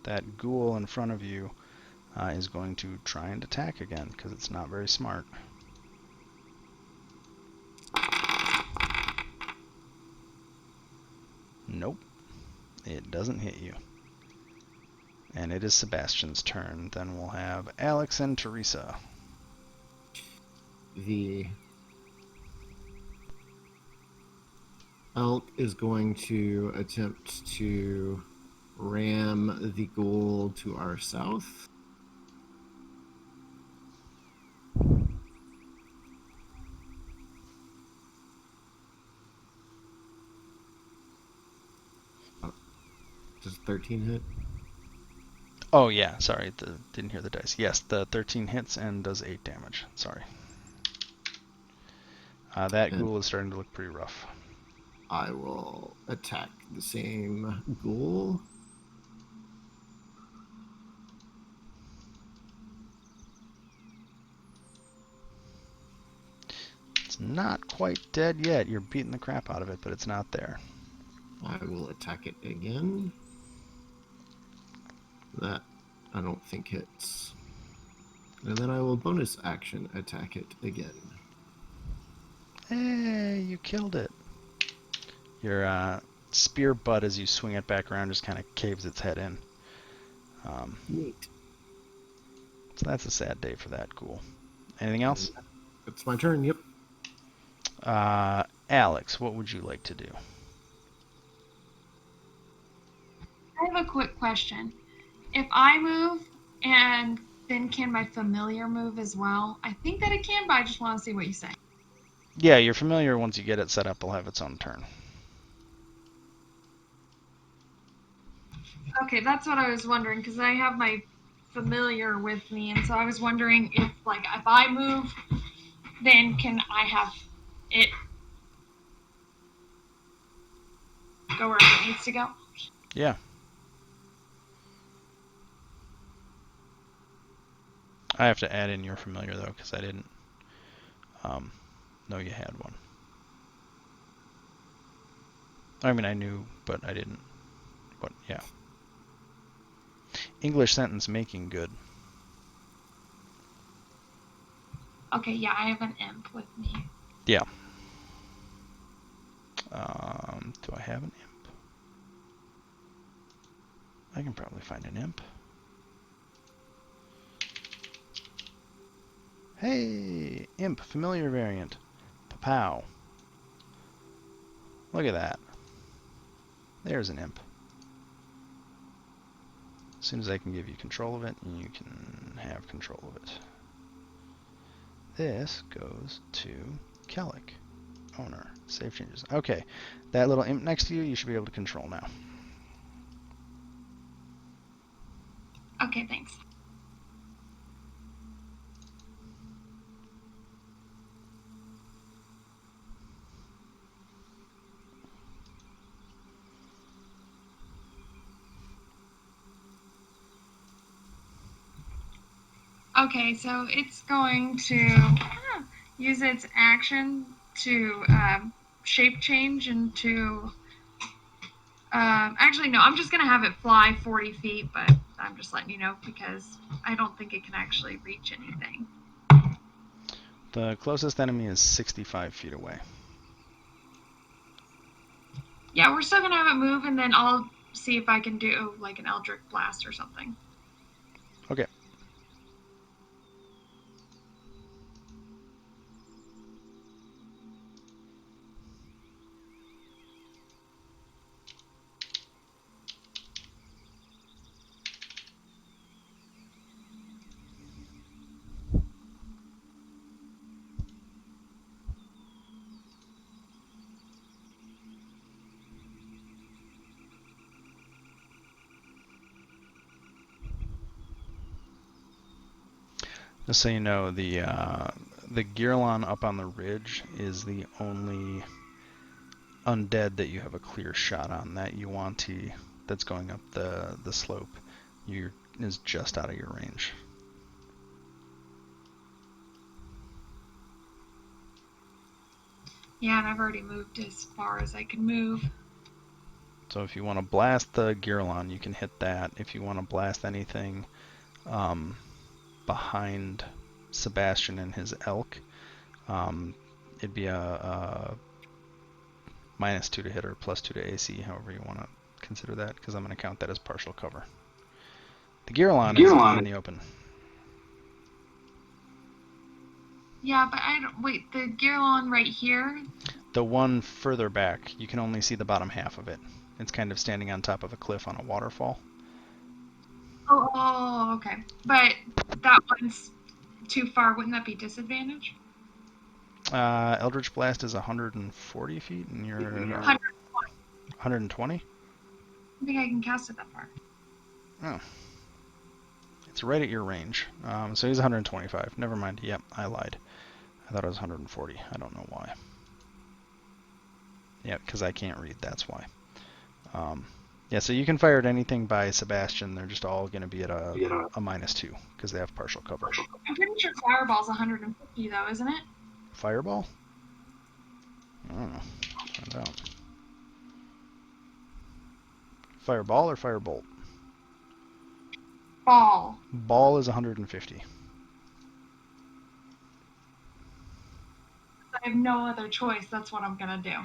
That ghoul in front of you is going to try and attack again, because it's not very smart. Nope. It doesn't hit you. And it is Sebastian's turn. Then we'll have Alex and Teresa. The elk is going to attempt to ram the ghoul to our south. Does 13 hit? Oh, yeah, sorry, didn't hear the dice. Yes, the 13 hits and does 8 damage. Sorry. That And ghoul is starting to look pretty rough. I will attack the same ghoul. It's not quite dead yet. You're beating the crap out of it, but it's not there. I will attack it again. That I don't think hits. And then I will bonus action attack it again. Hey, you killed it. Your spear butt, as you swing it back around, just kind of caves its head in. Neat. So that's a sad day for that. Cool. Anything else? It's my turn, yep. Alex, what would you like to do? I have a quick question. If I move, and then can my familiar move as well? I think that it can, but I just want to see what you say. Yeah, you're familiar. Once you get it set up, will have its own turn. Okay, that's what I was wondering because I have my familiar with me, and so I was wondering if, like, if I move, then can I have it go wherever it needs to go? Yeah. I have to add in your familiar, though, because I didn't know you had one. I mean, I knew, but I didn't. But, yeah. English sentence making good. Okay, yeah, I have an imp with me. Yeah. Do I have an imp? I can probably find an imp. Hey, imp, familiar variant. Pow. Look at that. There's an imp. As soon as I can give you control of it, you can have control of it. This goes to Kellic. Owner. Save changes. Okay. That little imp next to you, you should be able to control now. Okay, thanks. Okay, so it's going to use its action to shape change into. Actually, no, I'm just going to have it fly 40 feet, but I'm just letting you know because I don't think it can actually reach anything. The closest enemy is 65 feet away. Yeah, we're still going to have it move, and then I'll see if I can do like an Eldritch Blast or something. Okay. Just so you know, the Girlon up on the ridge is the only undead that you have a clear shot on. That Yuanti that's going up the slope is just out of your range. Yeah, and I've already moved as far as I can move. So if you want to blast the Girlon, you can hit that. If you want to blast anything behind Sebastian and his elk, it'd be a -2 to hit or +2 to AC, however you want to consider that, because I'm going to count that as partial cover. The Girlon is in the open. Yeah, but I don't. Wait, the Girlon right here? The one further back, you can only see the bottom half of it. It's kind of standing on top of a cliff on a waterfall. Oh, okay. But that one's too far. Wouldn't that be disadvantage? Eldritch Blast is 140 feet, and you're 120? I think I can cast it that far. Oh. It's right at your range. So he's 125. Never mind. Yep, I lied. I thought it was 140. I don't know why. Yeah, because I can't read. That's why. Yeah, so you can fire at anything by Sebastian. They're just all going to be at a -2 because they have partial cover. I'm pretty sure Fireball's 150 though, isn't it? Fireball? I don't know. Find out. Fireball or firebolt? Ball. Ball is 150. I have no other choice. That's what I'm gonna do.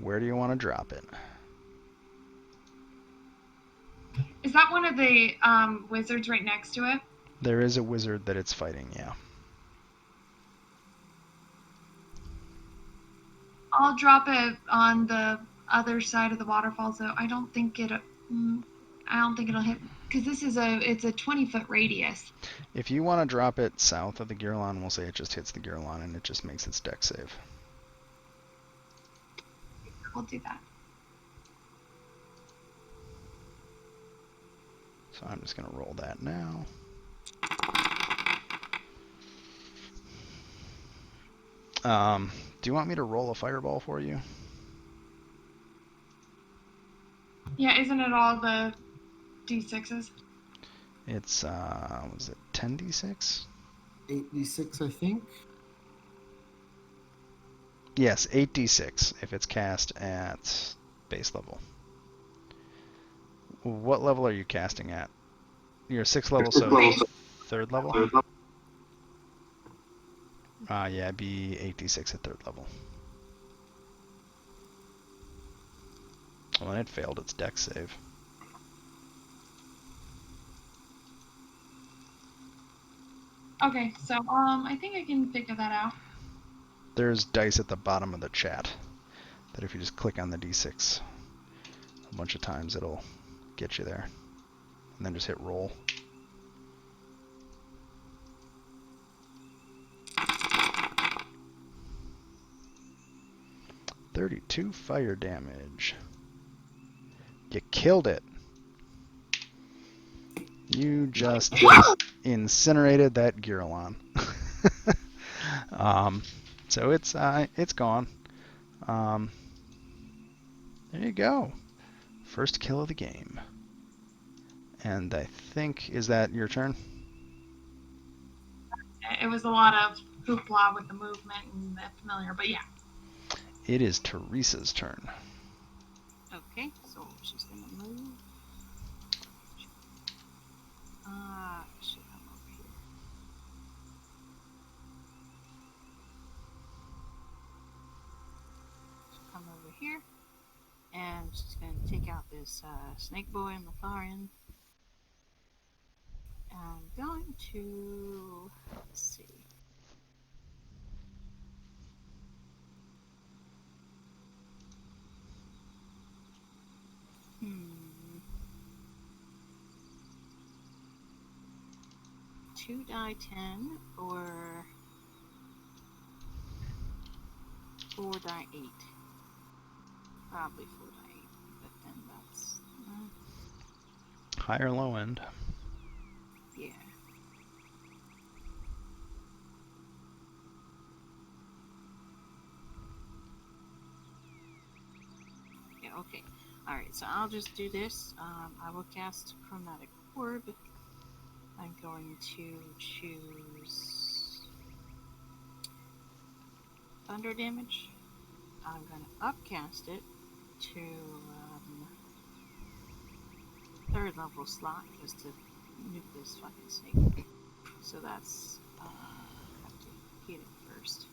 Where do you want to drop it? Is that one of the wizards right next to it? There is a wizard that it's fighting, yeah. I'll drop it on the other side of the waterfall, so I don't think it. I don't think it'll hit because it's a 20-foot radius. If you want to drop it south of the Girlon, we'll say it just hits the Girlon and it just makes its deck save. We'll do that. So I'm just going to roll that now. Do you want me to roll a fireball for you? Yeah, isn't it all the d6s? It's, was it 10d6? 8d6, I think. Yes, 8d6 if it's cast at base level. What level are you casting at? You're 6th level, so 3rd level? Yeah, it'd be 8d6 at 3rd level. Well, and it failed its deck save. Okay, so I think I can figure that out. There's dice at the bottom of the chat that if you just click on the d6 a bunch of times, it'll get you there. And then just hit roll. $32 fire damage. You killed it. You just incinerated that Girlon. So it's gone. There you go. First kill of the game. And I think, is that your turn? It was a lot of hoopla with the movement and the familiar, but yeah. It is Teresa's turn. Okay, so she's gonna move. She'll come over here. She'll come over here, and she's gonna take out this snake boy in the far end. I'm going to, let's see. Two die 10 or 4 die 8. Probably 4 die 8, but then that's High or low end? yeah. Yeah, okay. Alright, so I'll just do this. I will cast Chromatic Orb. I'm going to choose Thunder Damage. I'm going to upcast it to 3rd level slot just to nuke this fucking snake. So that's I have to hit it first.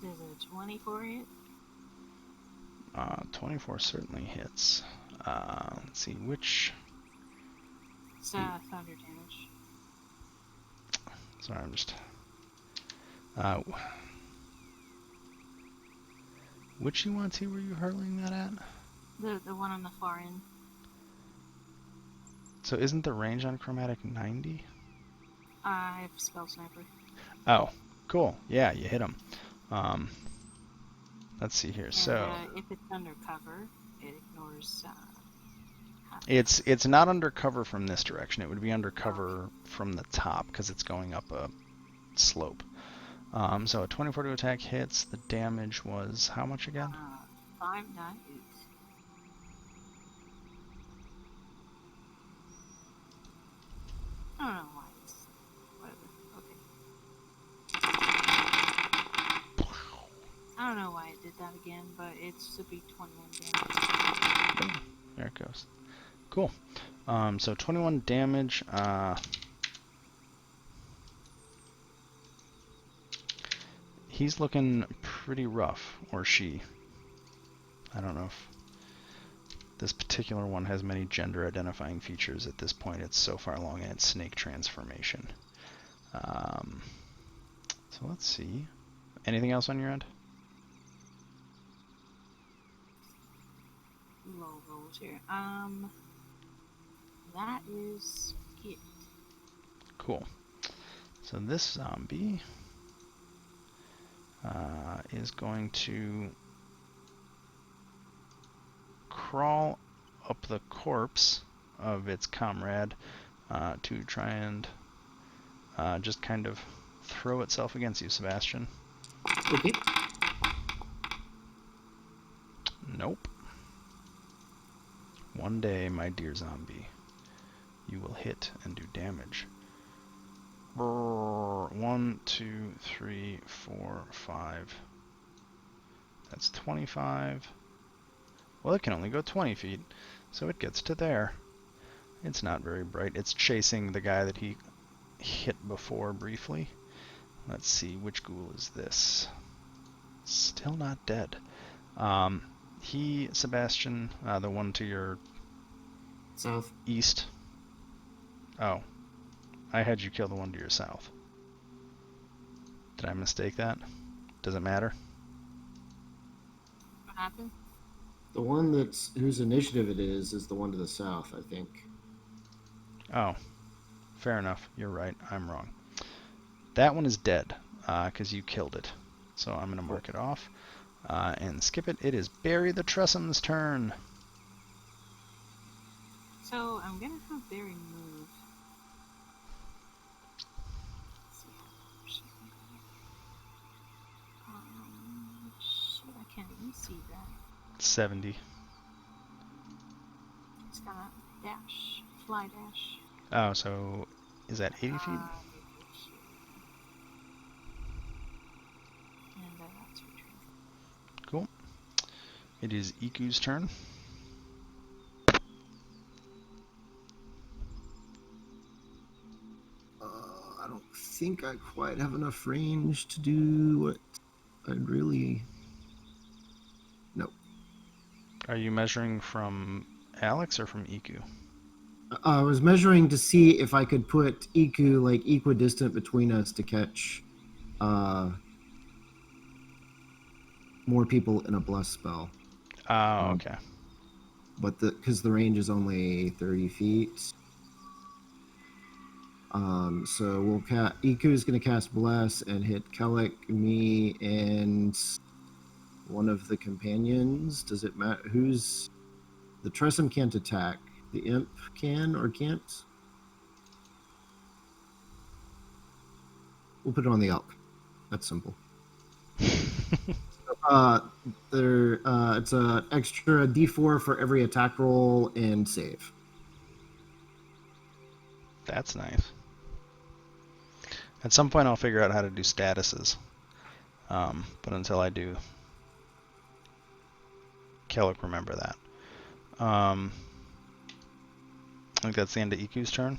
There's a 24 hit. 24 certainly hits. Let's see, which... It's thunder damage. Sorry, I'm just... which UNT were you hurling that at? The one on the far end. So isn't the range on Chromatic 90? I have Spell Sniper. Oh, cool. Yeah, you hit him. Let's see here. And, so if it's under cover, it ignores. it's not under cover from this direction. It would be under cover from the top because it's going up a slope. So a 24 to attack hits. The damage was how much again? 5 die 8. I don't know why this. Whatever. Okay. I don't know why it did that again, but it should be 21 damage. There it goes. Cool. So 21 damage. He's looking pretty rough, or she. I don't know if this particular one has many gender identifying features at this point. It's so far along in its snake transformation. So let's see. Anything else on your end? Logos here. That is it. Cool. So this zombie is going to crawl up the corpse of its comrade to try and just kind of throw itself against you, Sebastian. Okay. Nope. One day, my dear zombie, you will hit and do damage. 1, 2, 3, 4, 5. That's 25. Well, it can only go 20 feet, so it gets to there. It's not very bright. It's chasing the guy that he hit before briefly. Let's see, which ghoul is this? Still not dead. Sebastian, the one to your South. east. Oh, I had you kill the one to your south. Did I mistake that? Does it matter? What happened? The one that's whose initiative it is the one to the south, I think. Oh, fair enough. You're right. I'm wrong. That one is dead because you killed it. So I'm going to mark it off and skip it. It is Barry the Tressum's turn. So I'm gonna have Barry move. Let's see how far she can go. Shit, I can't even see that. 70. It's got a dash, fly dash. Oh, so is that 80 feet? And that's her turn. Cool. It is Iku's turn. I don't think I quite have enough range to do what I'd really. No. Are you measuring from Alex or from Iku? I was measuring to see if I could put Iku like equidistant between us to catch more people in a bless spell. Oh, okay. But because the range is only 30 feet. So we'll Iku is going to cast bless and hit Kellic, me, and one of the companions. Does it matter who's the Tressum can't attack? The imp can or can't? We'll put it on the elk. That's simple. It's an extra D4 for every attack roll and save. That's nice. At some point I'll figure out how to do statuses. But until I do, Kellic, remember that. I think that's the end of Iku's turn.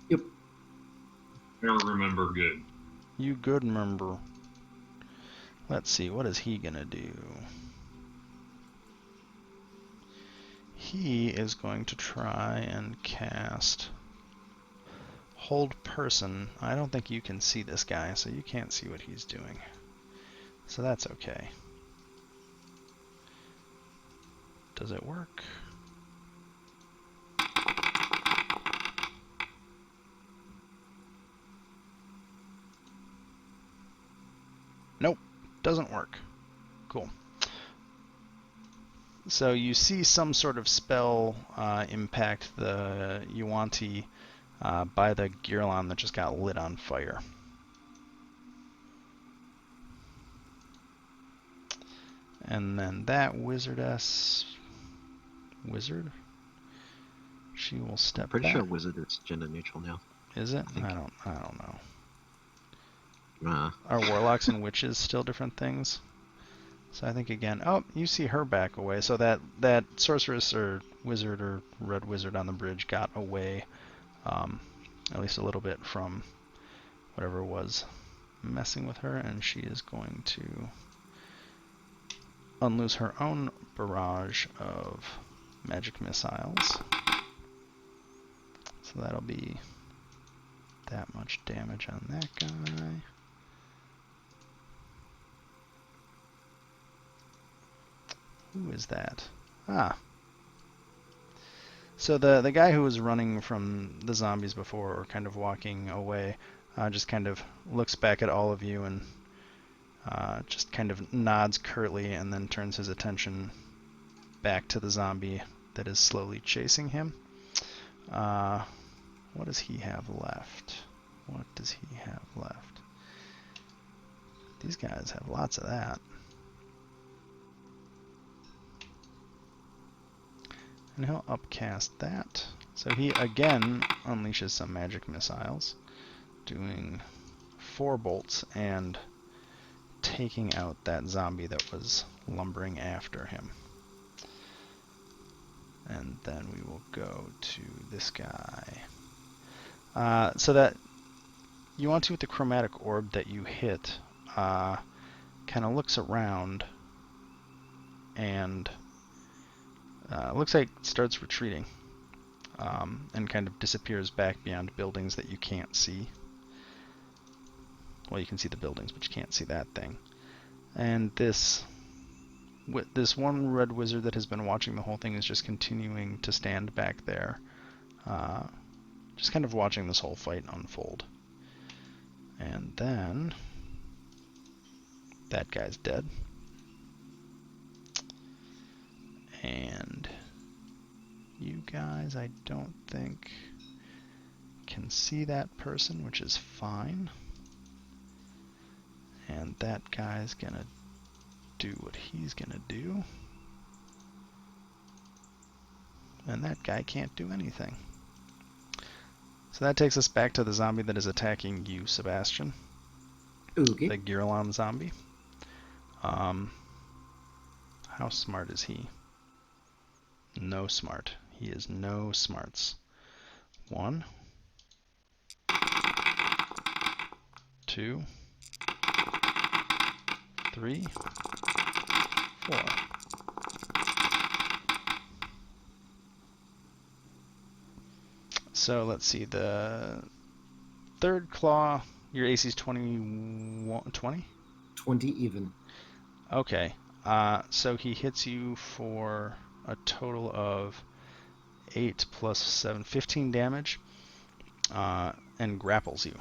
Yep. I remember good. You good remember. Let's see, what is he gonna do? He is going to try and cast Hold Person. I don't think you can see this guy, so you can't see what he's doing. So that's okay. Does it work? Nope, doesn't work. Cool. So you see some sort of spell impact the Yuanti by the Gearlon that just got lit on fire. And then that wizardess... Wizard? She will step Pretty back. sure wizard is gender neutral now. Is it? I think. I don't know. Uh, Are warlocks and witches still different things? So I think again, oh, you see her back away. So that sorceress or wizard or red wizard on the bridge got away, at least a little bit from whatever was messing with her, and she is going to unloose her own barrage of magic missiles. So that'll be that much damage on that guy. Who is that? Ah. So the guy who was running from the zombies before, or kind of walking away, just kind of looks back at all of you and just kind of nods curtly and then turns his attention back to the zombie that is slowly chasing him. What does he have left? What does he have left? These guys have lots of that. And he'll upcast that. So he again unleashes some magic missiles, doing 4 bolts and taking out that zombie that was lumbering after him. And then we will go to this guy. So that you want to, with the chromatic orb that you hit, kind of looks around and looks like it starts retreating and kind of disappears back beyond buildings that you can't see. Well, you can see the buildings, but you can't see that thing. And this one red wizard that has been watching the whole thing is just continuing to stand back there, just kind of watching this whole fight unfold. And then that guy's dead. And you guys, I don't think, can see that person, which is fine. And that guy's gonna do what he's gonna do. And that guy can't do anything. So that takes us back to the zombie that is attacking you, Sebastian. Okay. The Girlan zombie. How smart is he? No smart. He is no smarts. 1, 2, 3, 4. So let's see, the third claw, your AC is 20? 20 even. Okay, so he hits you for a total of 8 plus 7, 15 damage, and grapples you.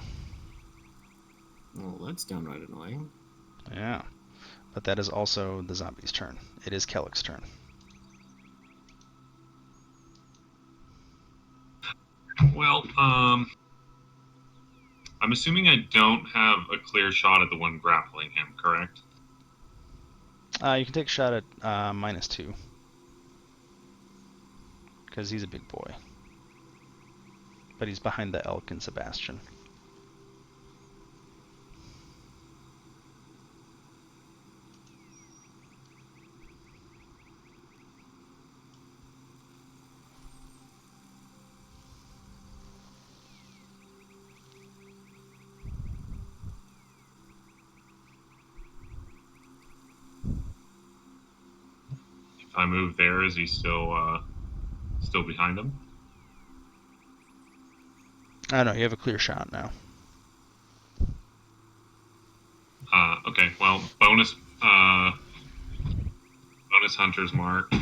Well, that's downright annoying. Yeah, but that is also the zombie's turn. It is Kellick's turn. Well, I'm assuming I don't have a clear shot at the one grappling him, correct? You can take a shot at -2, because he's a big boy. But he's behind the elk and Sebastian. If I move there, is he still behind him? I know, you have a clear shot now. Okay. Well, bonus hunter's mark.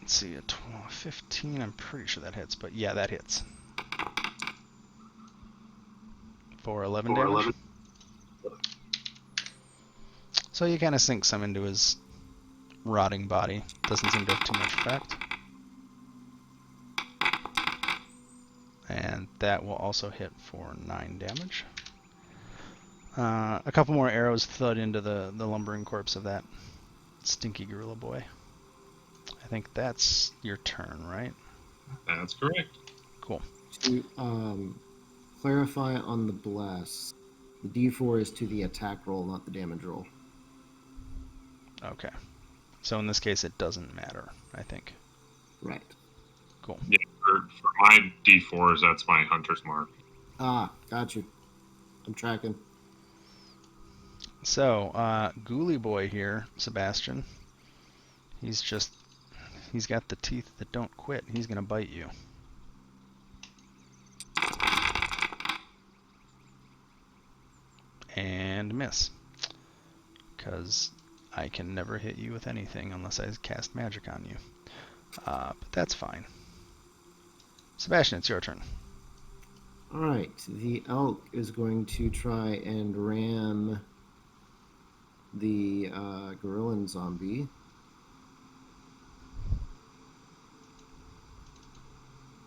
Let's see, a 15, I'm pretty sure that hits, but yeah, that hits. For 11 damage. 11. So you kind of sink some into his rotting body. Doesn't seem to have too much effect. And that will also hit for 9 damage. A couple more arrows thud into the lumbering corpse of that Stinky Gorilla Boy. I think that's your turn, right? That's correct. Cool. To clarify on the bless, the D4 is to the attack roll, not the damage roll. Okay. So in this case, it doesn't matter, I think. Right. Cool. Yeah, for my D4s, that's my hunter's mark. Ah, got you. I'm tracking. So, Ghoulie Boy here, Sebastian. He's got the teeth that don't quit. He's gonna bite you. And miss. Because I can never hit you with anything unless I cast magic on you. But that's fine. Sebastian, it's your turn. All right. The elk is going to try and ram the gorillan zombie.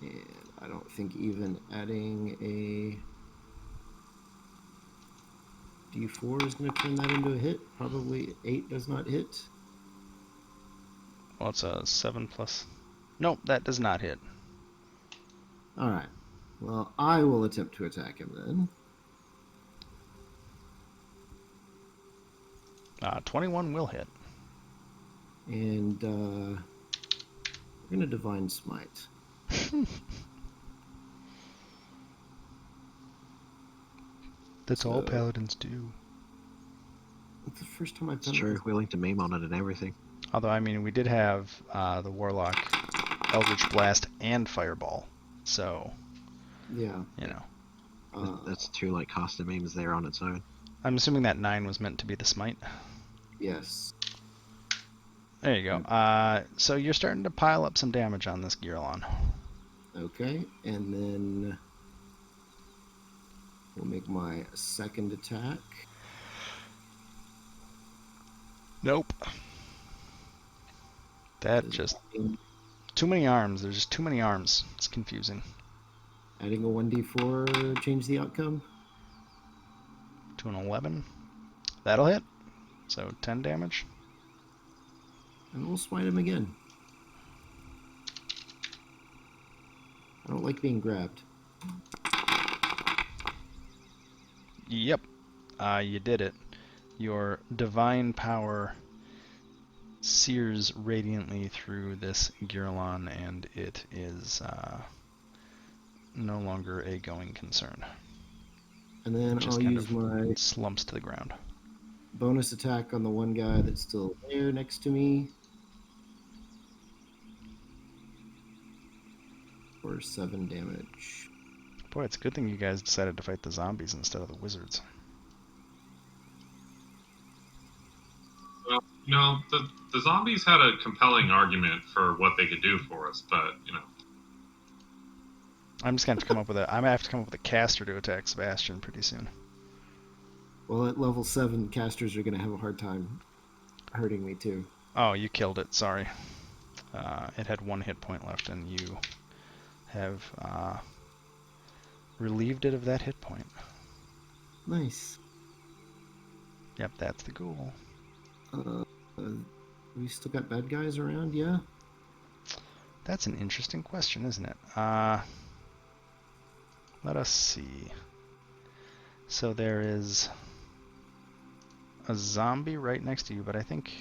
And I don't think even adding a D4 is going to turn that into a hit. Probably 8 does not hit. Well, it's a 7 plus. Nope, that does not hit. All right. Well, I will attempt to attack him then. 21 will hit. And we're going to Divine Smite. That's all So- paladins do. It's the first time I've It's done true. this. We linked a meme on it and everything. Although, I mean, we did have the Warlock, Eldritch Blast, and Fireball. So, Yeah. you know. That's two like caster memes there on its own. I'm assuming that 9 was meant to be the smite. Yes. There you go. So you're starting to pile up some damage on this Girlon. Okay. And then we'll make my second attack. Nope. That just... Too many arms. There's just too many arms. It's confusing. Adding a 1d4 change the outcome. To an 11. That'll hit. So 10 damage. And we'll smite him again. I don't like being grabbed. Yep. You did it. Your divine power sears radiantly through this Girlon, and it is no longer a going concern. And then Just I'll kind use of my slumps to the ground. bonus attack on the one guy that's still there next to me. For 7 damage. Boy, it's a good thing you guys decided to fight the zombies instead of the wizards. Well, the zombies had a compelling argument for what they could do for us, but I'm just gonna have to come up with I'm gonna have to come up with a caster to attack Sebastian pretty soon. Well, at level 7, casters are going to have a hard time hurting me too. Oh, you killed it. Sorry. It had 1 hit point left, and you have relieved it of that hit point. Nice. Yep, that's the ghoul. We still got bad guys around, yeah? That's an interesting question, isn't it? Let us see. So there is a zombie right next to you, but I think...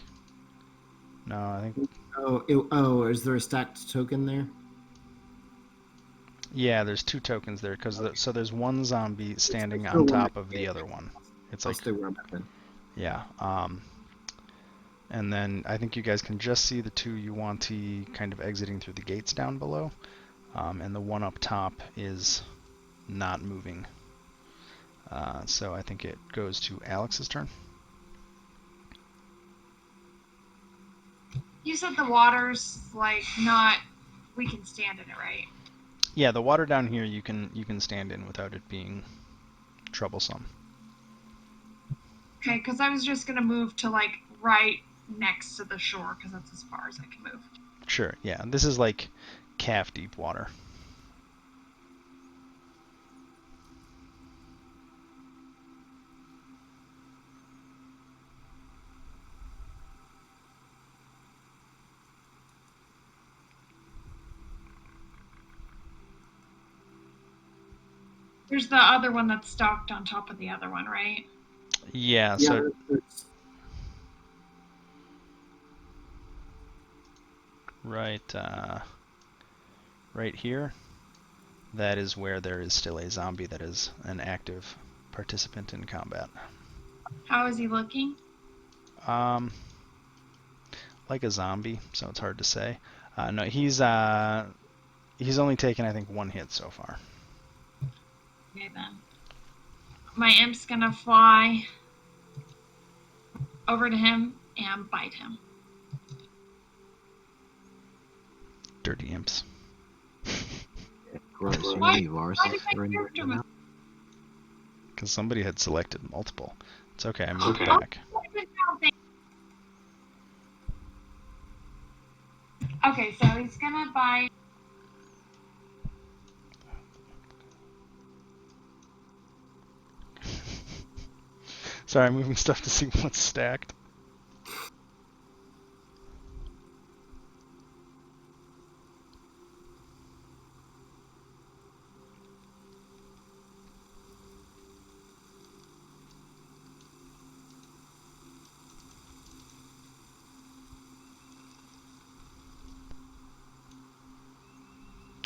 No, I think... Oh, is there a stacked token there? Yeah, there's 2 tokens there, so there's one zombie standing still on one top that of can the other one. It's I'll like... stay where I'm at then. Yeah, and then I think you guys can just see the 2 Yuan-Ti kind of exiting through the gates down below. And the one up top is not moving. So I think it goes to Alex's turn. You said the water's like not. We can stand in it, right? Yeah, the water down here you can stand in without it being troublesome. Okay, because I was just gonna move to like right next to the shore because that's as far as I can move. Sure, yeah. This is like calf deep water. There's the other one that's stocked on top of the other one, right? Yeah, Yeah, so right, right here, that is where there is still a zombie that is an active participant in combat. How is he looking? Um, like a zombie, so it's hard to say. No, he's only taken, I think, one hit so far. Okay, then. My imp's gonna fly over to him and bite him. Dirty imps. Gross. You Why? many Why viruses did my are in your character move? Because somebody had selected multiple. It's okay, I moved Okay. back. Okay, so he's gonna bite. Sorry, I'm moving stuff to see what's stacked.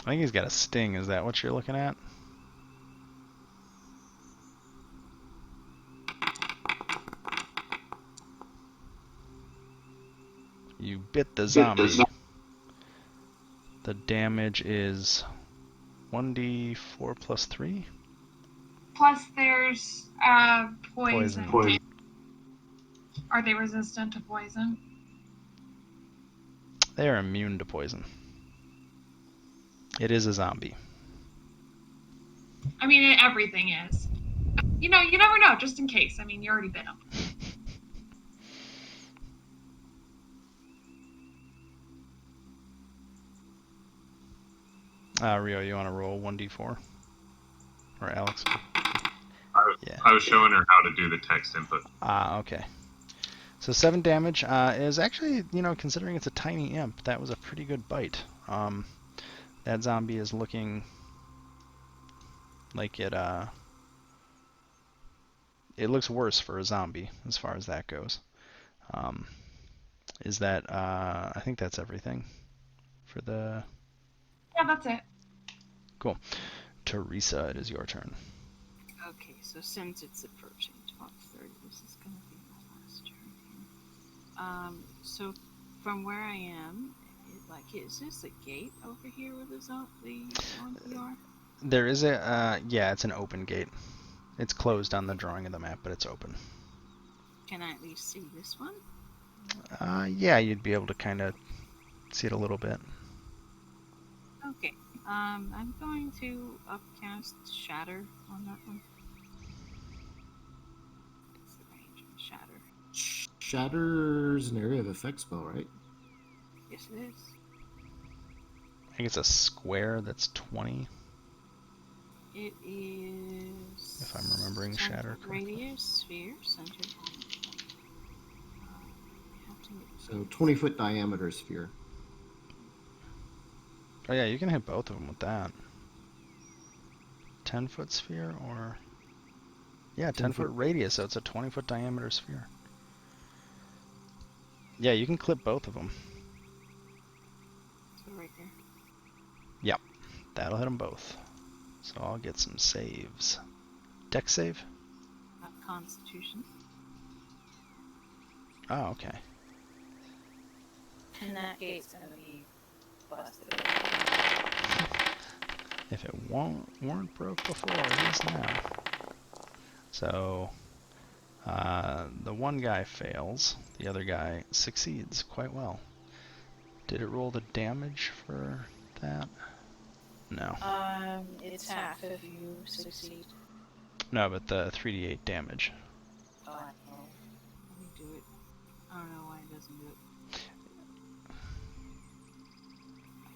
I think he's got a sting. Is that what you're looking at? You bit the zombie. The damage is 1d4 plus 3? Plus, there's poison. Are they resistant to poison? They are immune to poison. It is a zombie. I mean, everything is. You know, you never know, just in case. I mean, you already bit him. Rio, you want to roll 1d4? Or Alex? Yeah. I was showing her how to do the text input. Okay. So 7 damage is actually, considering it's a tiny imp, that was a pretty good bite. That zombie is looking like it looks worse for a zombie as far as that goes. Is that I think that's everything for the... Yeah, that's it. Cool. Teresa, it is your turn. Okay, so since it's approaching 12:30, this is going to be my last turn here. So from where I am, is this a gate over here where the zombie are? There is a, yeah, it's an open gate. It's closed on the drawing of the map, but it's open. Can I at least see this one? Yeah, you'd be able to kind of see it a little bit. Okay. I'm going to upcast Shatter on that one. What's the range on Shatter? Shatter's an area of effect spell, right? Yes, it is. I think it's a square that's 20. It is. If I'm remembering Shatter correctly. Radius, sphere, centered on. So 20-foot diameter sphere. Oh yeah, you can hit both of them with that. 10-foot sphere or... Yeah, 10-foot radius, so it's a 20-foot diameter sphere. Yeah, you can clip both of them. So right there. Yep, that'll hit them both. So I'll get some saves. Dex save? Constitution. Oh, okay. And that gate's gonna be busted. If it weren't broke before, it is now. So, the one guy fails, the other guy succeeds quite well. Did it roll the damage for that? No. It's half if you succeed. No, but the 3d8 damage. Oh, let me do it. I don't know why it doesn't do it.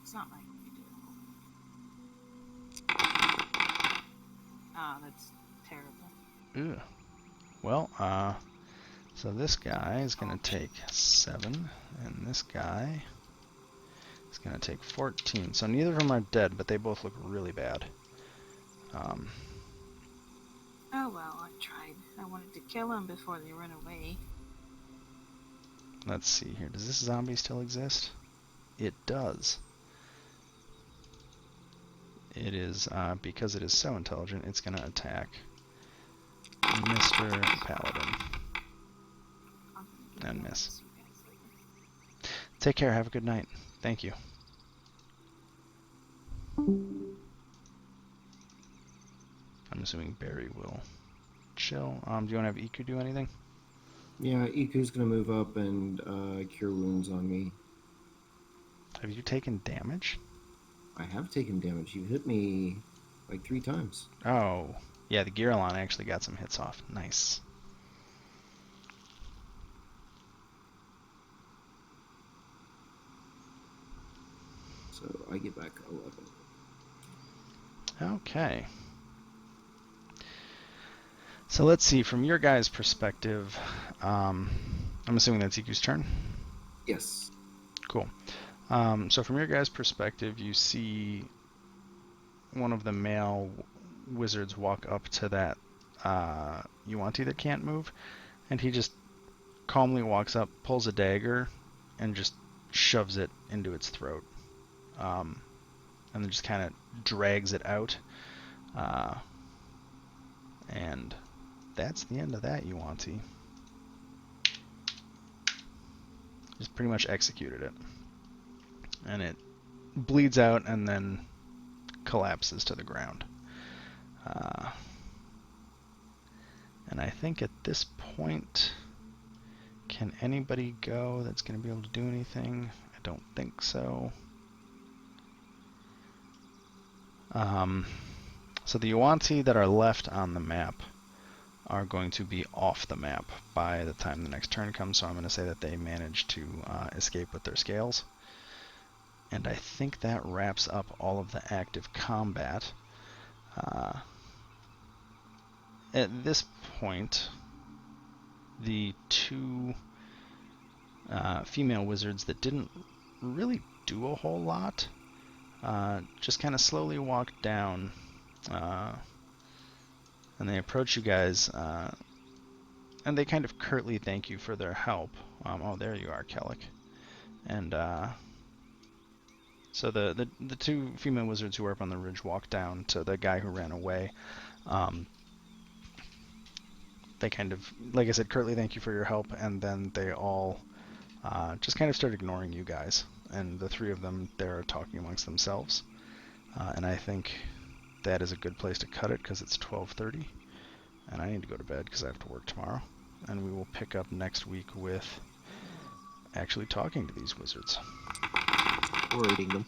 It's not like we do it. Oh, that's terrible. Ew. Well, so this guy is going to take 7, and this guy is going to take 14. So neither of them are dead, but they both look really bad. Oh well, I tried. I wanted to kill them before they run away. Let's see here. Does this zombie still exist? It does. It is, because it is so intelligent, it's going to attack Mr. Paladin. And miss. Take care. Have a good night. Thank you. I'm assuming Barry will chill. Do you want to have Iku do anything? Yeah, Iku's gonna move up and cure wounds on me. Have you taken damage? I have taken damage. You hit me like 3 times. Oh, yeah, the Giralon actually got some hits off. Nice. So I get back 11. Okay. So let's see, from your guys' perspective, I'm assuming that's Iku's turn? Yes. Cool. So from your guys' perspective, you see one of the male wizards walk up to that Yuanti that can't move, and he just calmly walks up, pulls a dagger, and just shoves it into its throat. And then just kind of drags it out. And that's the end of that Yuanti. Just pretty much executed it. And it bleeds out and then collapses to the ground. And I think at this point, can anybody go that's going to be able to do anything? I don't think so. So the Yuanti that are left on the map are going to be off the map by the time the next turn comes, so I'm going to say that they managed to escape with their scales. And I think that wraps up all of the active combat. At this point, the two female wizards that didn't really do a whole lot just kind of slowly walked down, and they approach you guys, and they kind of curtly thank you for their help. Oh, there you are, Kellic. And so the two female wizards who were up on the ridge walk down to the guy who ran away. They kind of, like I said, curtly thank you for your help, and then they all just kind of start ignoring you guys. And the three of them, they're talking amongst themselves. And I think that is a good place to cut it because it's 12:30, and I need to go to bed because I have to work tomorrow. And we will pick up next week with actually talking to these wizards. Or eating them.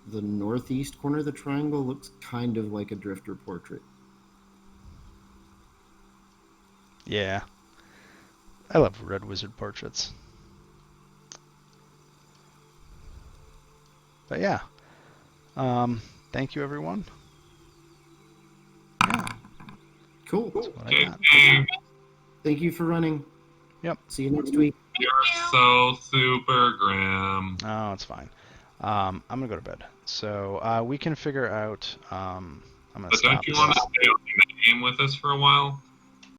The northeast corner of the triangle looks kind of like a drifter portrait. Yeah. I love red wizard portraits. But yeah. Thank you, everyone. Yeah. Cool. That's what Okay, I got. Thank you for running. Yep. See you next week. you're so super grim. Oh, it's fine. I'm going to go to bed. So we can figure out... I'm going to But don't stop you this. want to stay on the game with us for a while?